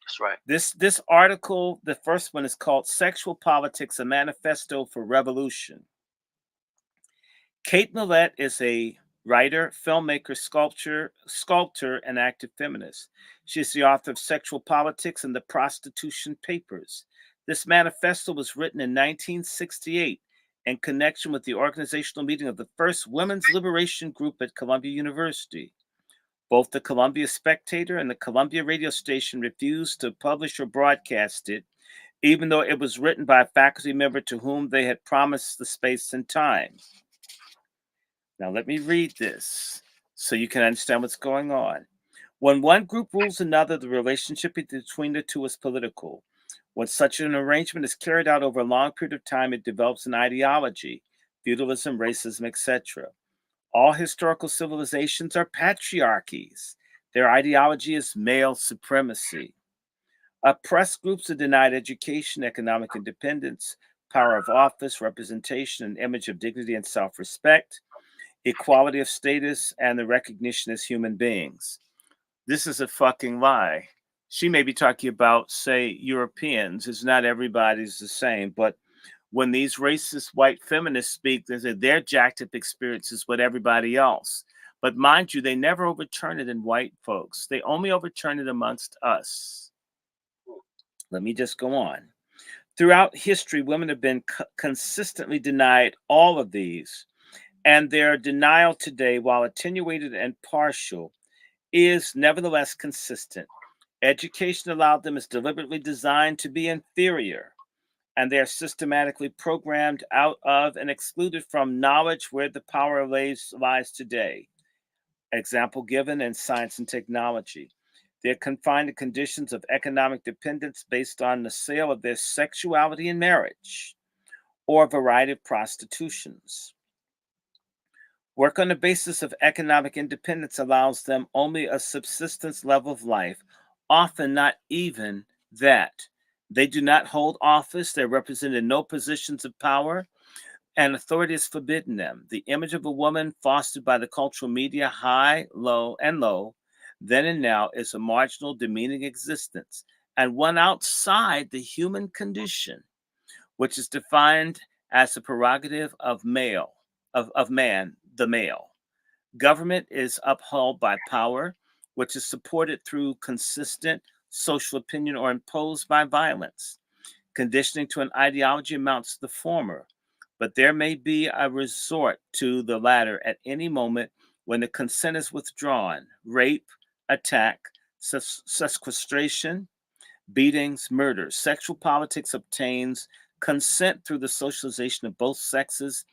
That's right. This article, the first one, is called Sexual Politics, a Manifesto for Revolution. Kate Millett is a writer, filmmaker, sculptor, and active feminist. She is the author of Sexual Politics and the Prostitution Papers. This manifesto was written in 1968 in connection with the organizational meeting of the first women's liberation group at Columbia University. Both the Columbia Spectator and the Columbia radio station refused to publish or broadcast it, even though it was written by a faculty member to whom they had promised the space and time. Now, let me read this so you can understand what's going on. When one group rules another, the relationship between the two is political. When such an arrangement is carried out over a long period of time, it develops an ideology, feudalism, racism, etc. All historical civilizations are patriarchies. Their ideology is male supremacy. Oppressed groups are denied education, economic independence, power of office, representation, an image of dignity and self-respect, equality of status, and the recognition as human beings. This is a fucking lie. She may be talking about, say, Europeans. It's not everybody's the same, but when these racist white feminists speak, they say their jacked up experience is what everybody else. But mind you, they never overturn it in white folks. They only overturn it amongst us. Let me just go on. Throughout history, women have been consistently denied all of these. And their denial today, while attenuated and partial, is nevertheless consistent. Education allowed them is deliberately designed to be inferior, and they are systematically programmed out of and excluded from knowledge where the power lies today. Example given in science and technology. They're confined to conditions of economic dependence based on the sale of their sexuality in marriage or a variety of prostitutions. Work on the basis of economic independence allows them only a subsistence level of life, often not even that. They do not hold office. They're represented in no positions of power. and authority has forbidden them. The image of a woman fostered by the cultural media, high, low, then and now, is a marginal, demeaning existence, and one outside the human condition, which is defined as the prerogative of man, the male. Government is upheld by power, which is supported through consistent social opinion or imposed by violence. Conditioning to an ideology amounts to the former, but there may be a resort to the latter at any moment when the consent is withdrawn. Rape, attack, sequestration, beatings, murders. Sexual politics obtains consent through the socialization of both sexes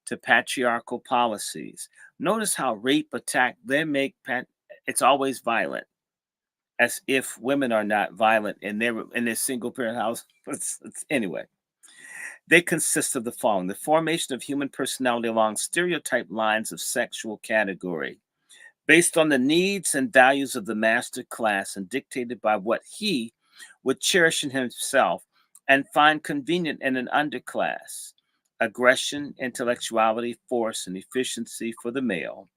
to patriarchal policies. Notice how rape, attack, it's always violent, as if women are not violent in their single parent house. Anyway, they consist of the following: the formation of human personality along stereotyped lines of sexual category, based on the needs and values of the master class and dictated by what he would cherish in himself and find convenient in an underclass. Aggression, intellectuality, force, and efficiency for the male.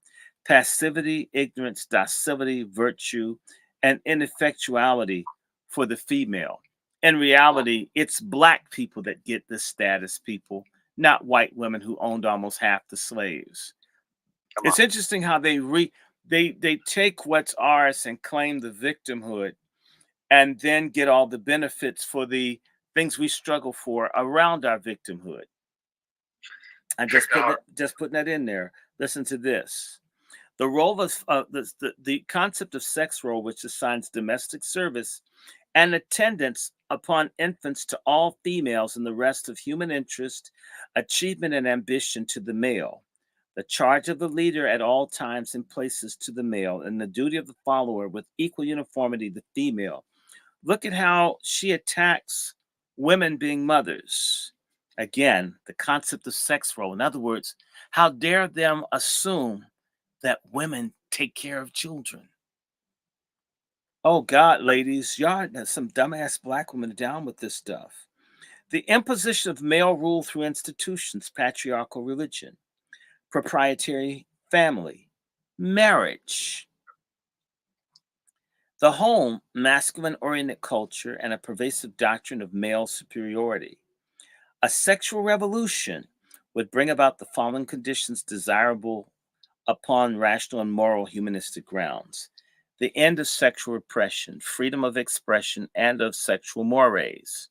Passivity, ignorance, docility, virtue, and ineffectuality for the female. In reality, it's black people that get this status, people, not white women who owned almost half the slaves. It's interesting how they take what's ours and claim the victimhood, and then get all the benefits for the things we struggle for around our victimhood. I'm just putting that in there. Listen to this. The role of the concept of sex role, which assigns domestic service and attendance upon infants to all females and the rest of human interest, achievement, and ambition to the male. The charge of the leader at all times and places to the male, and the duty of the follower with equal uniformity the female. Look at how she attacks women being mothers. Again, the concept of sex role. In other words, how dare them assume that women take care of children? Oh God, ladies, y'all, some dumbass black women down with this stuff. The imposition of male rule through institutions, patriarchal religion, proprietary family, marriage, the home, masculine-oriented culture, and a pervasive doctrine of male superiority. A sexual revolution would bring about the following conditions desirable upon rational and moral humanistic grounds: the end of sexual repression, freedom of expression, and of sexual mores.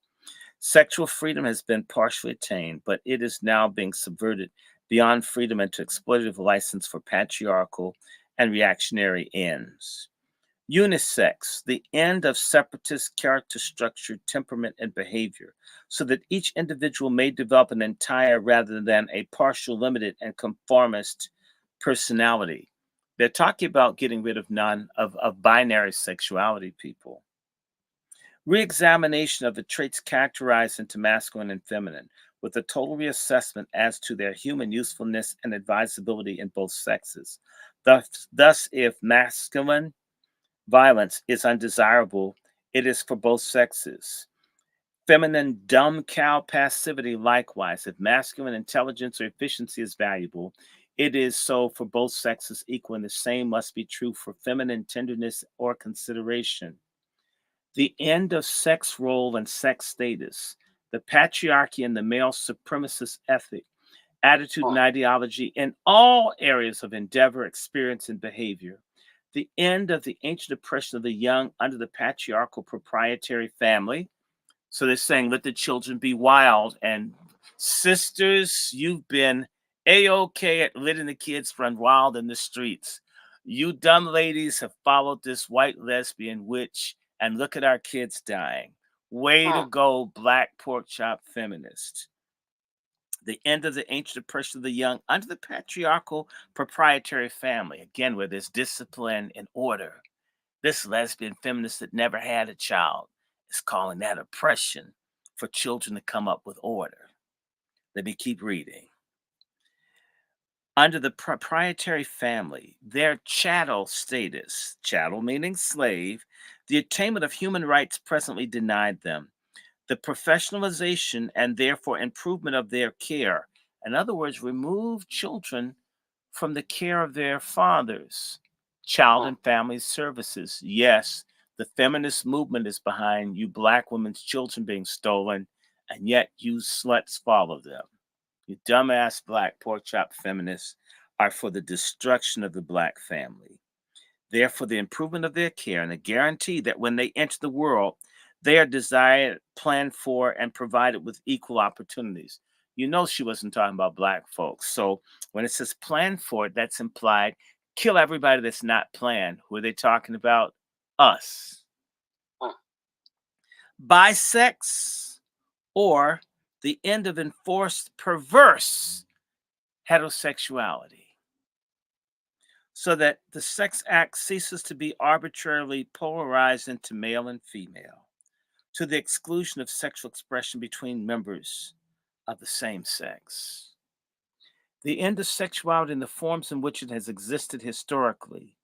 Sexual freedom has been partially attained, but it is now being subverted beyond freedom into exploitative license for patriarchal and reactionary ends. Unisex, the end of separatist character structure, temperament, and behavior, so that each individual may develop an entire rather than a partial, limited, and conformist personality. They're talking about getting rid of binary sexuality, people. Reexamination of the traits characterized into masculine and feminine, with a total reassessment as to their human usefulness and advisability in both sexes. Thus, if masculine violence is undesirable, it is for both sexes. Feminine dumb cow passivity, likewise. If masculine intelligence or efficiency is valuable, it is so for both sexes equal, and the same must be true for feminine tenderness or consideration. The end of sex role and sex status, the patriarchy and the male supremacist ethic, attitude and ideology in all areas of endeavor, experience, and behavior. The end of the ancient oppression of the young under the patriarchal proprietary family. So they're saying, let the children be wild. And sisters, you've been A-OK at letting the kids run wild in the streets. You dumb ladies have followed this white lesbian witch, and look at our kids dying. Way to go, black pork chop feminist. The end of the ancient oppression of the young under the patriarchal proprietary family. Again, where there's discipline and order. This lesbian feminist that never had a child is calling that oppression for children to come up with order. Let me keep reading. Under the proprietary family, their chattel status, chattel meaning slave, the attainment of human rights presently denied them. The professionalization and therefore improvement of their care, In other words, remove children from the care of their fathers. Child and Family Services. Yes, the feminist movement is behind you black women's children being stolen, and yet you sluts follow them. You dumbass black pork chop feminists are for the destruction of the black family. They're for the improvement of their care and a guarantee that when they enter the world, they are desired, planned for, and provided with equal opportunities. You know she wasn't talking about black folks. So when it says planned for, that's implied. Kill everybody that's not planned. Who are they talking about? Us. Bisex, or the end of enforced perverse heterosexuality, so that the sex act ceases to be arbitrarily polarized into male and female, to the exclusion of sexual expression between members of the same sex. The end of sexuality in the forms in which it has existed historically: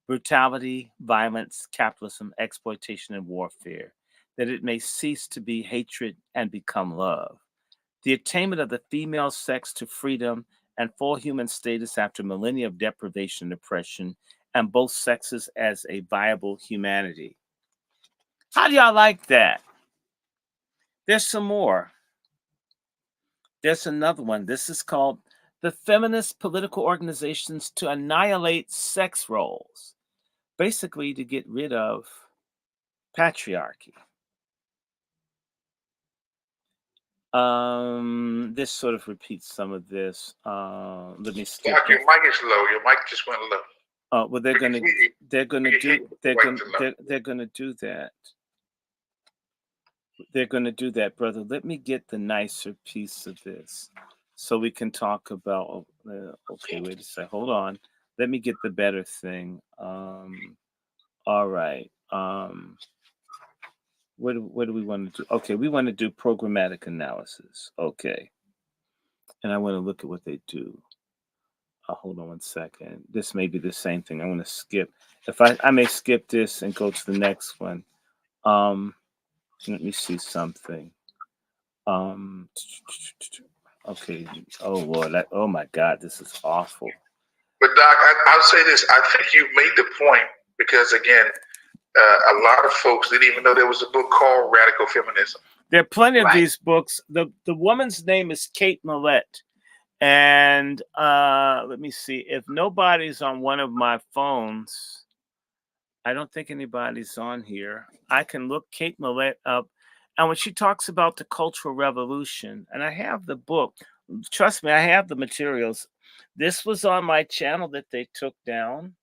brutality, violence, capitalism, exploitation, and warfare, that it may cease to be hatred and become love. The attainment of the female sex to freedom and full human status after millennia of deprivation and oppression, and both sexes as a viable humanity. How do y'all like that? There's some more. There's another one. This is called The Feminist Political Organizations to Annihilate Sex Roles. Basically, to get rid of patriarchy. This sort of repeats some of this. Let me skip. Doc, your mic is low. Your mic just went low. Well, they're gonna do that. They're gonna do that, brother. Let me get the nicer piece of this, so we can talk about. Okay, wait a sec. Hold on. Let me get the better thing. All right. What do we want to do? Okay, we want to do programmatic analysis. Okay. And I want to look at what they do. Hold on one second. This may be the same thing. I want to skip. If I may skip this and go to the next one. Let me see something. Okay. Oh Lord. Oh my God. This is awful. But Doc, I'll say this. I think you made the point because again, a lot of folks didn't even know there was a book called Radical Feminism. There are plenty of these books. The woman's name is Kate Millett. And let me see. If nobody's on one of my phones, I don't think anybody's on here. I can look Kate Millett up. And when she talks about the Cultural Revolution, and I have the book, trust me, I have the materials. This was on my channel that they took down.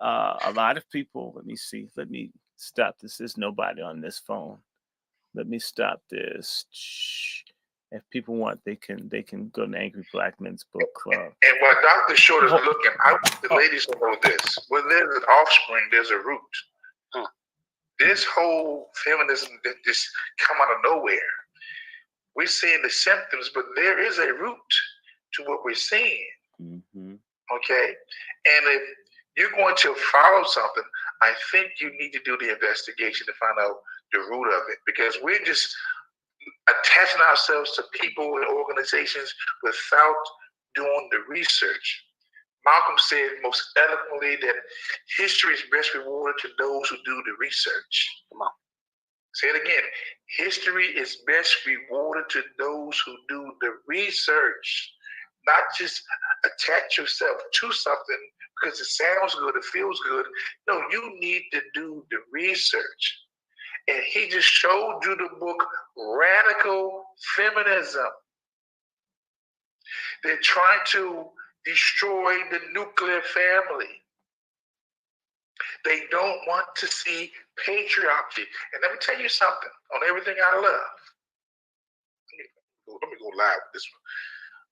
A lot of people, let me see. Let me stop this. There's nobody on this phone. Let me stop this. If people want, they can go to Angry Black Men's Book Club. And while Dr. Short is looking, I want the ladies to know this. When there's an offspring, there's a root. This whole feminism that just come out of nowhere. We're seeing the symptoms, but there is a root to what we're seeing. Okay? And if you're going to follow something, I think you need to do the investigation to find out the root of it, because we're just attaching ourselves to people and organizations without doing the research. Malcolm said most eloquently that history is best rewarded to those who do the research. Come on. Say it again. History is best rewarded to those who do the research. Not just attach yourself to something because it sounds good, it feels good. No, you need to do the research. And he just showed you the book, Radical Feminism. They're trying to destroy the nuclear family. They don't want to see patriarchy. And let me tell you something, on everything I love. Let me go live with this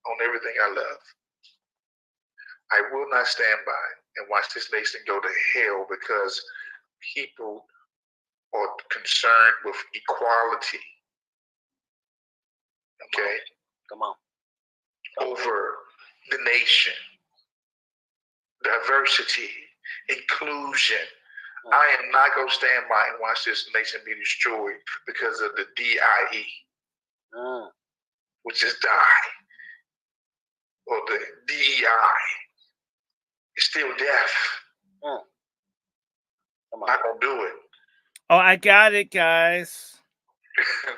one. On everything I love. I will not stand by and watch this nation go to hell because people are concerned with equality. Okay? Come on. Over the nation. Diversity, inclusion. I am not going to stand by and watch this nation be destroyed because of the DIE. Which is die. or the DEI. It's still death. Not gonna do it. Oh, I got it, guys.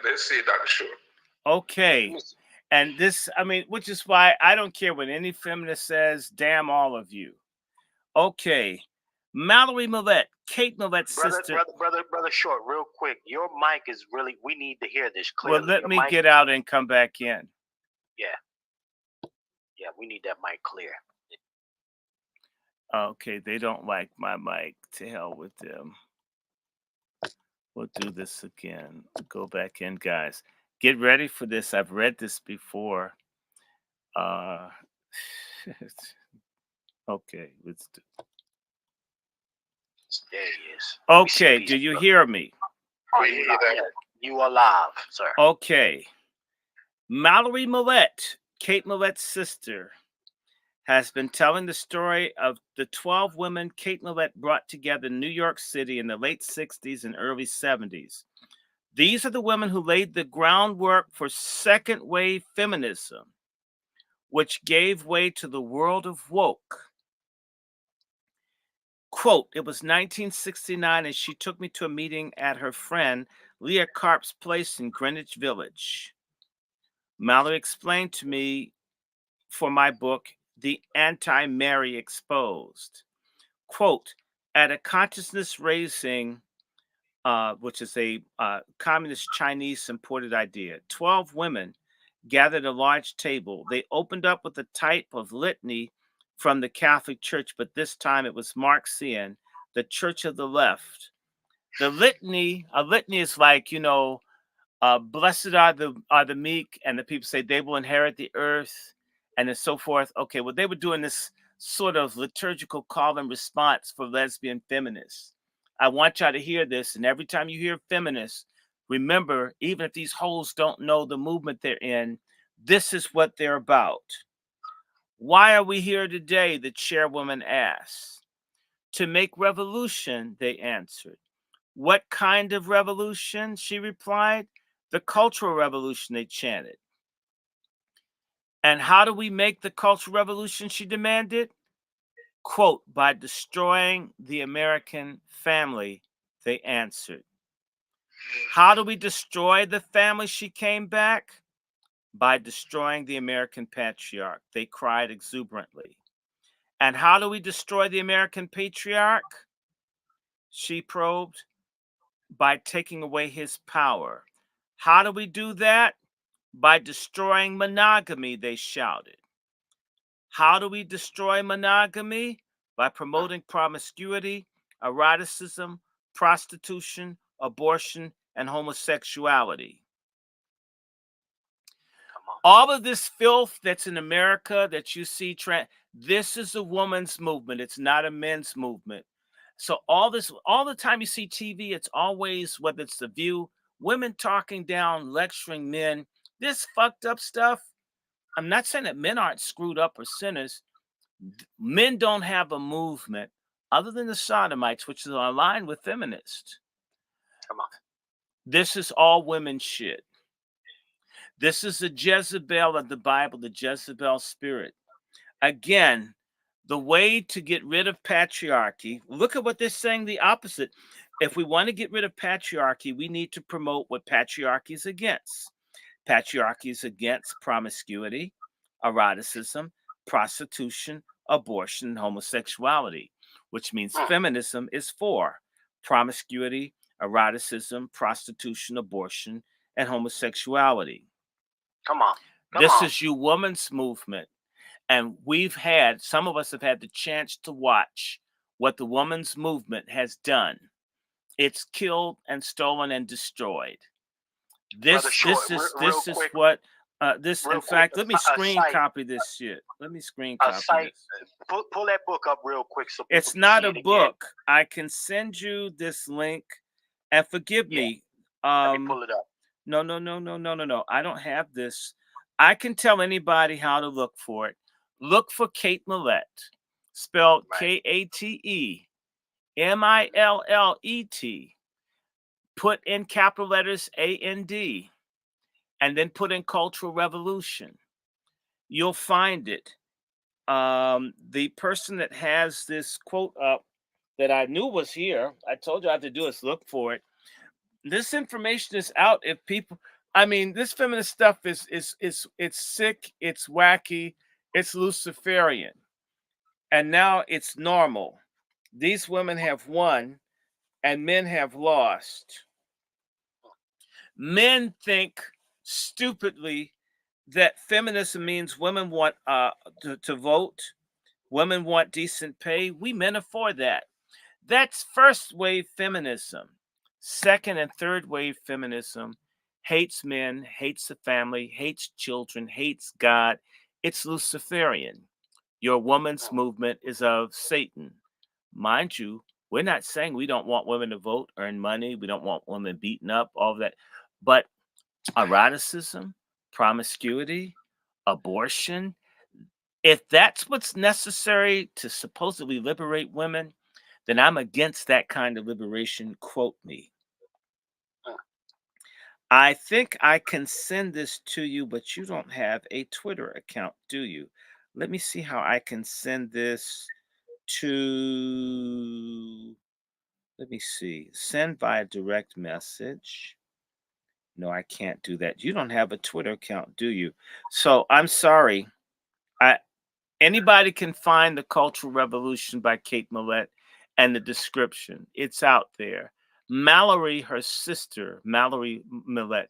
Let's see, Dr. Short. Okay. And this, I mean, which is why I don't care what any feminist says. Damn all of you. Okay. Mallory Millette, Kate Millette's sister. Brother Short, real quick. Your mic is really, we need to hear this clearly. Well, let me get out and come back in. Yeah. Yeah, we need that mic clear. Okay, they don't like my mic. To hell with them. We'll do this again. Go back in, guys. Get ready for this. I've read this before. Okay, let's do. There he is. Okay, do you hear me? You are live, sir. Okay. Mallory Millette, Kate Millette's sister, has been telling the story of the 12 women Kate Millette brought together in New York City in the late 60s and early 70s. These are the women who laid the groundwork for second wave feminism, which gave way to the world of woke. Quote, it was 1969 and she took me to a meeting at her friend Leah Karp's place in Greenwich Village. Mallory explained to me for my book, The Anti-Mary Exposed. Quote, at a consciousness raising, which is a communist Chinese imported idea, 12 women gathered at a large table. They opened up with a type of litany from the Catholic Church, but this time it was Marxian, the Church of the Left. The litany, a litany is like, you know, blessed are the meek, and the people say they will inherit the earth, and then so forth. Okay, well, they were doing this sort of liturgical call and response for lesbian feminists. I want y'all to hear this, and every time you hear feminists, remember, even if these hoes don't know the movement they're in, this is what they're about. Why are we here today? The chairwoman asked. To make revolution, they answered. What kind of revolution? She replied. The Cultural Revolution, they chanted. And how do we make the Cultural Revolution? She demanded. Quote, by destroying the American family, they answered. How do we destroy the family? She came back. By destroying the American patriarch, they cried exuberantly. And how do we destroy the American patriarch? She probed. By taking away his power. How do we do that? By destroying monogamy, they shouted. How do we destroy monogamy? By promoting promiscuity, eroticism, prostitution, abortion, and homosexuality. All of this filth that's in America that you see, this is a woman's movement. It's not a men's movement. So all the time you see TV, it's always, whether it's The View, women talking down, lecturing men, this fucked up stuff. I'm not saying that men aren't screwed up or sinners. Men don't have a movement other than the sodomites, which is aligned with feminists. Come on. This is all women shit. This is the Jezebel of the Bible, the Jezebel spirit. Again, the way to get rid of patriarchy, look at what they're saying, the opposite. If we want to get rid of patriarchy, we need to promote what patriarchy is against. Patriarchy is against promiscuity, eroticism, prostitution, abortion, and homosexuality, which means feminism is for promiscuity, eroticism, prostitution, abortion, and homosexuality. Come on. This is you woman's movement. And some of us have had the chance to watch what the woman's movement has done. It's killed and stolen and destroyed. This is what in fact, let me screen copy this shit. Let me screen copy this. Pull that book up real quick. So it's not a book. I can send you this link, and forgive me. Let me pull it up. No. I don't have this. I can tell anybody how to look for it. Look for Kate Millette, spelled Katemillet. Put in capital letters AND, and then put in Cultural Revolution. you'll find it. The person that has this quote up that I knew was here, I told you I have to do is look for it. This information is out. If people, I mean, this feminist stuff is it's sick, it's wacky, it's Luciferian, and now it's normal. These women have won, and men have lost. Men think stupidly that feminism means women want to vote, women want decent pay. We men are for that. That's first wave feminism. Second and third wave feminism hates men, hates the family, hates children, hates God. It's Luciferian. Your woman's movement is of Satan. Mind you, we're not saying we don't want women to vote, earn money, we don't want women beaten up, all of that. But eroticism, promiscuity, abortion, if that's what's necessary to supposedly liberate women, then I'm against that kind of liberation. Quote me. I think I can send this to you, but you don't have a Twitter account, do you? Let me see how I can send this to. Let me see. Send via direct message. No, I can't do that. You don't have a Twitter account, do you? So I'm sorry. Anybody can find The Cultural Revolution by Kate Millett and the description. It's out there. Mallory, her sister, Mallory Millett,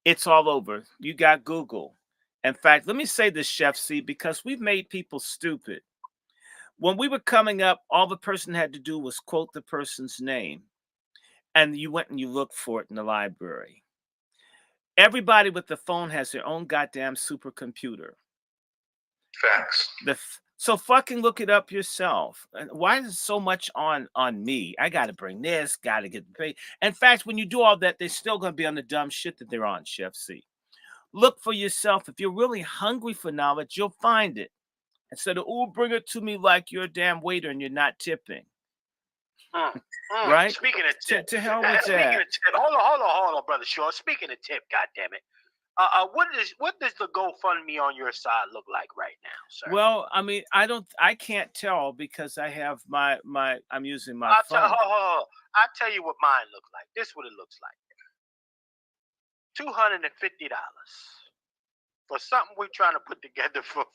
it's all over. You got Google. In fact, let me say this, Chef C, because we've made people stupid. When we were coming up, all the person had to do was quote the person's name, and you went and you looked for it in the library. Everybody with the phone has their own goddamn supercomputer. Facts. So fucking look it up yourself. Why is it so much on me? I got to bring this, got to get paid. In fact, when you do all that, they're still going to be on the dumb shit that they're on, Chef C. Look for yourself. If you're really hungry for knowledge, you'll find it. Instead of, oh, bring it to me like you're a damn waiter and you're not tipping. Right? Speaking of tip, to hell with that. Hold on, brother Shaw. Speaking of tip, goddammit. What does the GoFundMe on your side look like right now, sir? Well, I mean, I can't tell because I have I'm using my phone. I'll tell you what mine looks like. This is what it looks like. $250 for something we're trying to put together for.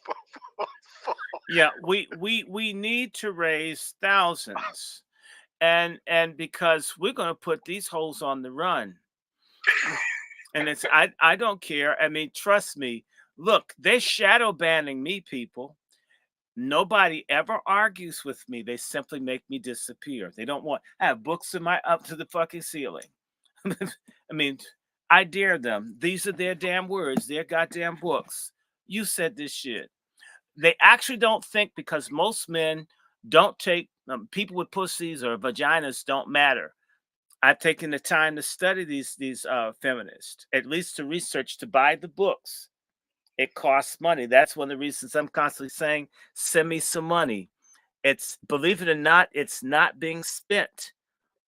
Yeah, we need to raise thousands. And because we're going to put these holes on the run. And it's I don't care. I mean, trust me. Look, they're shadow banning me, people. Nobody ever argues with me. They simply make me disappear. They don't want. I have books in my up to the fucking ceiling. I mean, I dare them. These are their damn words, their goddamn books. You said this shit. They actually don't think because most men don't take people with pussies or vaginas don't matter. I've taken the time to study these feminists, at least to research, to buy the books. It costs money. That's one of the reasons I'm constantly saying, send me some money. It's, believe it or not, it's not being spent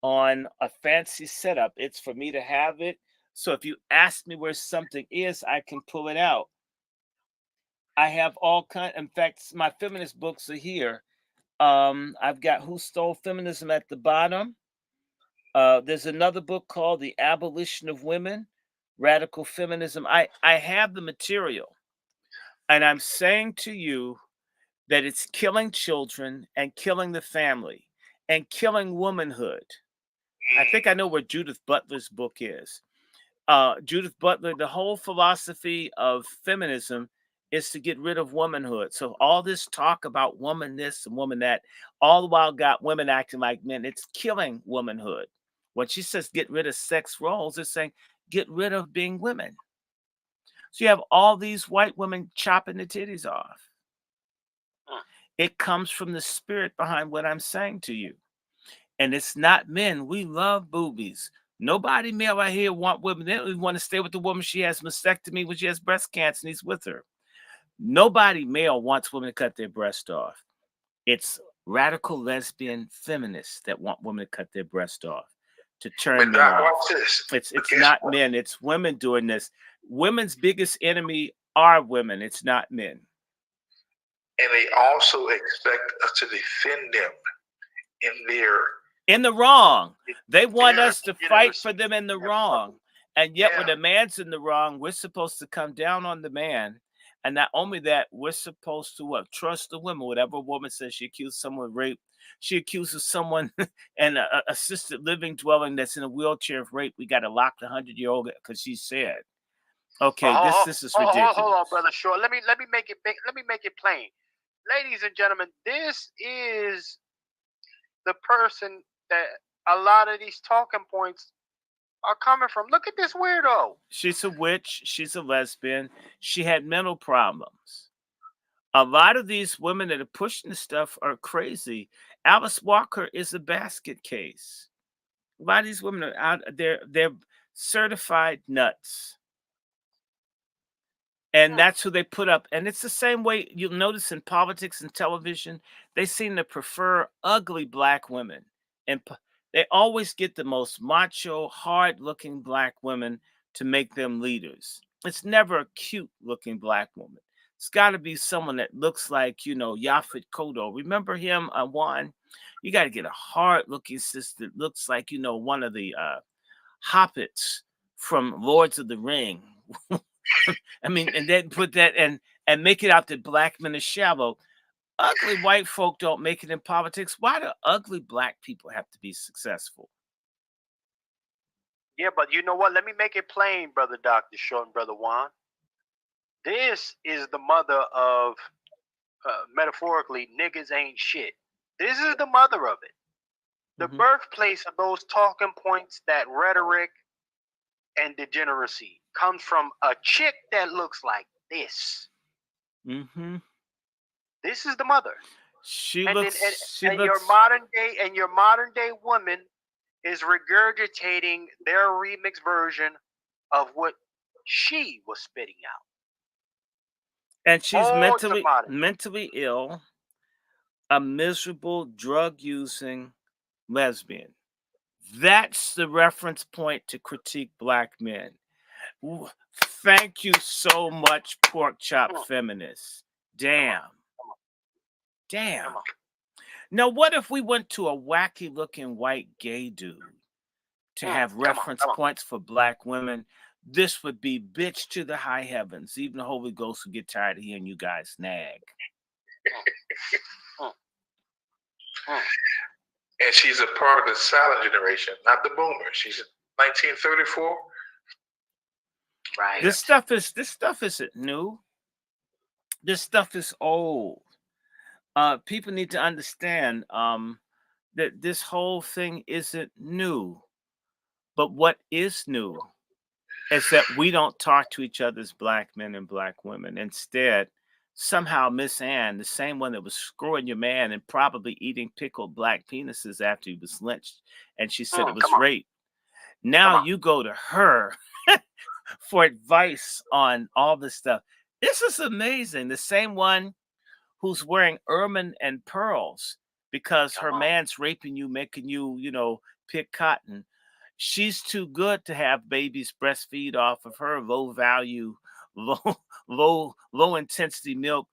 on a fancy setup. It's for me to have it. So if you ask me where something is, I can pull it out. I have all kinds. In fact, my feminist books are here. I've got Who Stole Feminism at the bottom. There's another book called The Abolition of Women, Radical Feminism. I have the material. And I'm saying to you that it's killing children and killing the family and killing womanhood. I think I know where Judith Butler's book is. Judith Butler, the whole philosophy of feminism is to get rid of womanhood. So all this talk about woman this and woman that, all the while got women acting like men. It's killing womanhood. When she says get rid of sex roles, it's saying get rid of being women. So you have all these white women chopping the titties off. It comes from the spirit behind what I'm saying to you. And it's not men. We love boobies. Nobody male out here want women. They don't even want to stay with the woman. She has mastectomy when she has breast cancer and he's with her. Nobody male wants women to cut their breast off. It's radical lesbian feminists that want women to cut their breast off, to turn men off. It's not men. It's women doing this. Women's biggest enemy are women. It's not men. And they also expect us to defend them in the wrong. They want us to fight for them in the wrong. And yet when the man's in the wrong, we're supposed to come down on the man. And not only that, we're supposed to what? Trust the women. Whatever a woman says, she accused someone of rape. She accuses someone in an assisted living dwelling that's in a wheelchair of rape. We got to lock the 100-year-old because she said, okay, this is ridiculous. Hold on, brother Short. Let me make it big. Let me make it plain. Ladies and gentlemen, this is the person that a lot of these talking points are coming from. Look at this weirdo. She's a witch. She's a lesbian. She had mental problems. A lot of these women that are pushing this stuff are crazy. Alice Walker is a basket case. A lot of these women are out. They're certified nuts. And that's who they put up. And it's the same way you'll notice in politics and television. They seem to prefer ugly black women. And they always get the most macho, hard-looking black women to make them leaders. It's never a cute-looking black woman. It's got to be someone that looks like, Yaphet Kotto. Remember him, Juan? You got to get a hard-looking sister that looks like, one of the hobbits from Lords of the Ring. I mean, and then put that and make it out that black men are shallow. Ugly white folk don't make it in politics. Why do ugly black people have to be successful? Yeah, but you know what? Let me make it plain, Brother Dr. Short and Brother Juan. This is the mother of, metaphorically, niggas ain't shit. This is the mother of it. The birthplace of those talking points, that rhetoric and degeneracy comes from a chick that looks like this. This is the mother. Your modern day woman is regurgitating their remix version of what she was spitting out. And she's mentally ill, a miserable drug-using lesbian. That's the reference point to critique black men. Thank you so much, pork chop feminists. Damn. Now, what if we went to a wacky-looking white gay dude to have reference points for black women? This would be bitch to the high heavens. Even the Holy Ghost would get tired of hearing you guys nag. And she's a part of the silent generation, not the boomer. She's 1934. Right. This stuff isn't new. This stuff is old. People need to understand that this whole thing isn't new. But what is new is that we don't talk to each other as black men and black women. Instead, somehow Miss Ann, the same one that was screwing your man and probably eating pickled black penises after he was lynched, and she said it was rape. Now you go to her for advice on all this stuff. This is amazing. The same one who's wearing ermine and pearls because her man's raping you, making you, pick cotton. She's too good to have babies breastfeed off of her low value, low intensity milk.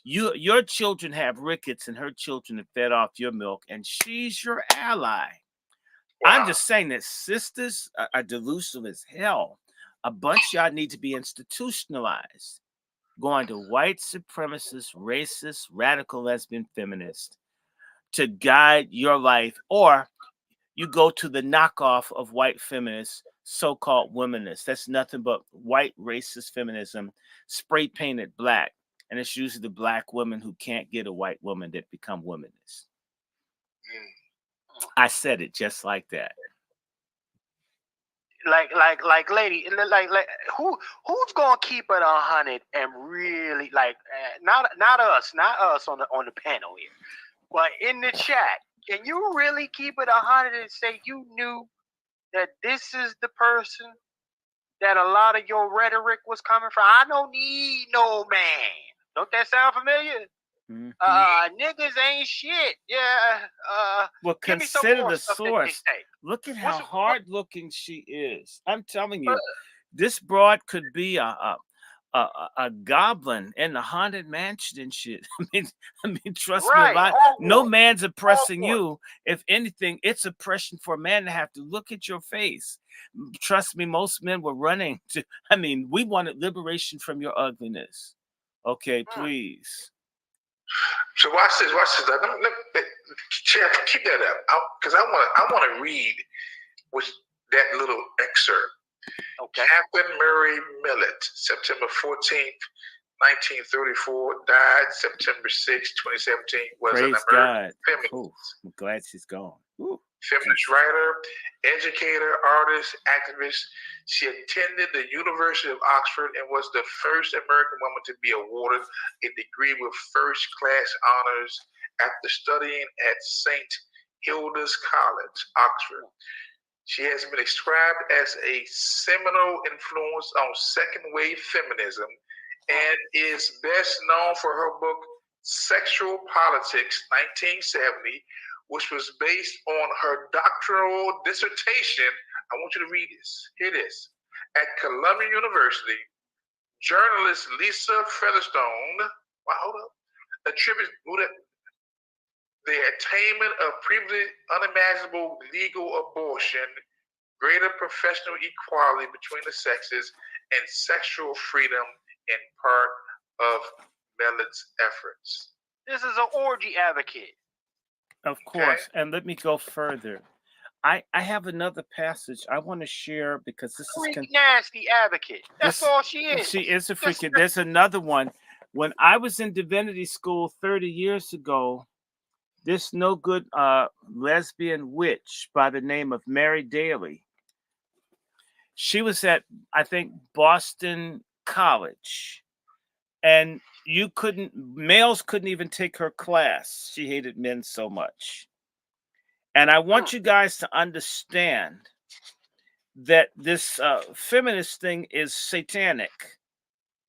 Your children have rickets and her children have fed off your milk, and she's your ally. Wow. I'm just saying that sisters are delusional as hell. A bunch of y'all need to be institutionalized. Going to white supremacist, racist, radical lesbian feminists to guide your life, or you go to the knockoff of white feminists, so-called womanists. That's nothing but white racist feminism, spray painted black. And it's usually the black women who can't get a white woman that become womanists. I said it just like that. Like, lady, who's gonna keep it 100 and really not us on the panel here, but in the chat? Can you really keep it 100 and say you knew that this is the person that a lot of your rhetoric was coming from? I don't need no man. Don't that sound familiar? Niggas ain't shit. Yeah. Well, consider the source. Look at how hard looking she is. I'm telling you, this broad could be a a goblin in the haunted mansion and shit. I mean, trust me, Right. no man's oppressing you. If anything, it's oppression for a man to have to look at your face. Trust me, most men were running to. I mean, we wanted liberation from your ugliness. Okay, please. So watch this. Jeff, keep that up, because I want to read with that little excerpt. Okay. Catherine Murray Millet, September 14th, 1934, died September 6th, 2017, was Praise an American feminist. Ooh, I'm glad she's gone. Ooh. Feminist writer, educator, artist, activist. She attended the University of Oxford and was the first American woman to be awarded a degree with first-class honors after studying at St. Hilda's College, Oxford. She has been described as a seminal influence on second-wave feminism and is best known for her book, Sexual Politics, 1970, which was based on her doctoral dissertation. I want you to read this. Here it is. At Columbia University, journalist Lisa Featherstone, attributes the attainment of previously unimaginable legal abortion, greater professional equality between the sexes, and sexual freedom in part of Millet's efforts. This is an orgy advocate. Of course. Okay. And let me go further. I have another passage I want to share because this is nasty advocate. That's all she is. She is a freaking. There's another one. When I was in divinity school 30 years ago, this no good lesbian witch by the name of Mary Daly. She was at, I think, Boston College, and males couldn't even take her class. She hated men so much. And I want you guys to understand that this feminist thing is satanic.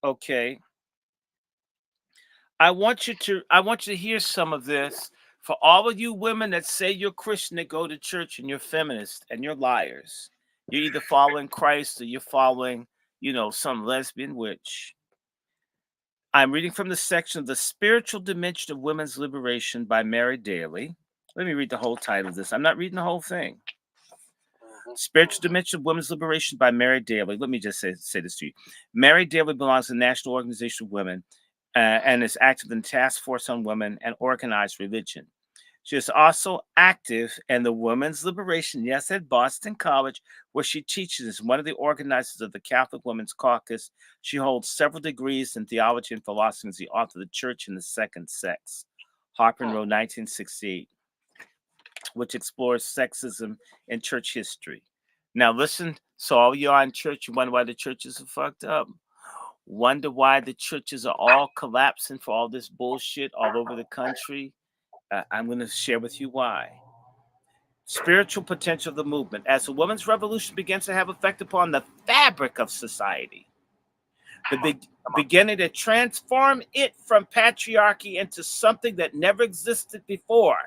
Okay. I want you to hear some of this. For all of you women that say you're Christian, that go to church, and you're feminist and you're liars. You're either following Christ or you're following, some lesbian witch. I'm reading from the section of The Spiritual Dimension of Women's Liberation by Mary Daly. Let me read the whole title of this. I'm not reading the whole thing. Spiritual Dimension of Women's Liberation by Mary Daly. Let me just say this to you. Mary Daly belongs to the National Organization of Women and is active in the Task Force on Women and Organized Religion. She is also active in the Women's Liberation, yes, at Boston College, where she teaches as one of the organizers of the Catholic Women's Caucus. She holds several degrees in theology and philosophy and is the author of The Church and the Second Sex, Harper and Row, 1968, which explores sexism in church history. Now listen, so all you are in church, you wonder why the churches are fucked up. Wonder why the churches are all collapsing for all this bullshit all over the country. I'm going to share with you why. Spiritual potential of the movement. As the women's revolution begins to have effect upon the fabric of society, beginning to transform it from patriarchy into something that never existed before,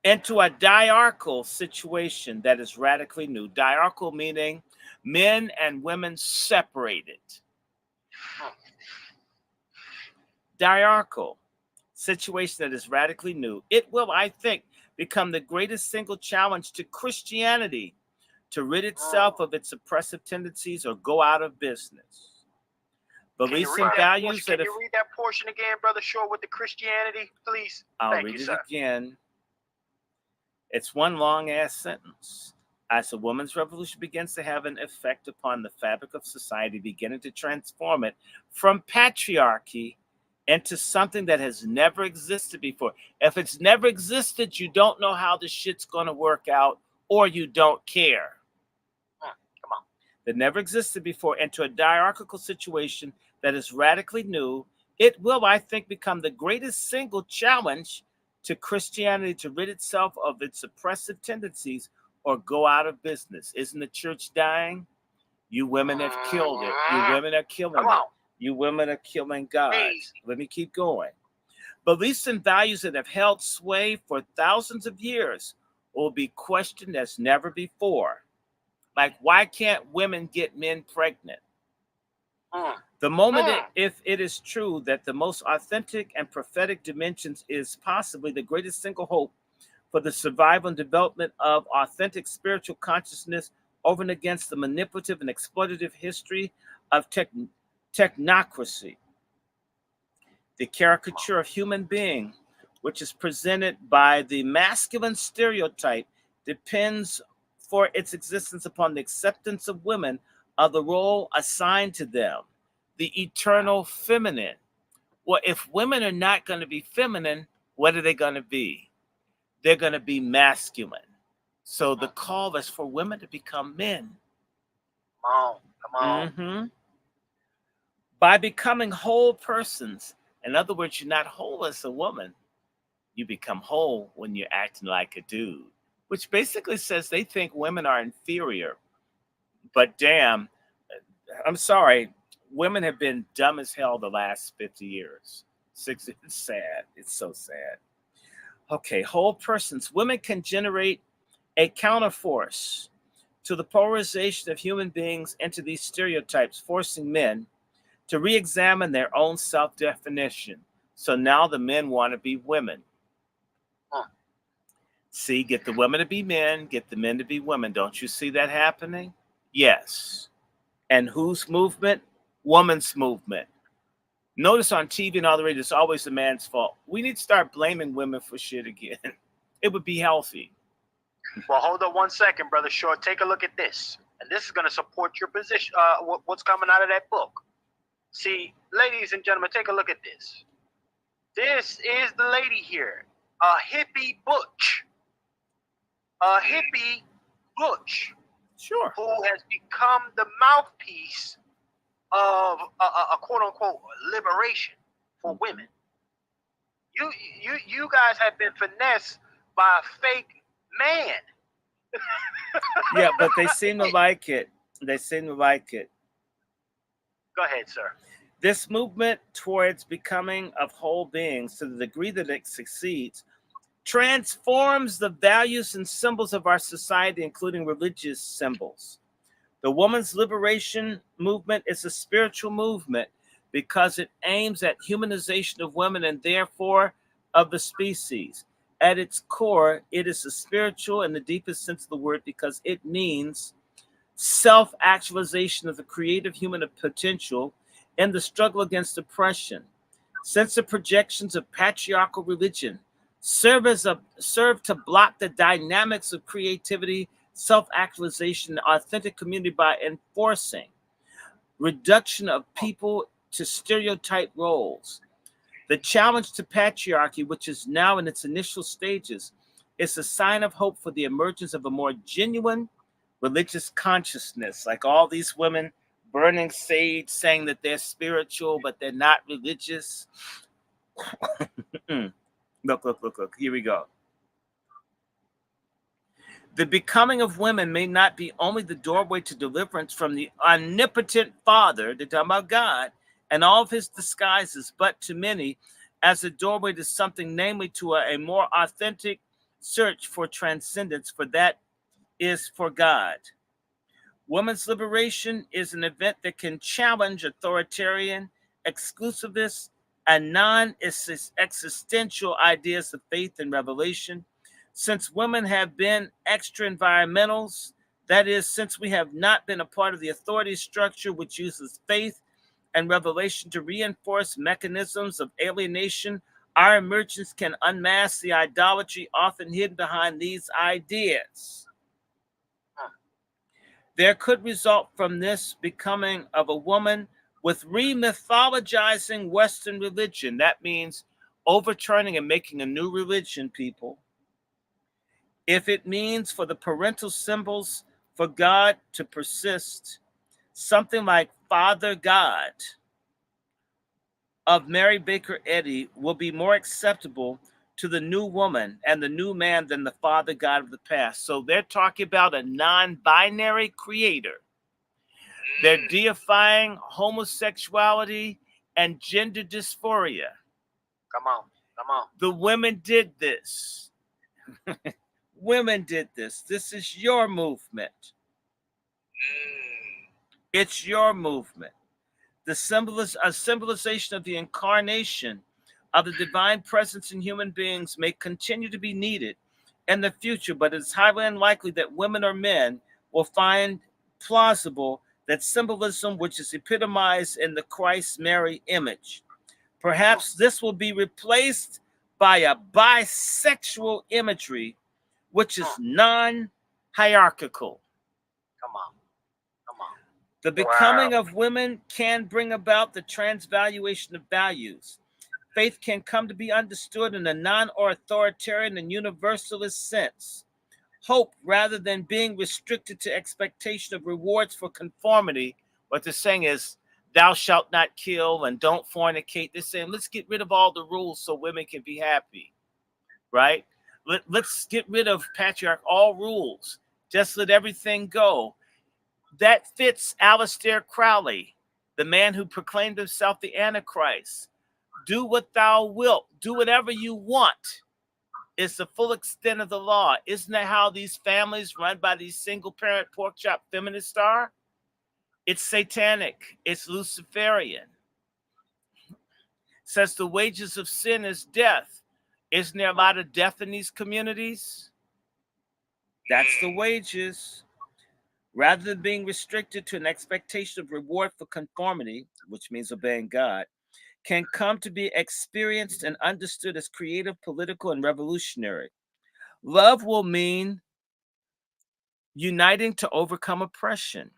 into a diarchal situation that is radically new. Diarchal meaning men and women separated. Diarchal situation that is radically new. It will, I think, become the greatest single challenge to Christianity to rid itself of its oppressive tendencies or go out of business. Beliefs and values Can you read that portion again, Brother Short, with the Christianity, please? I'll read it again. It's one long-ass sentence. As the women's revolution begins to have an effect upon the fabric of society, beginning to transform it from patriarchy into something that has never existed before. If it's never existed, you don't know how the shit's going to work out, or you don't care. Come on. That never existed before, into a diarchal situation that is radically new. It will, I think, become the greatest single challenge to Christianity to rid itself of its oppressive tendencies or go out of business. Isn't the church dying? You women have killed it. You women are killing it. You women are killing God. Let me keep going. Beliefs and values that have held sway for thousands of years will be questioned as never before. Like, why can't women get men pregnant? The moment if it is true that the most authentic and prophetic dimensions is possibly the greatest single hope for the survival and development of authentic spiritual consciousness over and against the manipulative and exploitative history of technocracy. The caricature of human being, which is presented by the masculine stereotype, depends for its existence upon the acceptance of women of the role assigned to them, the eternal feminine. Well, if women are not going to be feminine, what are they going to be? They're going to be masculine. So the call is for women to become men. Come on. Mm-hmm. By becoming whole persons, in other words, you're not whole as a woman. You become whole when you're acting like a dude, which basically says they think women are inferior. But damn, I'm sorry, women have been dumb as hell the last 50 years. 60, it's sad. It's so sad. Okay, whole persons. Women can generate a counterforce to the polarization of human beings into these stereotypes, forcing men to re-examine their own self-definition. So now the men want to be women. See, get the women to be men, get the men to be women. Don't you see that happening? Yes. And whose movement? Woman's movement. Notice on TV and all the radio, it's always the man's fault. We need to start blaming women for shit again. It would be healthy. Well, hold on 1 second, Brother Short. Take a look at this. And this is going to support your position, what's coming out of that book. See, ladies and gentlemen, take a look at this. This is the lady here, a hippie butch. A hippie butch. Sure. Who has become the mouthpiece of a quote-unquote liberation for women. You guys have been finessed by a fake man. Yeah, but they seem to like it. They seem to like it. Go ahead, sir. This movement towards becoming of whole beings, to the degree that it succeeds, transforms the values and symbols of our society, including religious symbols. The woman's liberation movement is a spiritual movement because it aims at humanization of women and therefore of the species. At its core, it is a spiritual in the deepest sense of the word because it means self-actualization of the creative human potential in the struggle against oppression. Since the projections of patriarchal religion serve to block the dynamics of creativity, self-actualization, and authentic community by enforcing reduction of people to stereotype roles. The challenge to patriarchy, which is now in its initial stages, is a sign of hope for the emergence of a more genuine religious consciousness. Like all these women burning sage, saying that they're spiritual, but they're not religious. Look. Here we go. The becoming of women may not be only the doorway to deliverance from the omnipotent Father, they're talking about God, and all of his disguises, but to many as a doorway to something, namely to a more authentic search for transcendence, for that is for God. Women's liberation is an event that can challenge authoritarian, exclusivist, and non-existential ideas of faith and revelation. Since women have been extra environmentals, that is, since we have not been a part of the authority structure which uses faith and revelation to reinforce mechanisms of alienation, our emergence can unmask the idolatry often hidden behind these ideas. There could result from this becoming of a woman with re-mythologizing Western religion. That means overturning and making a new religion, people. If it means for the parental symbols for God to persist, something like Father God of Mary Baker Eddy will be more acceptable to the new woman and the new man than the Father God of the past. So they're talking about a non-binary creator. They're deifying homosexuality and gender dysphoria. Come on. The women did this. Women did this. This is your movement. It's your movement. a symbolization of the incarnation of the divine presence in human beings may continue to be needed in the future, but it's highly unlikely that women or men will find plausible that symbolism which is epitomized in the Christ-Mary image. Perhaps this will be replaced by a bisexual imagery, which is non-hierarchical. Come on. The becoming of women can bring about the transvaluation of values. Faith can come to be understood in a non-authoritarian and universalist sense. Hope, rather than being restricted to expectation of rewards for conformity, what they're saying is, thou shalt not kill and don't fornicate. They're saying, let's get rid of all the rules so women can be happy, right? Let's get rid of patriarch, all rules. Just let everything go. That fits Aleister Crowley, the man who proclaimed himself the Antichrist. Do what thou wilt. Do whatever you want. It's the full extent of the law. Isn't that how these families run by these single-parent pork chop feminists are? It's satanic. It's Luciferian. Says the wages of sin is death. Isn't there a lot of death in these communities? That's the wages. Rather than being restricted to an expectation of reward for conformity, which means obeying God, can come to be experienced and understood as creative, political, and revolutionary. Love will mean uniting to overcome oppression.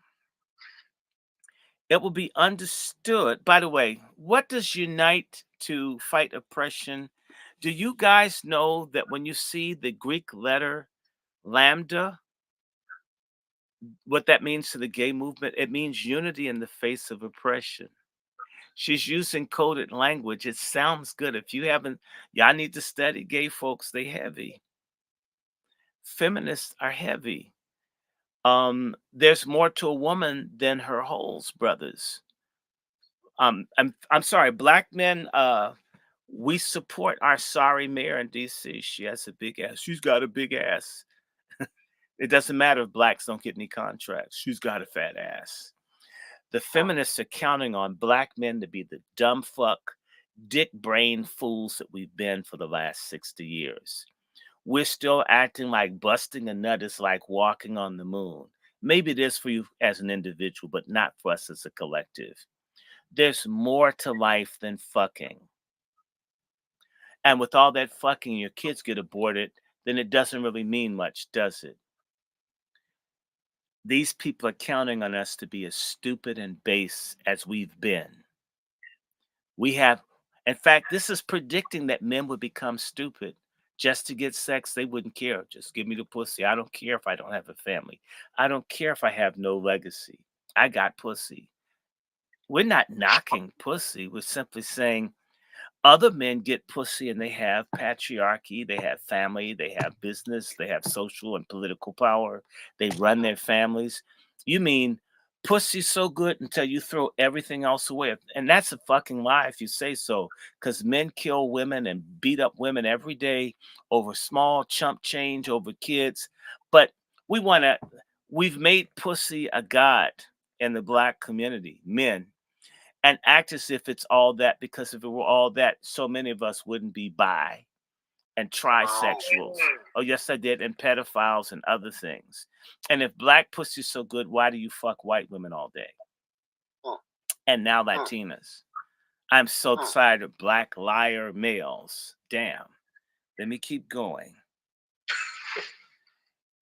It will be understood. By the way, what does unite to fight oppression? Do you guys know that when you see the Greek letter lambda, what that means to the gay movement? It means unity in the face of oppression. She's using coded language. It sounds good. If you haven't, y'all need to study gay folks. They heavy. Feminists are heavy. There's more to a woman than her holes, brothers. I'm sorry, black men, we support our sorry mayor in DC. She has a big ass. She's got a big ass. It doesn't matter if blacks don't get any contracts. She's got a fat ass. The feminists are counting on black men to be the dumb fuck, dick brain fools that we've been for the last 60 years. We're still acting like busting a nut is like walking on the moon. Maybe it is for you as an individual, but not for us as a collective. There's more to life than fucking. And with all that fucking, your kids get aborted, then it doesn't really mean much, does it? These people are counting on us to be as stupid and base as we've been. We have, in fact, this is predicting that men would become stupid. Just to get sex, they wouldn't care. Just give me the pussy. I don't care if I don't have a family. I don't care if I have no legacy. I got pussy. We're not knocking pussy. We're simply saying other men get pussy and they have patriarchy, they have family, they have business, they have social and political power. They run their families. You mean pussy's so good until you throw everything else away. And that's a fucking lie if you say so, because men kill women and beat up women every day over small chump change, over kids. But we've made pussy a god in the black community, men, and act as if it's all that, because if it were all that, so many of us wouldn't be bi and trisexuals. Oh, yes, I did. And pedophiles and other things. And if black pussy's so good, why do you fuck white women all day? And now Latinas. I'm so tired of black liar males. Damn. Let me keep going.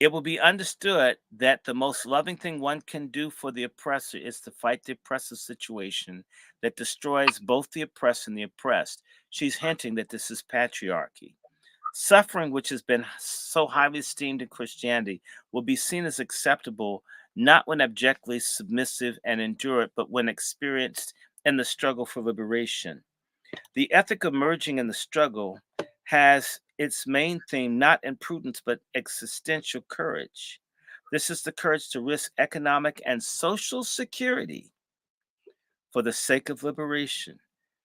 It will be understood that the most loving thing one can do for the oppressor is to fight the oppressive situation that destroys both the oppressed and the oppressed. She's hinting that this is patriarchy. Suffering, which has been so highly esteemed in Christianity, will be seen as acceptable not when objectively submissive and endure it, but when experienced in the struggle for liberation. The ethic emerging in the struggle has its main theme not in prudence but existential courage. This is the courage to risk economic and social security for the sake of liberation.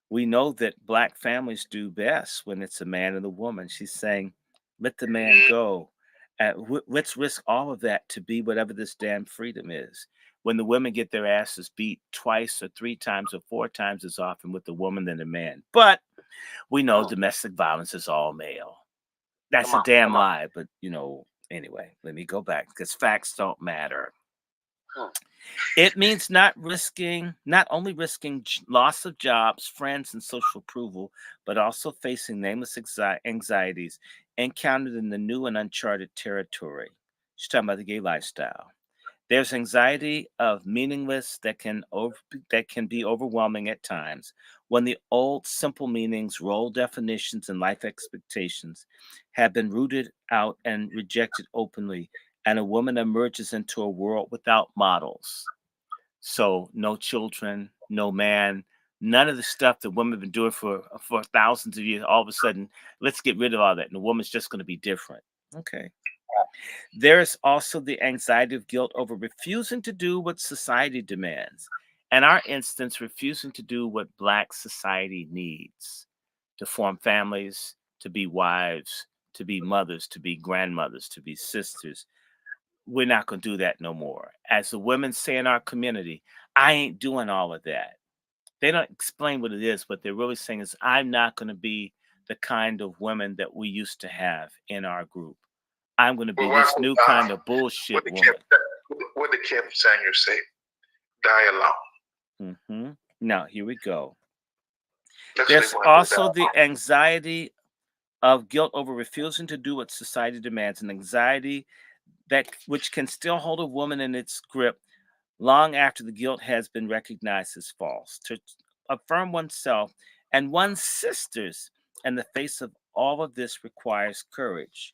We know that black families do best when it's a man and a woman. She's saying, let the man go. Let's risk all of that to be whatever this damn freedom is. when the women get their asses beat twice or 3 times or 4 times as often with the woman than the man. But we know domestic violence is all male. That's a damn lie. But, anyway, let me go back because facts don't matter. It means not only risking loss of jobs, friends, and social approval, but also facing nameless anxieties encountered in the new and uncharted territory. She's talking about the gay lifestyle. There's anxiety of meaningless that can be overwhelming at times when the old simple meanings, role definitions, and life expectations have been rooted out and rejected openly, and a woman emerges into a world without models. So no children, no man, none of the stuff that women have been doing for thousands of years. All of a sudden, let's get rid of all that, and the woman's just going to be different. Okay. There is also the anxiety of guilt over refusing to do what society demands. In our instance, refusing to do what Black society needs to form families, to be wives, to be mothers, to be grandmothers, to be sisters. We're not going to do that no more. As the women say in our community, I ain't doing all of that. They don't explain what it is. What they're really saying is, I'm not going to be the kind of women that we used to have in our group. I'm going to be this new kind of bullshit woman. What did Kim Sanger say? Die alone. Mm-hmm. Now, here we go. There's also the anxiety of guilt over refusing to do what society demands, an anxiety which can still hold a woman in its grip long after the guilt has been recognized as false. To affirm oneself and one's sisters in the face of all of this requires courage.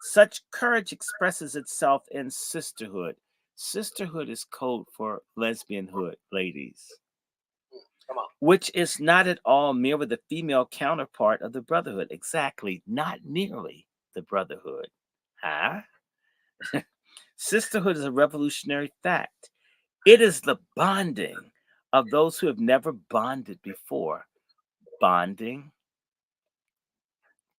Such courage expresses itself in sisterhood. Sisterhood is code for lesbianhood, ladies. Which is not at all merely the female counterpart of the brotherhood. Exactly, not nearly the brotherhood. Huh? Sisterhood is a revolutionary fact. It is the bonding of those who have never bonded before. Bonding,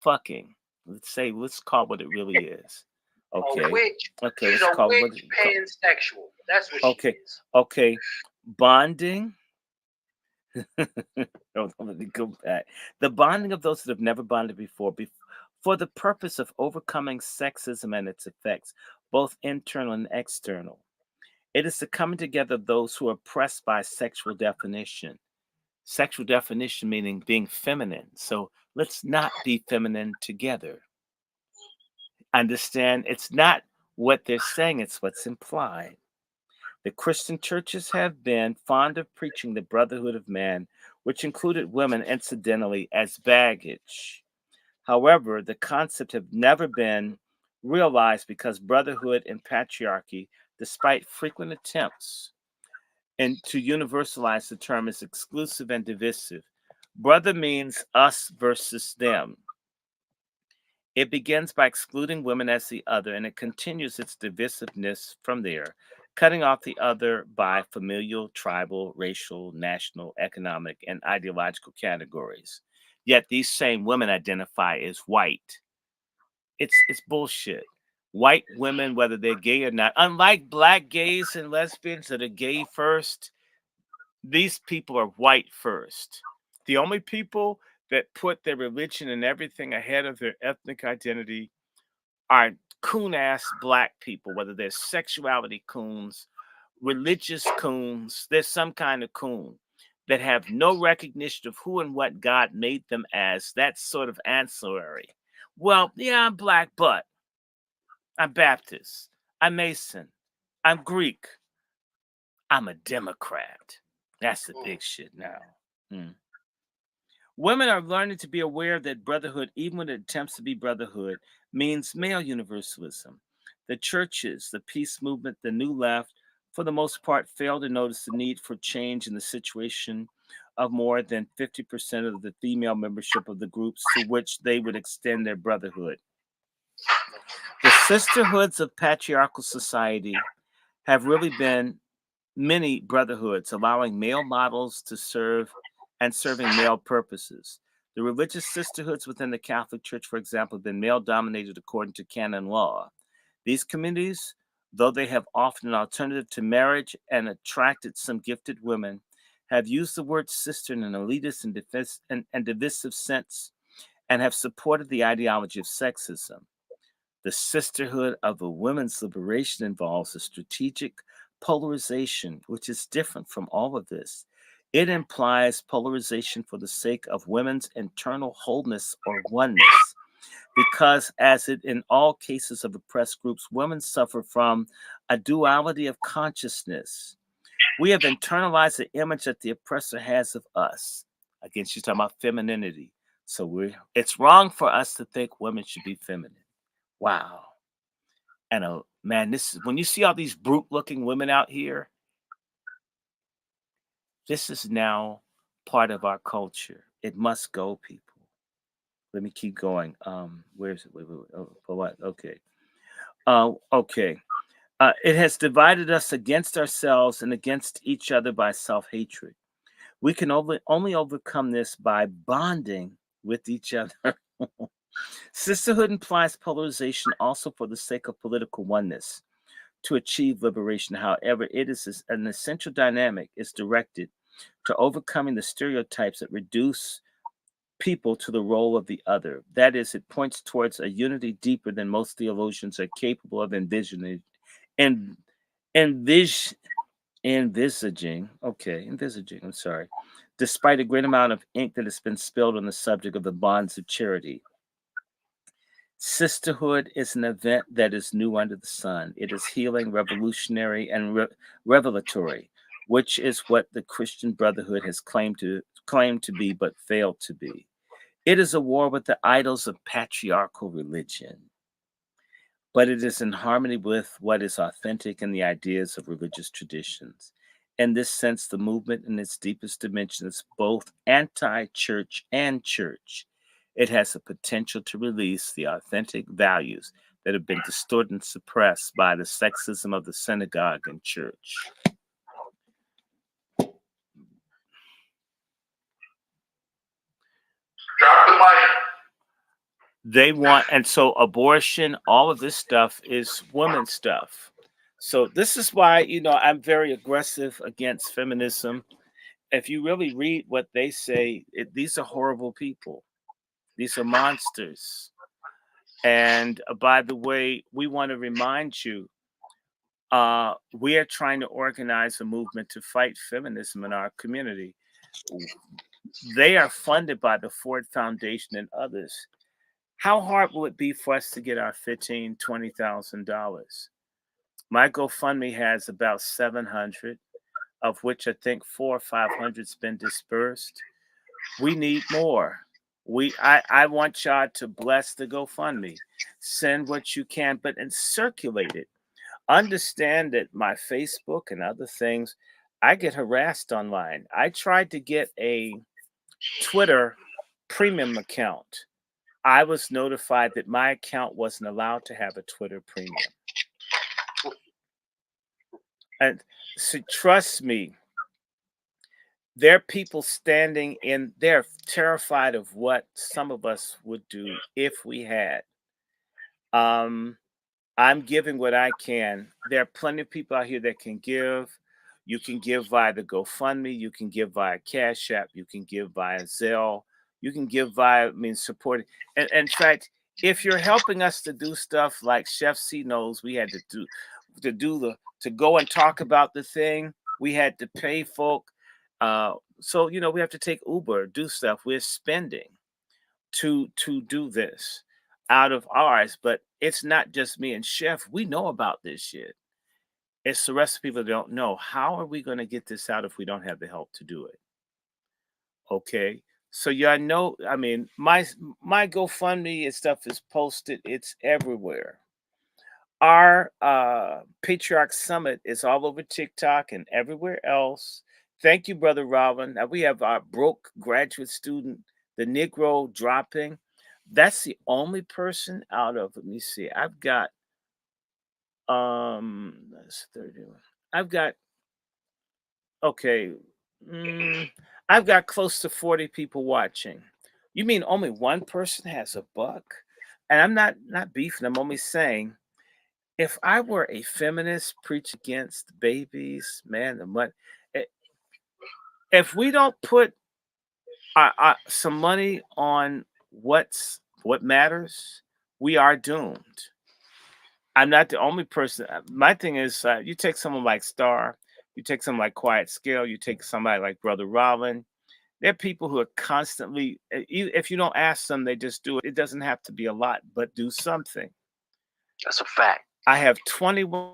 fucking. Let's call it what it really is. Okay. Let's call it what it is. Pansexual. That's what Okay. she is. Okay. Bonding. Let me go back. The bonding of those that have never bonded before for the purpose of overcoming sexism and its effects, both internal and external. It is the coming together of those who are oppressed by sexual definition. Sexual definition meaning being feminine. So let's not be feminine together. Understand, it's not what they're saying, it's what's implied. The Christian churches have been fond of preaching the brotherhood of man, which included women, incidentally, as baggage. However, the concept have never been realized because brotherhood and patriarchy, despite frequent attempts to universalize the term, is exclusive and divisive. Brother means us versus them. It begins by excluding women as the other, and it continues its divisiveness from there, cutting off the other by familial, tribal, racial, national, economic, and ideological categories. Yet these same women identify as white. It's bullshit. White women, whether they're gay or not, unlike Black gays and lesbians that are gay first, these people are white first. The only people that put their religion and everything ahead of their ethnic identity are coon-ass Black people, whether they're sexuality coons, religious coons, there's some kind of coon that have no recognition of who and what God made them as. That's sort of ancillary. Well, yeah, I'm Black, but I'm Baptist, I'm Mason, I'm Greek, I'm a Democrat. That's the big shit now. Women are learning to be aware that brotherhood, even when it attempts to be brotherhood, means male universalism. The churches, the peace movement, the New Left, for the most part, fail to notice the need for change in the situation of more than 50% of the female membership of the groups to which they would extend their brotherhood. The sisterhoods of patriarchal society have really been many brotherhoods, allowing male models to serve and serving male purposes. The religious sisterhoods within the Catholic Church, for example, have been male-dominated according to canon law. These communities though they have often an alternative to marriage and attracted some gifted women, have used the word sister in an elitist and divisive sense, and have supported the ideology of sexism. The sisterhood of a women's liberation involves a strategic polarization, which is different from all of this. It implies polarization for the sake of women's internal wholeness or oneness, because, as it in all cases of oppressed groups, women suffer from a duality of consciousness. We have internalized the image that the oppressor has of us. Again, she's talking about femininity. So it's wrong for us to think women should be feminine. Wow. And man, this is when you see all these brute-looking women out here, this is now part of our culture. It must go, people. Let me keep going. Where is it? Wait. Oh, for what? Okay. Okay. It has divided us against ourselves and against each other by self-hatred. We can only overcome this by bonding with each other. Sisterhood implies polarization also for the sake of political oneness to achieve liberation. However, it is an essential dynamic is directed to overcoming the stereotypes that reduce people to the role of the other. That is, it points towards a unity deeper than most theologians are capable of envisaging. I'm sorry. Despite a great amount of ink that has been spilled on the subject of the bonds of charity. Sisterhood is an event that is new under the sun. It is healing, revolutionary, and revelatory, which is what the Christian Brotherhood has claimed to be, but failed to be. It is a war with the idols of patriarchal religion, but it is in harmony with what is authentic in the ideas of religious traditions. In this sense, the movement in its deepest dimension is both anti-church and church. It has the potential to release the authentic values that have been distorted and suppressed by the sexism of the synagogue and church. Drop the mic. They want, and so abortion, all of this stuff is women's stuff. So this is why, I'm very aggressive against feminism. If you really read what they say, these are horrible people. These are monsters. And by the way, we want to remind you, we are trying to organize a movement to fight feminism in our community. They are funded by the Ford Foundation and others. How hard will it be for us to get our $15,000, $20,000? My GoFundMe has about 700, of which I think 400 or 500 has been dispersed. We need more. I want y'all to bless the GoFundMe. Send what you can, and circulate it. Understand that my Facebook and other things, I get harassed online. I tried to get a Twitter premium account. I was notified that my account wasn't allowed to have a Twitter premium. And so trust me, there are people standing in, they're terrified of what some of us would do if we had. I'm giving what I can. There are plenty of people out here that can give. You can give via the GoFundMe. You can give via Cash App. You can give via Zelle. You can give via, supporting. And in fact, if you're helping us to do stuff like Chef C knows we had to go and talk about the thing, we had to pay folk. So we have to take Uber, do stuff. We're spending to do this out of ours, but it's not just me and Chef. We know about this shit. It's the rest of the people that don't know. How are we going to get this out if we don't have the help to do it? Okay. So y'all know, my GoFundMe and stuff is posted. It's everywhere. Our Patriarch Summit is all over TikTok and everywhere else. Thank you, Brother Robin. Now we have our broke graduate student, the Negro, dropping. That's the only person out of, let me see, I've got that's 31. I've got I've got close to 40 people watching. You mean only one person has a buck? And I'm not beefing, I'm only saying if I were a feminist, preach against babies, man, the money. If we don't put some money on what matters, we are doomed. I'm not the only person. My thing is, you take someone like Star, you take someone like Quiet Scale, you take somebody like Brother Robin. There are people who are constantly, if you don't ask them, they just do it. It doesn't have to be a lot, but do something. That's a fact. I have 21.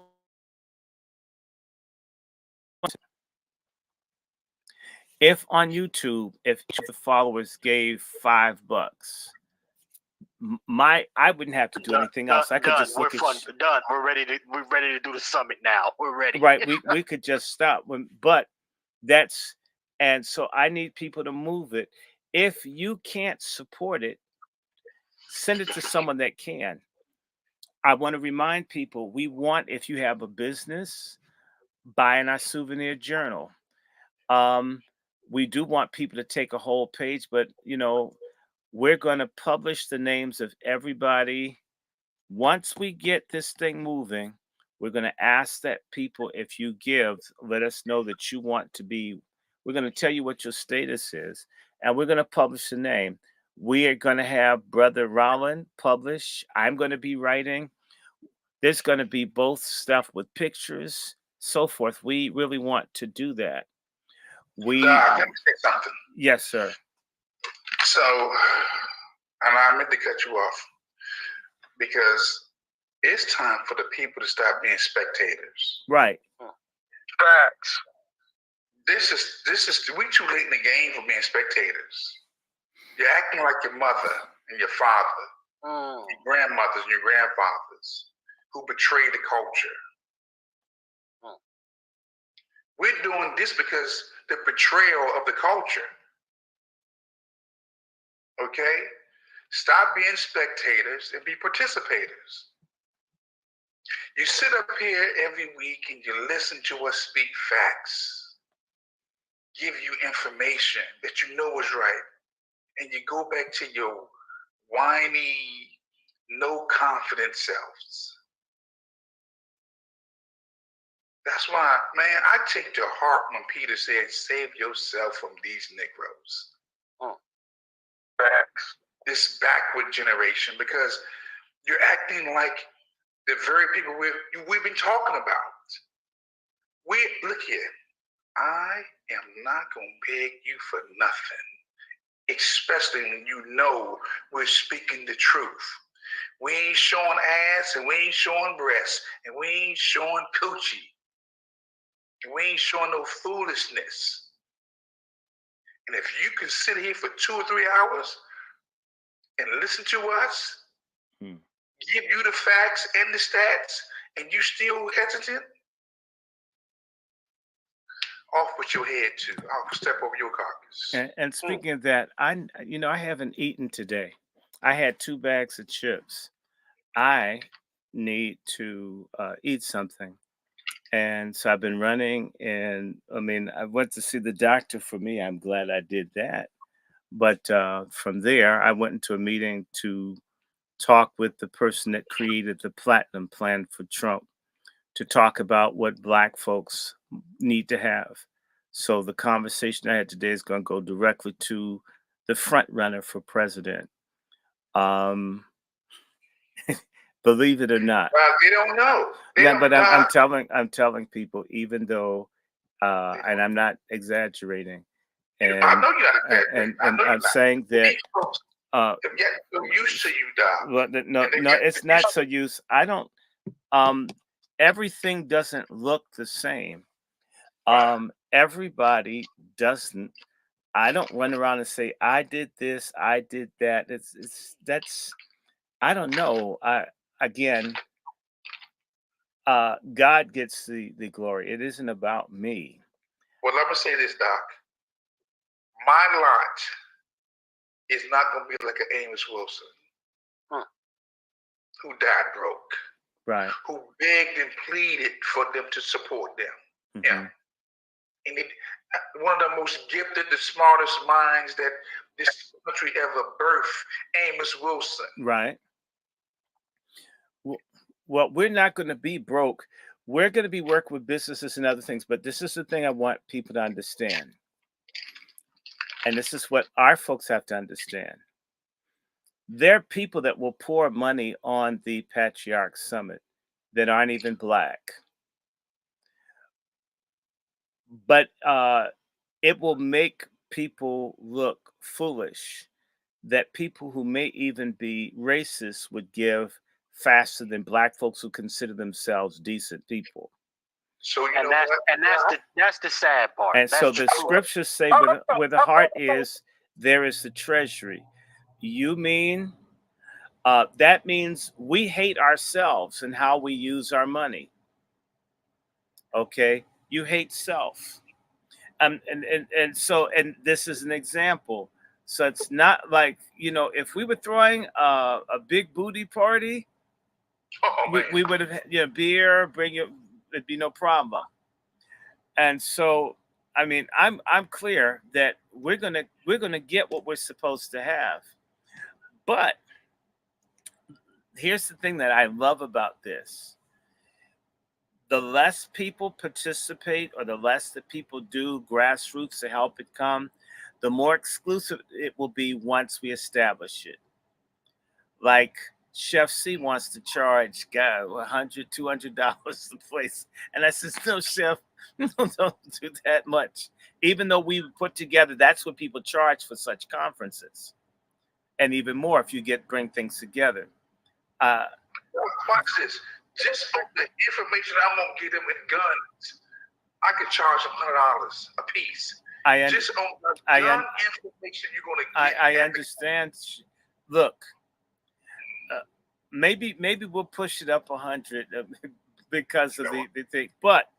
If on YouTube, if each of the followers gave $5, I wouldn't have to do anything else. I could just look at done. We're ready to do the summit now. We're ready. Right. We could just stop. But that's, and so I need people to move it. If you can't support it, send it to someone that can. I want to remind people, if you have a business, buying our souvenir journal. We do want people to take a whole page, but we're going to publish the names of everybody. Once we get this thing moving, we're going to ask that people, if you give, let us know that you want to be. We're going to tell you what your status is, and we're going to publish the name. We are going to have Brother Rollin publish. I'm going to be writing. There's going to be both stuff with pictures, so forth. We really want to do that. Let me say something. Yes, sir. So, and I meant to cut you off because it's time for the people to stop being spectators. Right. Facts. This is we too late in the game for being spectators. You're acting like your mother and your father, your grandmothers and your grandfathers who betrayed the culture. We're doing this because the betrayal of the culture. Okay? Stop being spectators and be participators. You sit up here every week and you listen to us speak facts, give you information that you know is right, and you go back to your whiny, no confidence selves. That's why, man, I take to heart when Peter said, save yourself from these Negroes. Facts. This backward generation, because you're acting like the very people we've been talking about. Look here, I am not going to beg you for nothing, especially when you know we're speaking the truth. We ain't showing ass, and we ain't showing breasts, and we ain't showing coochie. We ain't showing no foolishness. And if you can sit here for 2 or 3 hours and listen to us, give you the facts and the stats, and you still hesitant, off with your head too. I'll step over your carcass. And speaking of that, I haven't eaten today. I had 2 bags of chips. I need to eat something. And so I've been running, and I went to see the doctor for me. I'm glad I did that. But from there, I went into a meeting to talk with the person that created the Platinum Plan for Trump, to talk about what Black folks need to have. So the conversation I had today is going to go directly to the front runner for president. Believe it or not. Well, they don't know. I'm telling people, even though, and I'm not exaggerating. And I know you're not exaggerating. I'm saying that. Get so used to you, Doc. Well, no, it's not so used. I don't. Everything doesn't look the same. Everybody doesn't. I don't run around and say I did this, I did that. That's I don't know. God gets the glory. It isn't about me. Well, let me say this, Doc. My lot is not going to be like an Amos Wilson, who died broke, right? Who begged and pleaded for them to support them. Yeah. And one of the most gifted, the smartest minds that this country ever birthed, Amos Wilson. Right. Well, we're not going to be broke. We're going to be working with businesses and other things, but this is the thing I want people to understand. And this is what our folks have to understand. There are people that will pour money on the Patriarch Summit that aren't even Black. But it will make people look foolish that people who may even be racist would give faster than Black folks who consider themselves decent people. So you And know that's the sad part. And That's so the the truth. scriptures say, where the heart is, there is the treasury. You mean that means we hate ourselves and how we use our money. Okay, you hate self. And so, and this is an example. So it's not like, if we were throwing a big booty party, we would have beer, bring it, it'd be no problem. And so, I mean, I'm clear that we're gonna get what we're supposed to have. But here's the thing that I love about this. The less people participate or the less that people do grassroots to help it come, the more exclusive it will be once we establish it. Like Chef C wants to charge God $100, $200 a place. And I says, no, Chef, don't do that much. Even though we put together, that's what people charge for such conferences. And even more if you bring things together. watch this. Just on the information I'm gonna get them with guns, I could charge $100 a piece. Just on the gun information you're gonna get. I understand. Look, maybe we'll push it up 100 because of the thing. But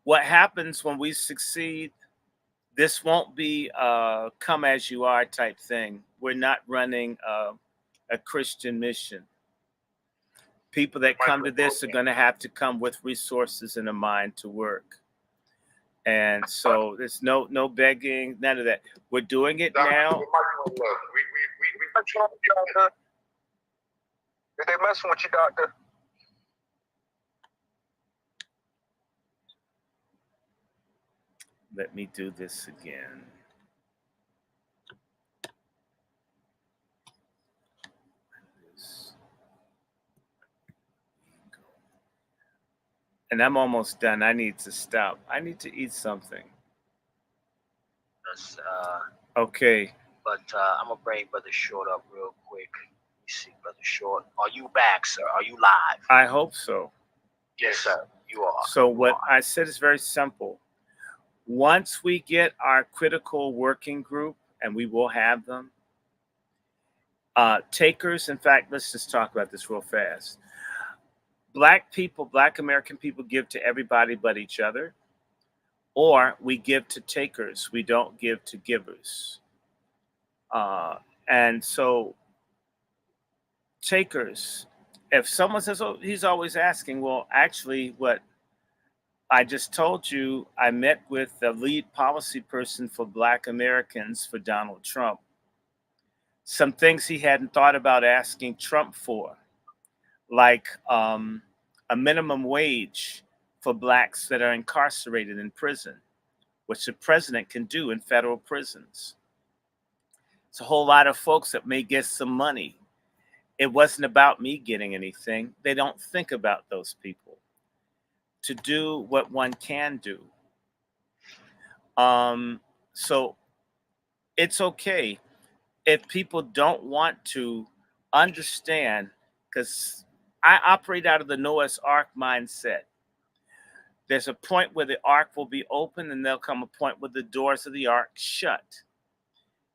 what happens when we succeed? This won't be a come as you are type thing. We're not running a Christian mission. People that come to this are going to have to come with resources and a mind to work. And so there's no begging, none of that. We're doing it now. Did they messing with you, doctor? Let me do this again. And I'm almost done. I need to stop. I need to eat something. Okay. But I'm gonna bring Brother Short up real quick. Let me see, Brother Short. Are you back, sir? Are you live? I hope so. Yes, sir. You are. So what I said is very simple. Once we get our critical working group, and we will have them, takers, in fact, let's just talk about this real fast. Black people, Black American people give to everybody but each other, or we give to takers. We don't give to givers. And so takers, if someone says, oh, he's always asking, well, actually what I just told you, I met with the lead policy person for Black Americans for Donald Trump. Some things he hadn't thought about asking Trump for, like a minimum wage for Blacks that are incarcerated in prison, which the president can do in federal prisons. It's a whole lot of folks that may get some money. It wasn't about me getting anything. They don't think about those people. To do what one can do. So it's okay if people don't want to understand, because I operate out of the Noah's Ark mindset. There's a point where the ark will be open, and there'll come a point where the doors of the ark shut.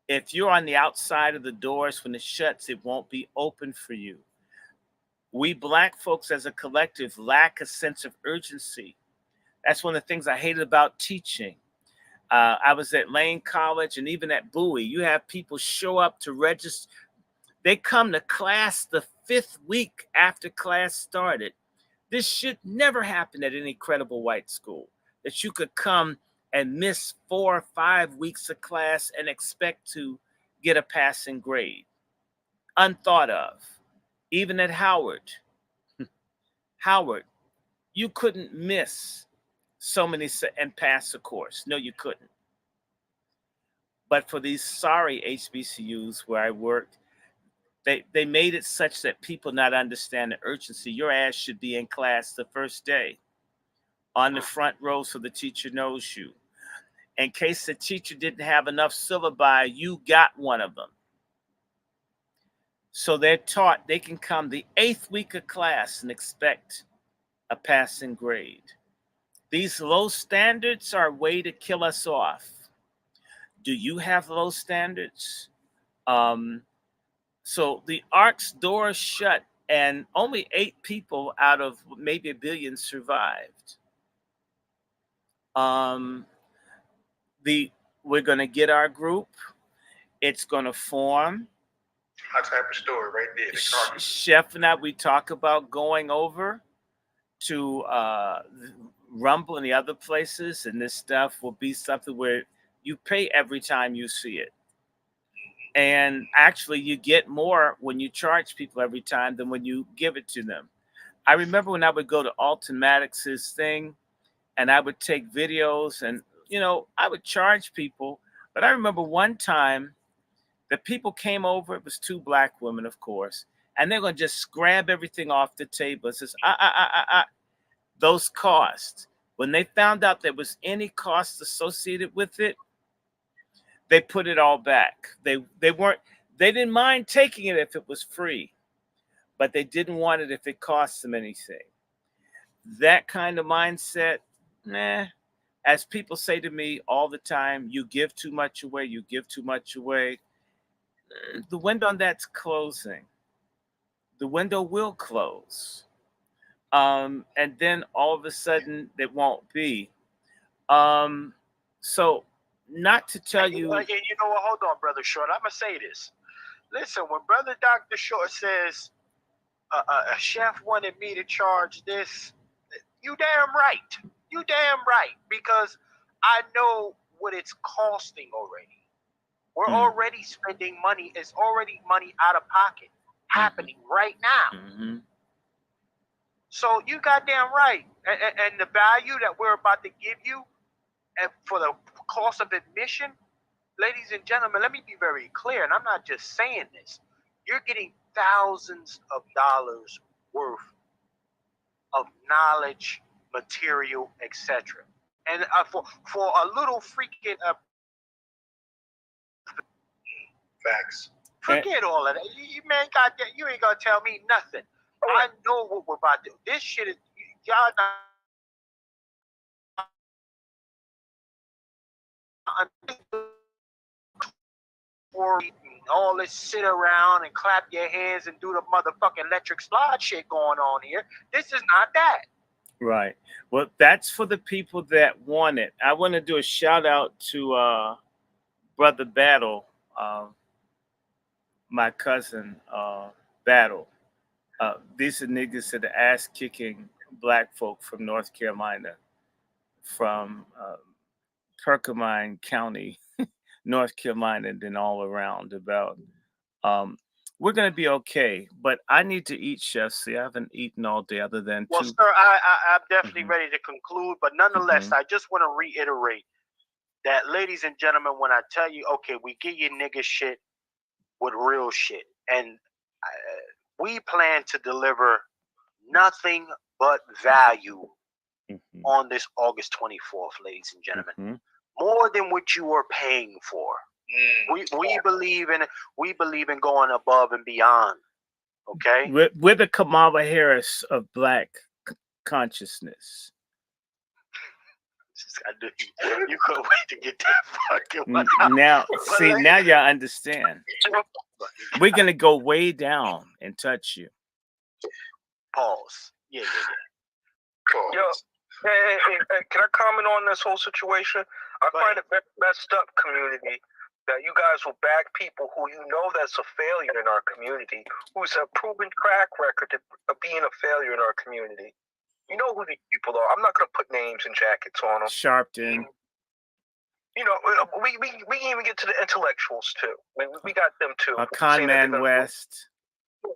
If you're on the outside of the doors when it shuts, it won't be open for you. We Black folks as a collective lack a sense of urgency. That's one of the things I hated about teaching. I was at Lane College and even at Bowie. You have people show up to register. They come to class the 5th week after class started. This should never happen at any credible white school, that you could come and miss 4 or 5 weeks of class and expect to get a passing grade. Unthought of. Even at Howard, Howard, you couldn't miss so many and pass the course. No, you couldn't. But for these sorry HBCUs where I worked, they made it such that people not understand the urgency. Your ass should be in class the first day on the front row so the teacher knows you. In case the teacher didn't have enough syllabi, you got one of them. So they're taught they can come the 8th week of class and expect a passing grade. These low standards are a way to kill us off. Do you have low standards? So the Ark's doors shut, and only 8 people out of maybe a billion survived. We're going to get our group. It's going to form. Hot type of story right there. Chef and I, we talk about going over to Rumble and the other places, and this stuff will be something where you pay every time you see it. And actually, you get more when you charge people every time than when you give it to them. I remember when I would go to Alton Maddox's thing, and I would take videos, and I would charge people. But I remember one time, the people came over. It was 2 black women, of course, and they're gonna just grab everything off the table. It says, those costs. When they found out there was any cost associated with it, they put it all back. They didn't mind taking it if it was free, but they didn't want it if it cost them anything. That kind of mindset, nah. As people say to me all the time, you give too much away, you give too much away. The window on that's closing. The window will close. And then all of a sudden it won't be. So not to tell you. And you know what? Hold on, Brother Short. I'm going to say this. Listen, when Brother Dr. Short says a chef wanted me to charge this, you damn right. You damn right. Because I know what it's costing already. We're already spending money. It's already money out of pocket happening right now. Mm-hmm. So you goddamn right. And the value that we're about to give you and for the cost of admission, ladies and gentlemen, let me be very clear, and I'm not just saying this. You're getting thousands of dollars worth of knowledge, material, etc. And for a little freaking facts. Forget all of that. You man, goddamn, you ain't gonna tell me nothing. I know what we're about to do. This shit is y'all all this sit around and clap your hands and do the motherfucking electric slide shit going on here. This is not that. Right. Well, that's for the people that want it. I want to do a shout out to Brother Battle, my cousin Battle. These are niggas that are ass kicking black folk from North Carolina, from Perkins County, North Carolina, and then all around about. We're gonna be okay, but I need to eat, Chef. See, I haven't eaten all day other than well, two. Sir, I'm definitely ready to conclude, but nonetheless, I just want to reiterate that, ladies and gentlemen, when I tell you, okay, we give you nigga shit with real shit, and we plan to deliver nothing but value on this August 24th, ladies and gentlemen. More than what you are paying for. We believe in going above and beyond. Okay, we're the Kamala Harris of black consciousness. You couldn't wait to get that fucking one. Now, see, now y'all understand. We're gonna go way down and touch you. Pause. Yeah. Pause. Yo, hey, can I comment on this whole situation? I find it messed up, community, that you guys will back people who you know that's a failure in our community, who's a proven track record of being a failure in our community. You know who these people are. I'm not going to put names and jackets on them. Sharpton. You know, we can even get to the intellectuals, too. We got them, too. Conman West.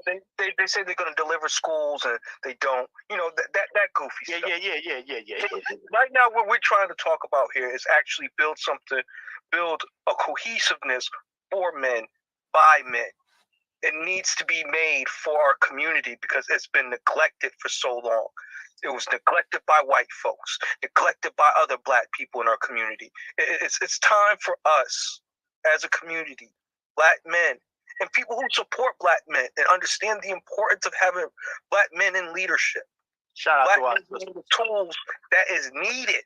They say they're going to deliver schools and they don't. You know, that goofy stuff. Yeah. Right now, what we're trying to talk about here is actually build a cohesiveness for men, by men. It needs to be made for our community because it's been neglected for so long. It was neglected by white folks, neglected by other black people in our community. It's time for us as a community, black men, and people who support black men and understand the importance of having black men in leadership. Shout out black to us. men the tools that is needed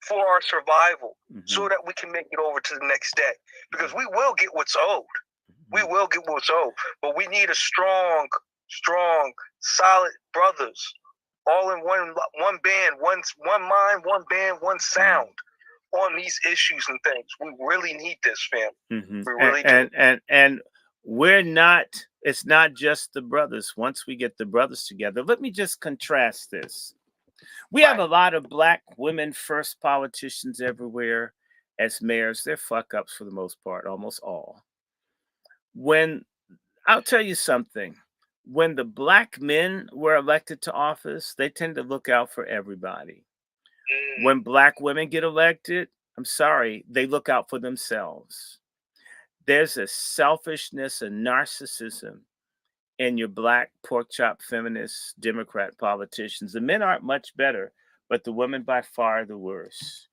for our survival so that we can make it over to the next day. Because we will get what's owed. We will get what's owed. But we need a strong, solid brothers, all in one band, one mind, one band, one sound on these issues and things. We really need this, fam. We really do. And we're not, it's not just the brothers. Once we get the brothers together, let me just contrast this. We have a lot of black women first politicians everywhere as mayors. They're fuck ups for the most part, almost all. When I'll tell you something, when the black men were elected to office, they tend to look out for everybody. When black women get elected, I'm sorry, they look out for themselves. There's a selfishness and narcissism in your black pork chop feminist Democrat politicians. The men aren't much better, but the women by far are the worst.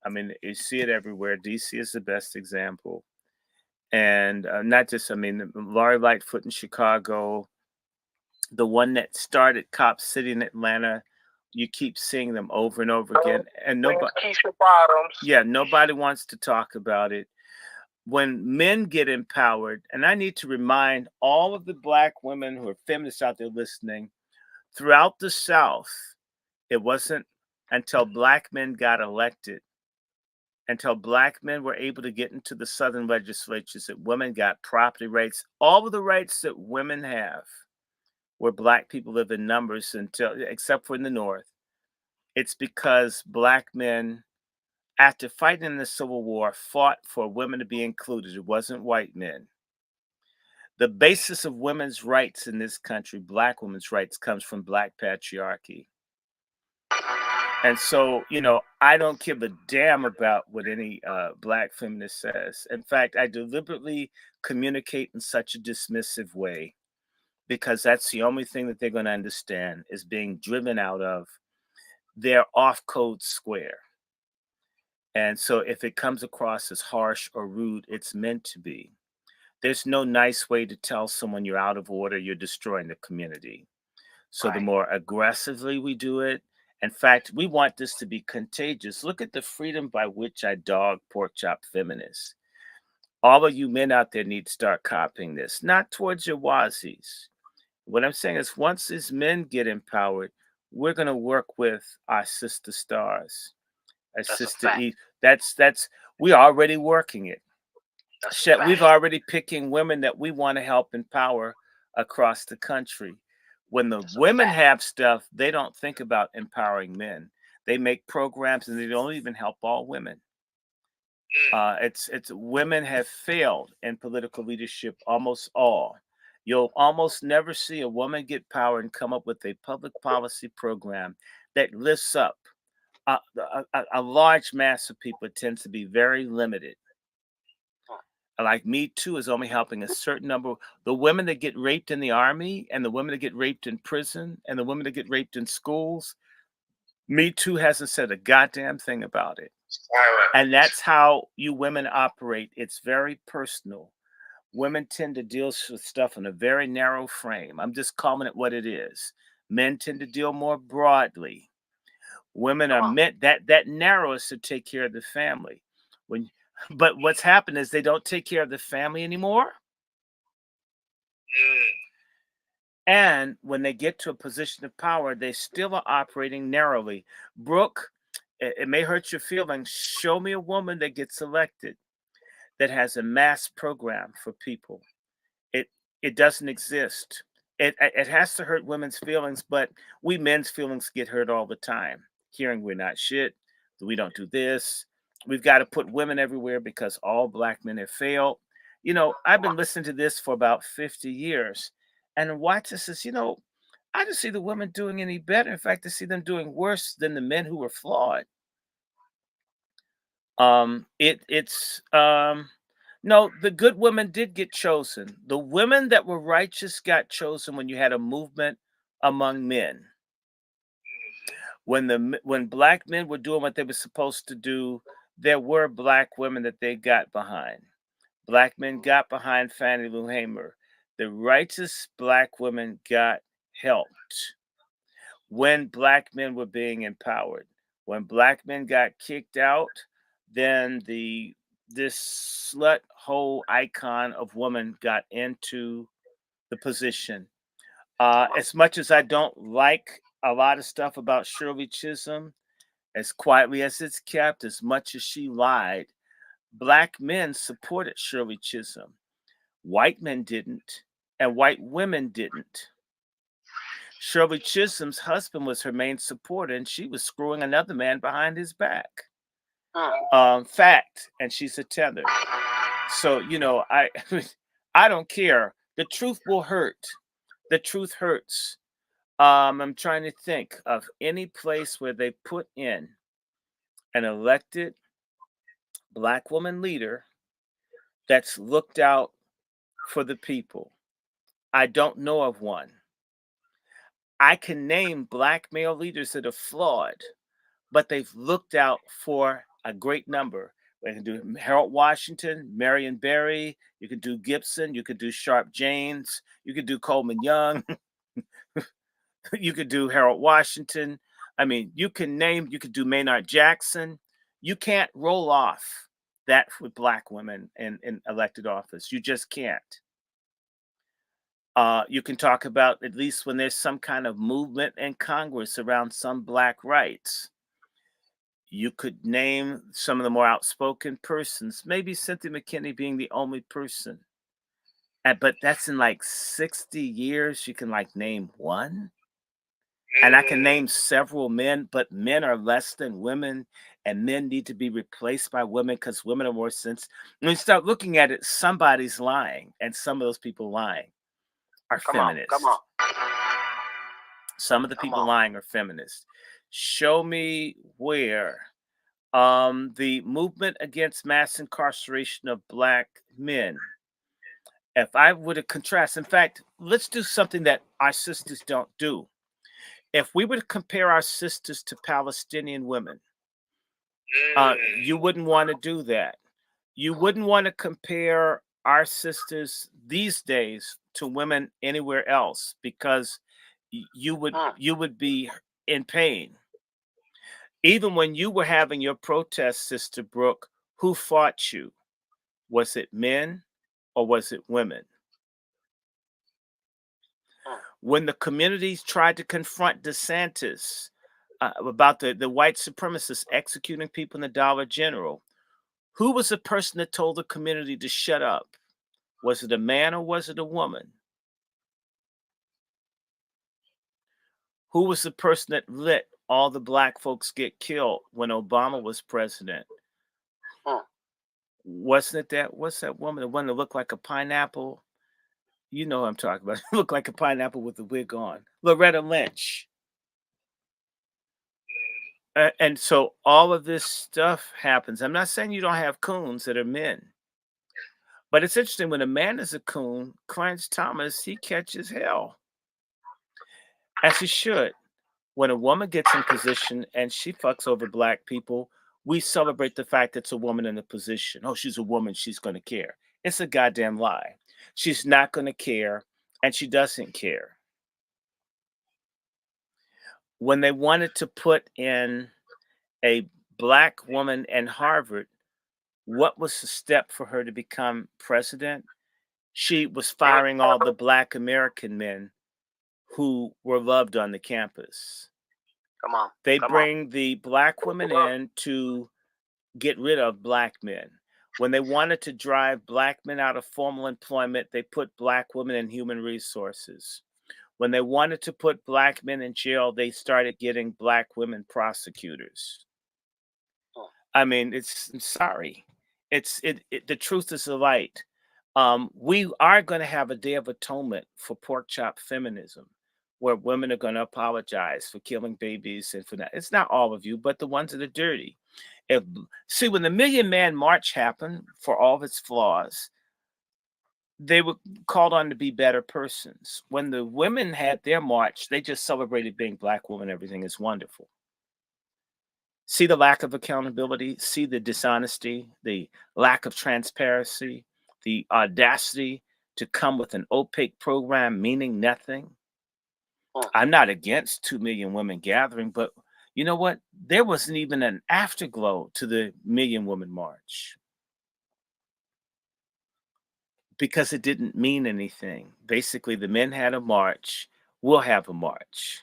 I mean, you see it everywhere. DC is the best example. And not just, I mean, Lori Lightfoot in Chicago, the one that started Cop City in Atlanta, you keep seeing them over and over again. And nobody, Keisha Bottoms. Yeah, nobody wants to talk about it. When men get empowered, and I need to remind all of the black women who are feminists out there listening, throughout the South, it wasn't until black men got elected, until black men were able to get into the Southern legislatures, that women got property rights, all of the rights that women have, where black people live in numbers until, except for in the North. It's because black men, after fighting in the Civil War, fought for women to be included. It wasn't white men. The basis of women's rights in this country, black women's rights, comes from black patriarchy. And so, you know, I don't give a damn about what any black feminist says. In fact, I deliberately communicate in such a dismissive way because that's the only thing that they're going to understand is being driven out of their off-code square. And so if it comes across as harsh or rude, it's meant to be. There's no nice way to tell someone you're out of order, you're destroying the community. So the more aggressively we do it, in fact, we want this to be contagious. Look at the freedom by which I dog pork chop feminists. All of you men out there need to start copying this, not towards your wazis. What I'm saying is once these men get empowered, we're going to work with our sister stars. Sister E. That's we're already working it. We've already picking women that we want to help empower across the country. When the women have stuff, they don't think about empowering men. They make programs and they don't even help all women. It's women have failed in political leadership, almost all. You'll almost never see a woman get power and come up with a public policy program that lifts up a large mass of people. It tends to be very limited. Like Me Too is only helping a certain number. The women that get raped in the army and the women that get raped in prison and the women that get raped in schools, Me Too hasn't said a goddamn thing about it. And that's how you women operate. It's very personal. Women tend to deal with stuff in a very narrow frame. I'm just calling it what it is. Men tend to deal more broadly. Women are meant that narrow is to take care of the family. But what's happened is they don't take care of the family anymore. And when they get to a position of power, they still are operating narrowly. Brooke, it may hurt your feelings. Show me a woman that gets elected that has a mass program for people. It doesn't exist. It has to hurt women's feelings, but we men's feelings get hurt all the time. Hearing we're not shit, we don't do this. We've got to put women everywhere because all black men have failed. You know, I've been listening to this for about 50 years, and watch this. Says, I don't see the women doing any better. In fact, I see them doing worse than the men who were flawed. It's no, the good women did get chosen. The women that were righteous got chosen when you had a movement among men. When black men were doing what they were supposed to do, there were black women that they got behind. Black men got behind Fannie Lou Hamer. The righteous black women got helped when black men were being empowered. When black men got kicked out, then this slut hole icon of woman got into the position. As much as I don't like a lot of stuff about Shirley Chisholm, as quietly as it's kept, as much as she lied, black men supported Shirley Chisholm. White men didn't, and white women didn't. Shirley Chisholm's husband was her main supporter, and she was screwing another man behind his back. Fact, and she's a tether. So I don't care. The truth will hurt. The truth hurts. I'm trying to think of any place where they put in an elected black woman leader that's looked out for the people. I don't know of one. I can name black male leaders that are flawed, but they've looked out for a great number. We can do Harold Washington, Marion Barry, you could do Gibson, you could do Sharp James, you could do Coleman Young, you could do Harold Washington. I mean, you could do Maynard Jackson. You can't roll off that with black women in elected office. You just can't. You can talk about at least when there's some kind of movement in Congress around some black rights. You could name some of the more outspoken persons, maybe Cynthia McKinney being the only person. But that's in like 60 years, you can like name one. And I can name several men, but men are less than women, and men need to be replaced by women because women are more sensitive. When you start looking at it, somebody's lying, and some of those people lying are feminists. Come on. Some of the people lying are feminists. Show me where the movement against mass incarceration of black men. If I were to contrast, in fact, let's do something that our sisters don't do. If we were to compare our sisters to Palestinian women, you wouldn't want to do that. You wouldn't want to compare our sisters these days to women anywhere else because you would be in pain. Even when you were having your protest, Sister Brooke, who fought you? Was it men or was it women? When the communities tried to confront DeSantis about the white supremacists executing people in the Dollar General, who was the person that told the community to shut up? Was it a man or was it a woman? Who was the person that let all the black folks get killed when Obama was president? Wasn't it what's that woman, the one that looked like a pineapple? You know what I'm talking about. Looked like a pineapple with a wig on. Loretta Lynch. And so all of this stuff happens. I'm not saying you don't have coons that are men. But it's interesting when a man is a coon, Clarence Thomas, he catches hell. As he should. When a woman gets in position and she fucks over black people, we celebrate the fact that it's a woman in a position. Oh, she's a woman, she's going to care. It's a goddamn lie. She's not going to care, and she doesn't care. When they wanted to put in a black woman in Harvard, what was the step for her to become president? She was firing all the black American men who were loved on the campus. They bring the black women in to get rid of black men. When they wanted to drive black men out of formal employment, they put black women in human resources. When they wanted to put black men in jail, they started getting black women prosecutors. I mean, I'm sorry. The truth is the light. We are going to have a Day of Atonement for pork chop feminism, where women are going to apologize for killing babies and for that. It's not all of you, but the ones that are dirty. See, when the Million Man March happened, for all of its flaws, they were called on to be better persons. When the women had their march, they just celebrated being Black women. Everything is wonderful. See the lack of accountability, see the dishonesty, the lack of transparency, the audacity to come with an opaque program meaning nothing. I'm not against 2 million women gathering, but you know what? There wasn't even an afterglow to the Million Woman March because it didn't mean anything. Basically, the men had a march, we'll have a march.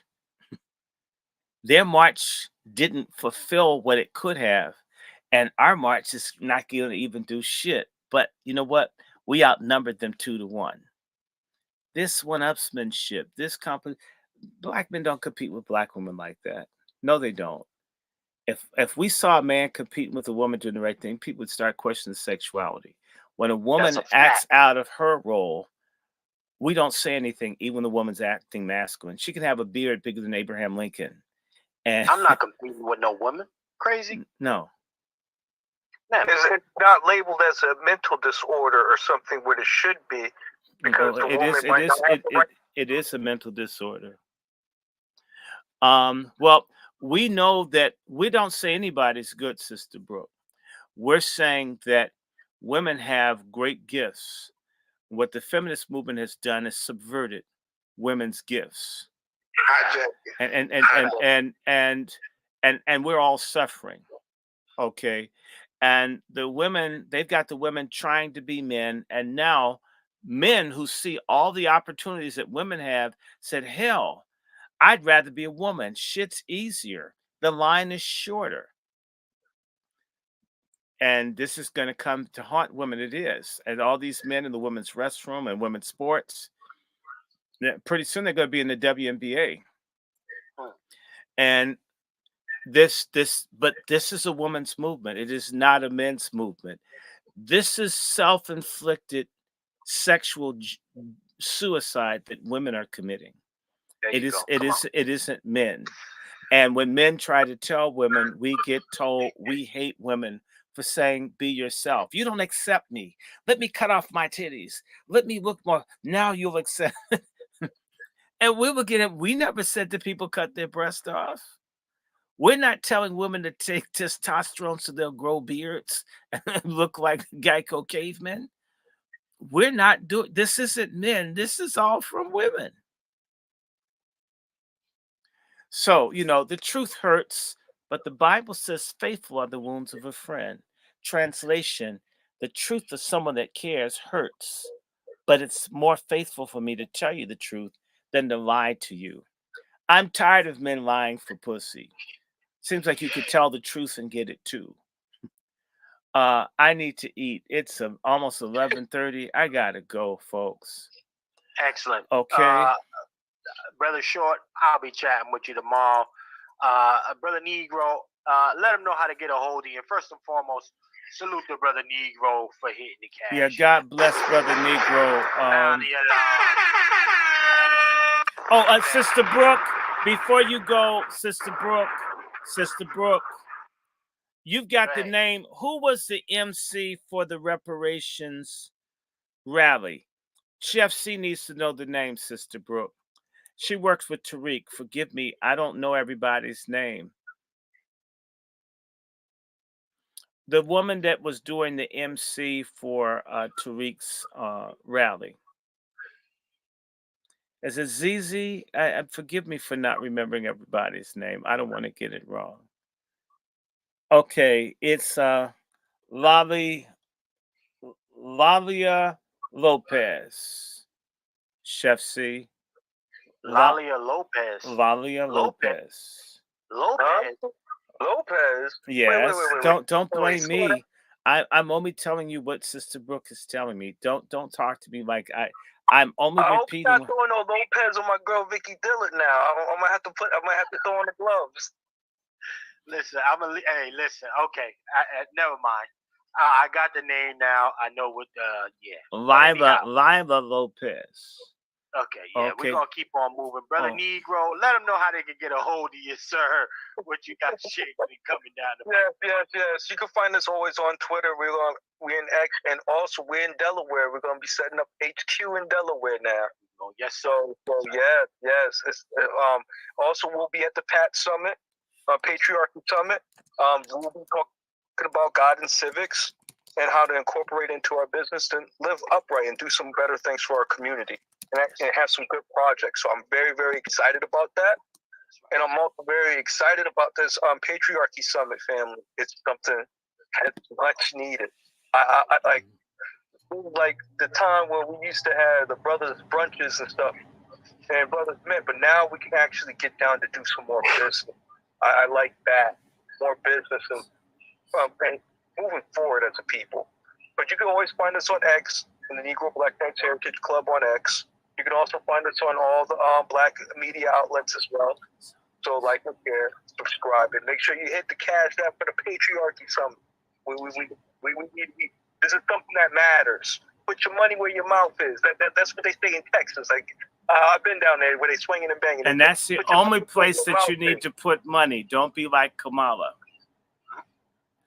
Their march didn't fulfill what it could have, and our march is not going to even do shit. But you know what? We outnumbered them 2-1. This one-upsmanship, this Black men don't compete with Black women like that. No, they don't. If we saw a man competing with a woman doing the right thing, people would start questioning sexuality. When a woman acts out of her role, we don't say anything, even when the woman's acting masculine. She can have a beard bigger than Abraham Lincoln. And I'm not competing with no woman. Crazy? No. Is it not labeled as a mental disorder or something when it should be? Because it is a mental disorder. Well, we know that we don't say anybody's good, Sister Brooke. We're saying that women have great gifts. What the feminist movement has done is subverted women's gifts. And we're all suffering. Okay. And the women, they've got the women trying to be men, and now men who see all the opportunities that women have said, hell, I'd rather be a woman. Shit's easier. The line is shorter. And this is going to come to haunt women. It is. And all these men in the women's restroom and women's sports, pretty soon they're going to be in the WNBA. And this is a woman's movement. It is not a men's movement. This is self-inflicted sexual suicide that women are committing. It isn't men. And when men try to tell women, we get told we hate women for saying, be yourself. You don't accept me. Let me cut off my titties. Let me look more. Now you'll accept. And we never said that people cut their breast off. We're not telling women to take testosterone so they'll grow beards and look like Geico cavemen. We're not doing this. Isn't men. This is all from women. So, the truth hurts, but the Bible says faithful are the wounds of a friend. Translation, the truth of someone that cares hurts, but it's more faithful for me to tell you the truth than to lie to you. I'm tired of men lying for pussy. Seems like you could tell the truth and get it too. I need to eat. It's almost 11:30. I gotta go, folks. Excellent. Okay. Brother Short, I'll be chatting with you tomorrow. Brother Negro, let him know how to get a hold of you. First and foremost, salute to Brother Negro for hitting the cash. Yeah, God bless Brother Negro. Sister Brooke, before you go, Sister Brooke, you've got the name. Who was the MC for the reparations rally? Chef C needs to know the name, Sister Brooke. She works with Tariq. Forgive me, I don't know everybody's name. The woman that was doing the MC for Tariq's rally. Is it Zizi? Forgive me for not remembering everybody's name. I don't want to get it wrong. Okay, it's Lalia Lopez. Chef C. Lalia Lopez. Lalia Lopez. Lopez. Yes. Wait. Don't blame me. I'm only telling you what Sister Brooke is telling me. Don't talk to me like I'm only repeating. I'm not throwing no Lopez on my girl Vicky Dillard now. I'm gonna have to throw on the gloves. Listen, listen. Okay, never mind. I got the name now. I know what. Yeah. Lila Lopez. Okay, yeah, we're gonna keep on moving, brother Negro. Let them know how they can get a hold of you, sir. What you got shaking and coming down the Yes. You can find us always on Twitter. We're in X, and also we're in Delaware. We're gonna be setting up HQ in Delaware now. Oh, yes, so yes. It's, also, we'll be at the PAT Summit, Patriarchy Summit. We'll be talking about God and civics and how to incorporate into our business to live upright and do some better things for our community. And have some good projects. So I'm very, very excited about that. And I'm also very excited about this Patriarchy Summit, family. It's something that's much needed. I like the time where we used to have the brothers brunches and stuff and brothers met, but now we can actually get down to do some more business. I like that. More business and moving forward as a people. But you can always find us on X, in the Negro Black Knights Heritage Club on X. You can also find us on all the black media outlets as well. So like and share, subscribe, and make sure you hit the cash app for the Patriarchy Summit. We need, this is something that matters. Put your money where your mouth is. That's what they say in Texas. Like I've been down there where they swinging and banging. And that's the only place that you need to put money. Don't be like Kamala.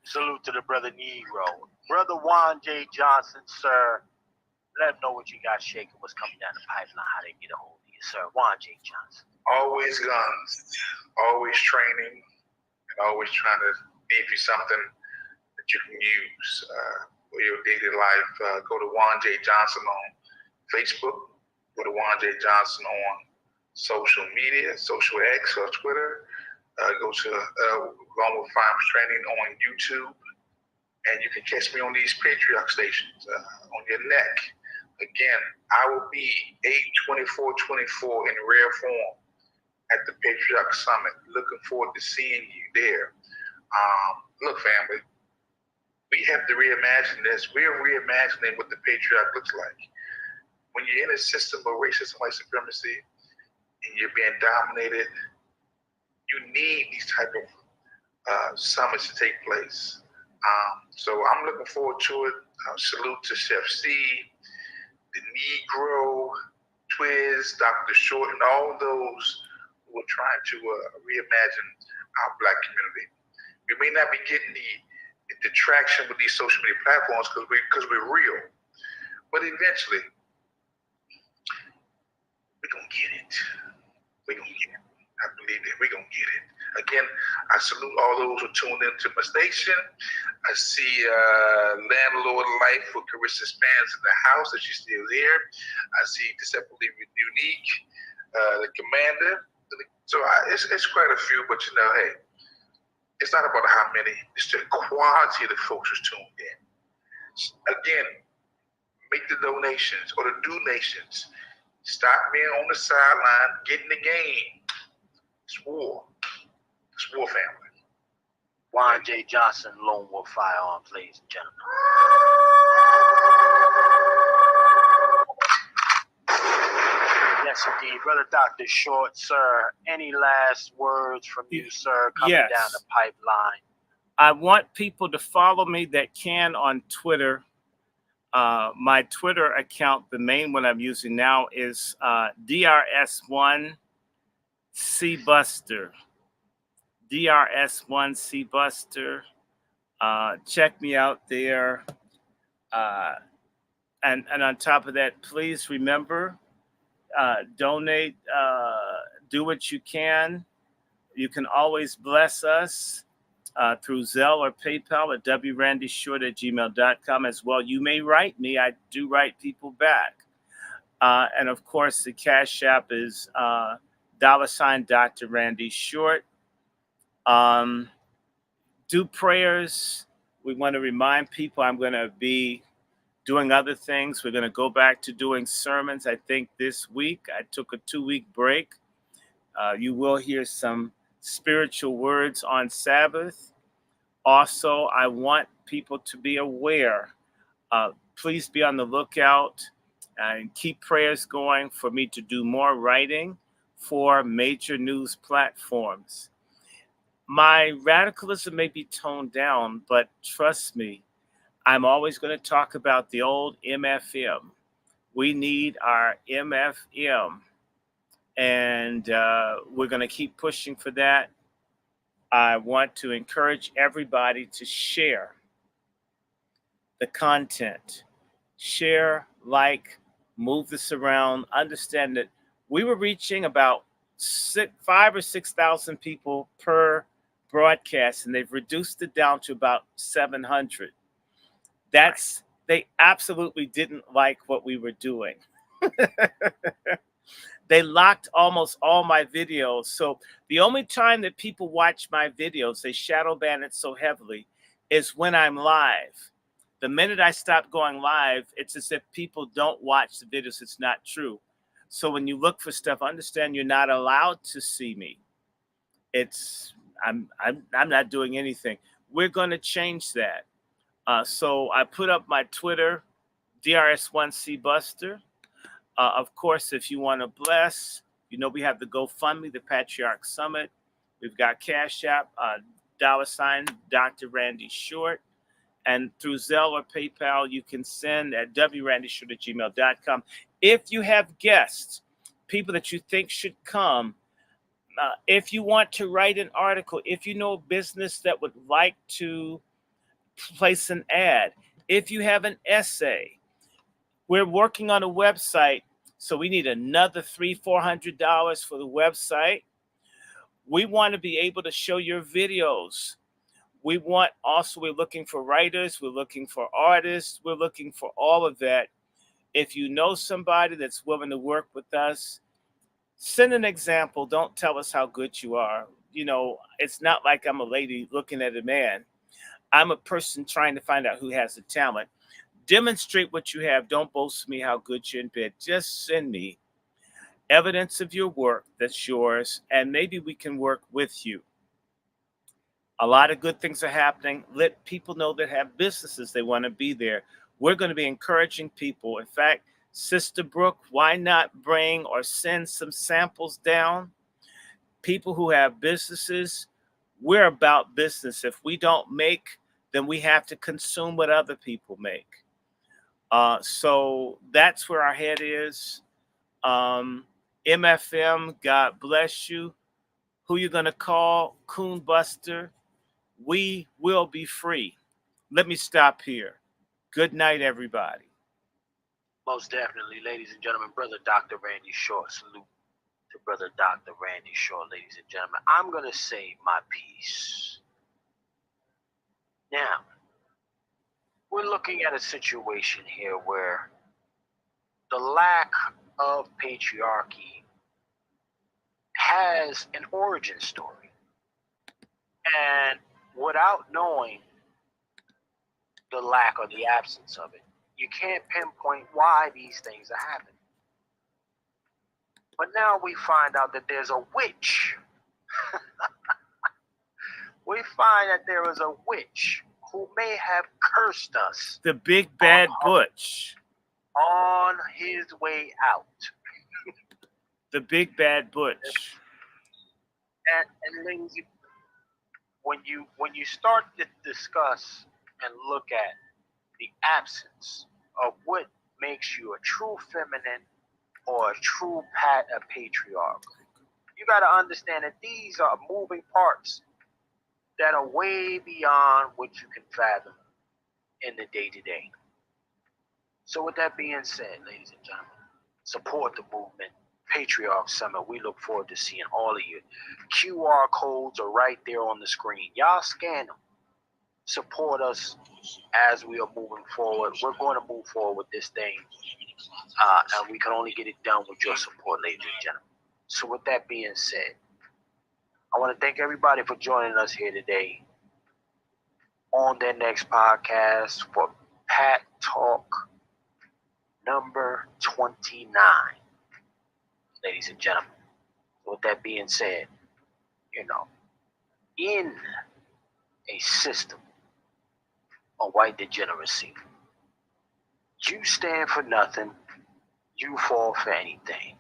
Salute to the brother Negro. Brother Juan J. Johnson, sir. Let them know what you got shaking, what's coming down the pipeline, how they get a hold of you, sir. Juan J. Johnson. Always guns, always training, and always trying to give you something that you can use for your daily life. Go to Juan J. Johnson on Facebook. Go to Juan J. Johnson on social media, social X or Twitter. Go to Global Farms Training on YouTube. And you can catch me on these Patriarch stations on your neck. Again, I will be 8/24/24 in rare form at the Patriarch Summit. Looking forward to seeing you there. Look, family, we have to reimagine this. We're reimagining what the patriarch looks like. When you're in a system of racism, white supremacy, and you're being dominated, you need these type of summits to take place. So I'm looking forward to it. Salute to Chef C, the Negro, Twiz, Dr. Short, and all those who are trying to reimagine our Black community. We may not be getting the traction with these social media platforms because we're real, but eventually we're going to get it. We're going to get it. I believe that we're going to get it. Again, I salute all those who tuned into my station. I see Landlord Life with Carissa Spans in the house, that she's still here. I see Deceptively Unique, the Commander. So it's quite a few, but hey, it's not about how many, it's the quality of the folks who's tuned in. Again, make the donations or the donations. Stop being on the sideline, get in the game. It's war. It's war, family. Juan J. Johnson, Lone Wolf Firearms, ladies and gentlemen. Yes, indeed. Brother Dr. Short, sir, any last words from you, sir, coming down the pipeline? I want people to follow me that can on Twitter. My Twitter account, the main one I'm using now, is DRS1CBuster. DRS1CBuster. Check me out there. And on top of that, please remember, donate, do what you can. You can always bless us through Zelle or PayPal at wrandyshort@gmail.com as well. You may write me. I do write people back. And of course, the Cash App is $ Dr. Randy Short. Do prayers. We want to remind people I'm going to be doing other things. We're going to go back to doing sermons. I think this week I took a 2-week break. You will hear some spiritual words on Sabbath. Also, I want people to be aware. Please be on the lookout and keep prayers going for me to do more writing for major news platforms. My radicalism may be toned down, but trust me, I'm always going to talk about the old MFM. We need our MFM, and we're going to keep pushing for that. I want to encourage everybody to share the content. Share, like, move this around. Understand that we were reaching about 5,000 or 6,000 people per broadcast, and they've reduced it down to about 700. They absolutely didn't like what we were doing. They locked almost all my videos. So the only time that people watch my videos, they shadow ban it so heavily, is when I'm live. The minute I stop going live, it's as if people don't watch the videos. It's not true. So when you look for stuff, understand you're not allowed to see me. I'm not doing anything. We're going to change that. So I put up my Twitter, DRS1C Buster. Of course, if you want to bless, we have the GoFundMe, the Patriarch Summit. We've got Cash App, $ Dr. Randy Short. And through Zelle or PayPal, you can send at wrandyshort@gmail.com. If you have guests, people that you think should come, if you want to write an article, if you know a business that would like to place an ad, if you have an essay, we're working on a website, so we need another $300-400 for the website. We want to be able to show your videos. We're looking for writers, we're looking for artists, we're looking for all of that. If you know somebody that's willing to work with us, send an example. Don't tell us how good you are. It's not like I'm a lady looking at a man. I'm a person trying to find out who has the talent. Demonstrate what you have. Don't boast me how good you're in bed. Just send me evidence of your work that's yours, and maybe we can work with you. A lot of good things are happening. Let people know that have businesses, they want to be there. We're going to be encouraging people. In fact, Sister Brooke, why not bring or send some samples down? People who have businesses, we're about business. If we don't make, then we have to consume what other people make. So that's where our head is. MFM, God bless you. Who you going to call? Coon Buster. We will be free. Let me stop here. Good night, everybody. Most definitely, ladies and gentlemen, Brother Dr. Randy Short. Salute to Brother Dr. Randy Short, ladies and gentlemen. I'm going to say my piece. Now, we're looking at a situation here where the lack of patriarchy has an origin story. And without knowing the lack or the absence of it, you can't pinpoint why these things are happening. But now we find out that there's a witch. We find that there is a witch who may have cursed us. The big bad Butch. On his way out. The big bad Butch. And ladies, when you start to discuss and look at the absence of what makes you a true feminine or a true patriarch, you got to understand that these are moving parts that are way beyond what you can fathom in the day-to-day. So with that being said, ladies and gentlemen, support the movement. Patriarch Summit. We look forward to seeing all of you. QR codes are right there on the screen. Y'all scan them. Support us as we are moving forward. We're going to move forward with this thing. And we can only get it done with your support, ladies and gentlemen. So with that being said, I want to thank everybody for joining us here today on their next podcast for Pat Talk number 29. Ladies and gentlemen, with that being said, in a system of white degeneracy, you stand for nothing, you fall for anything.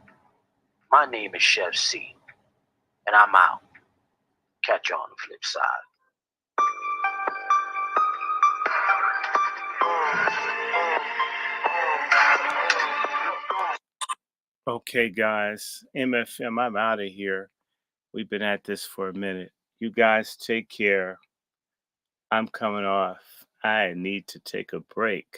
My name is Chef C, and I'm out. Catch you on the flip side. Okay, guys, MFM, I'm out of here. We've been at this for a minute. You guys take care. I'm coming off. I need to take a break.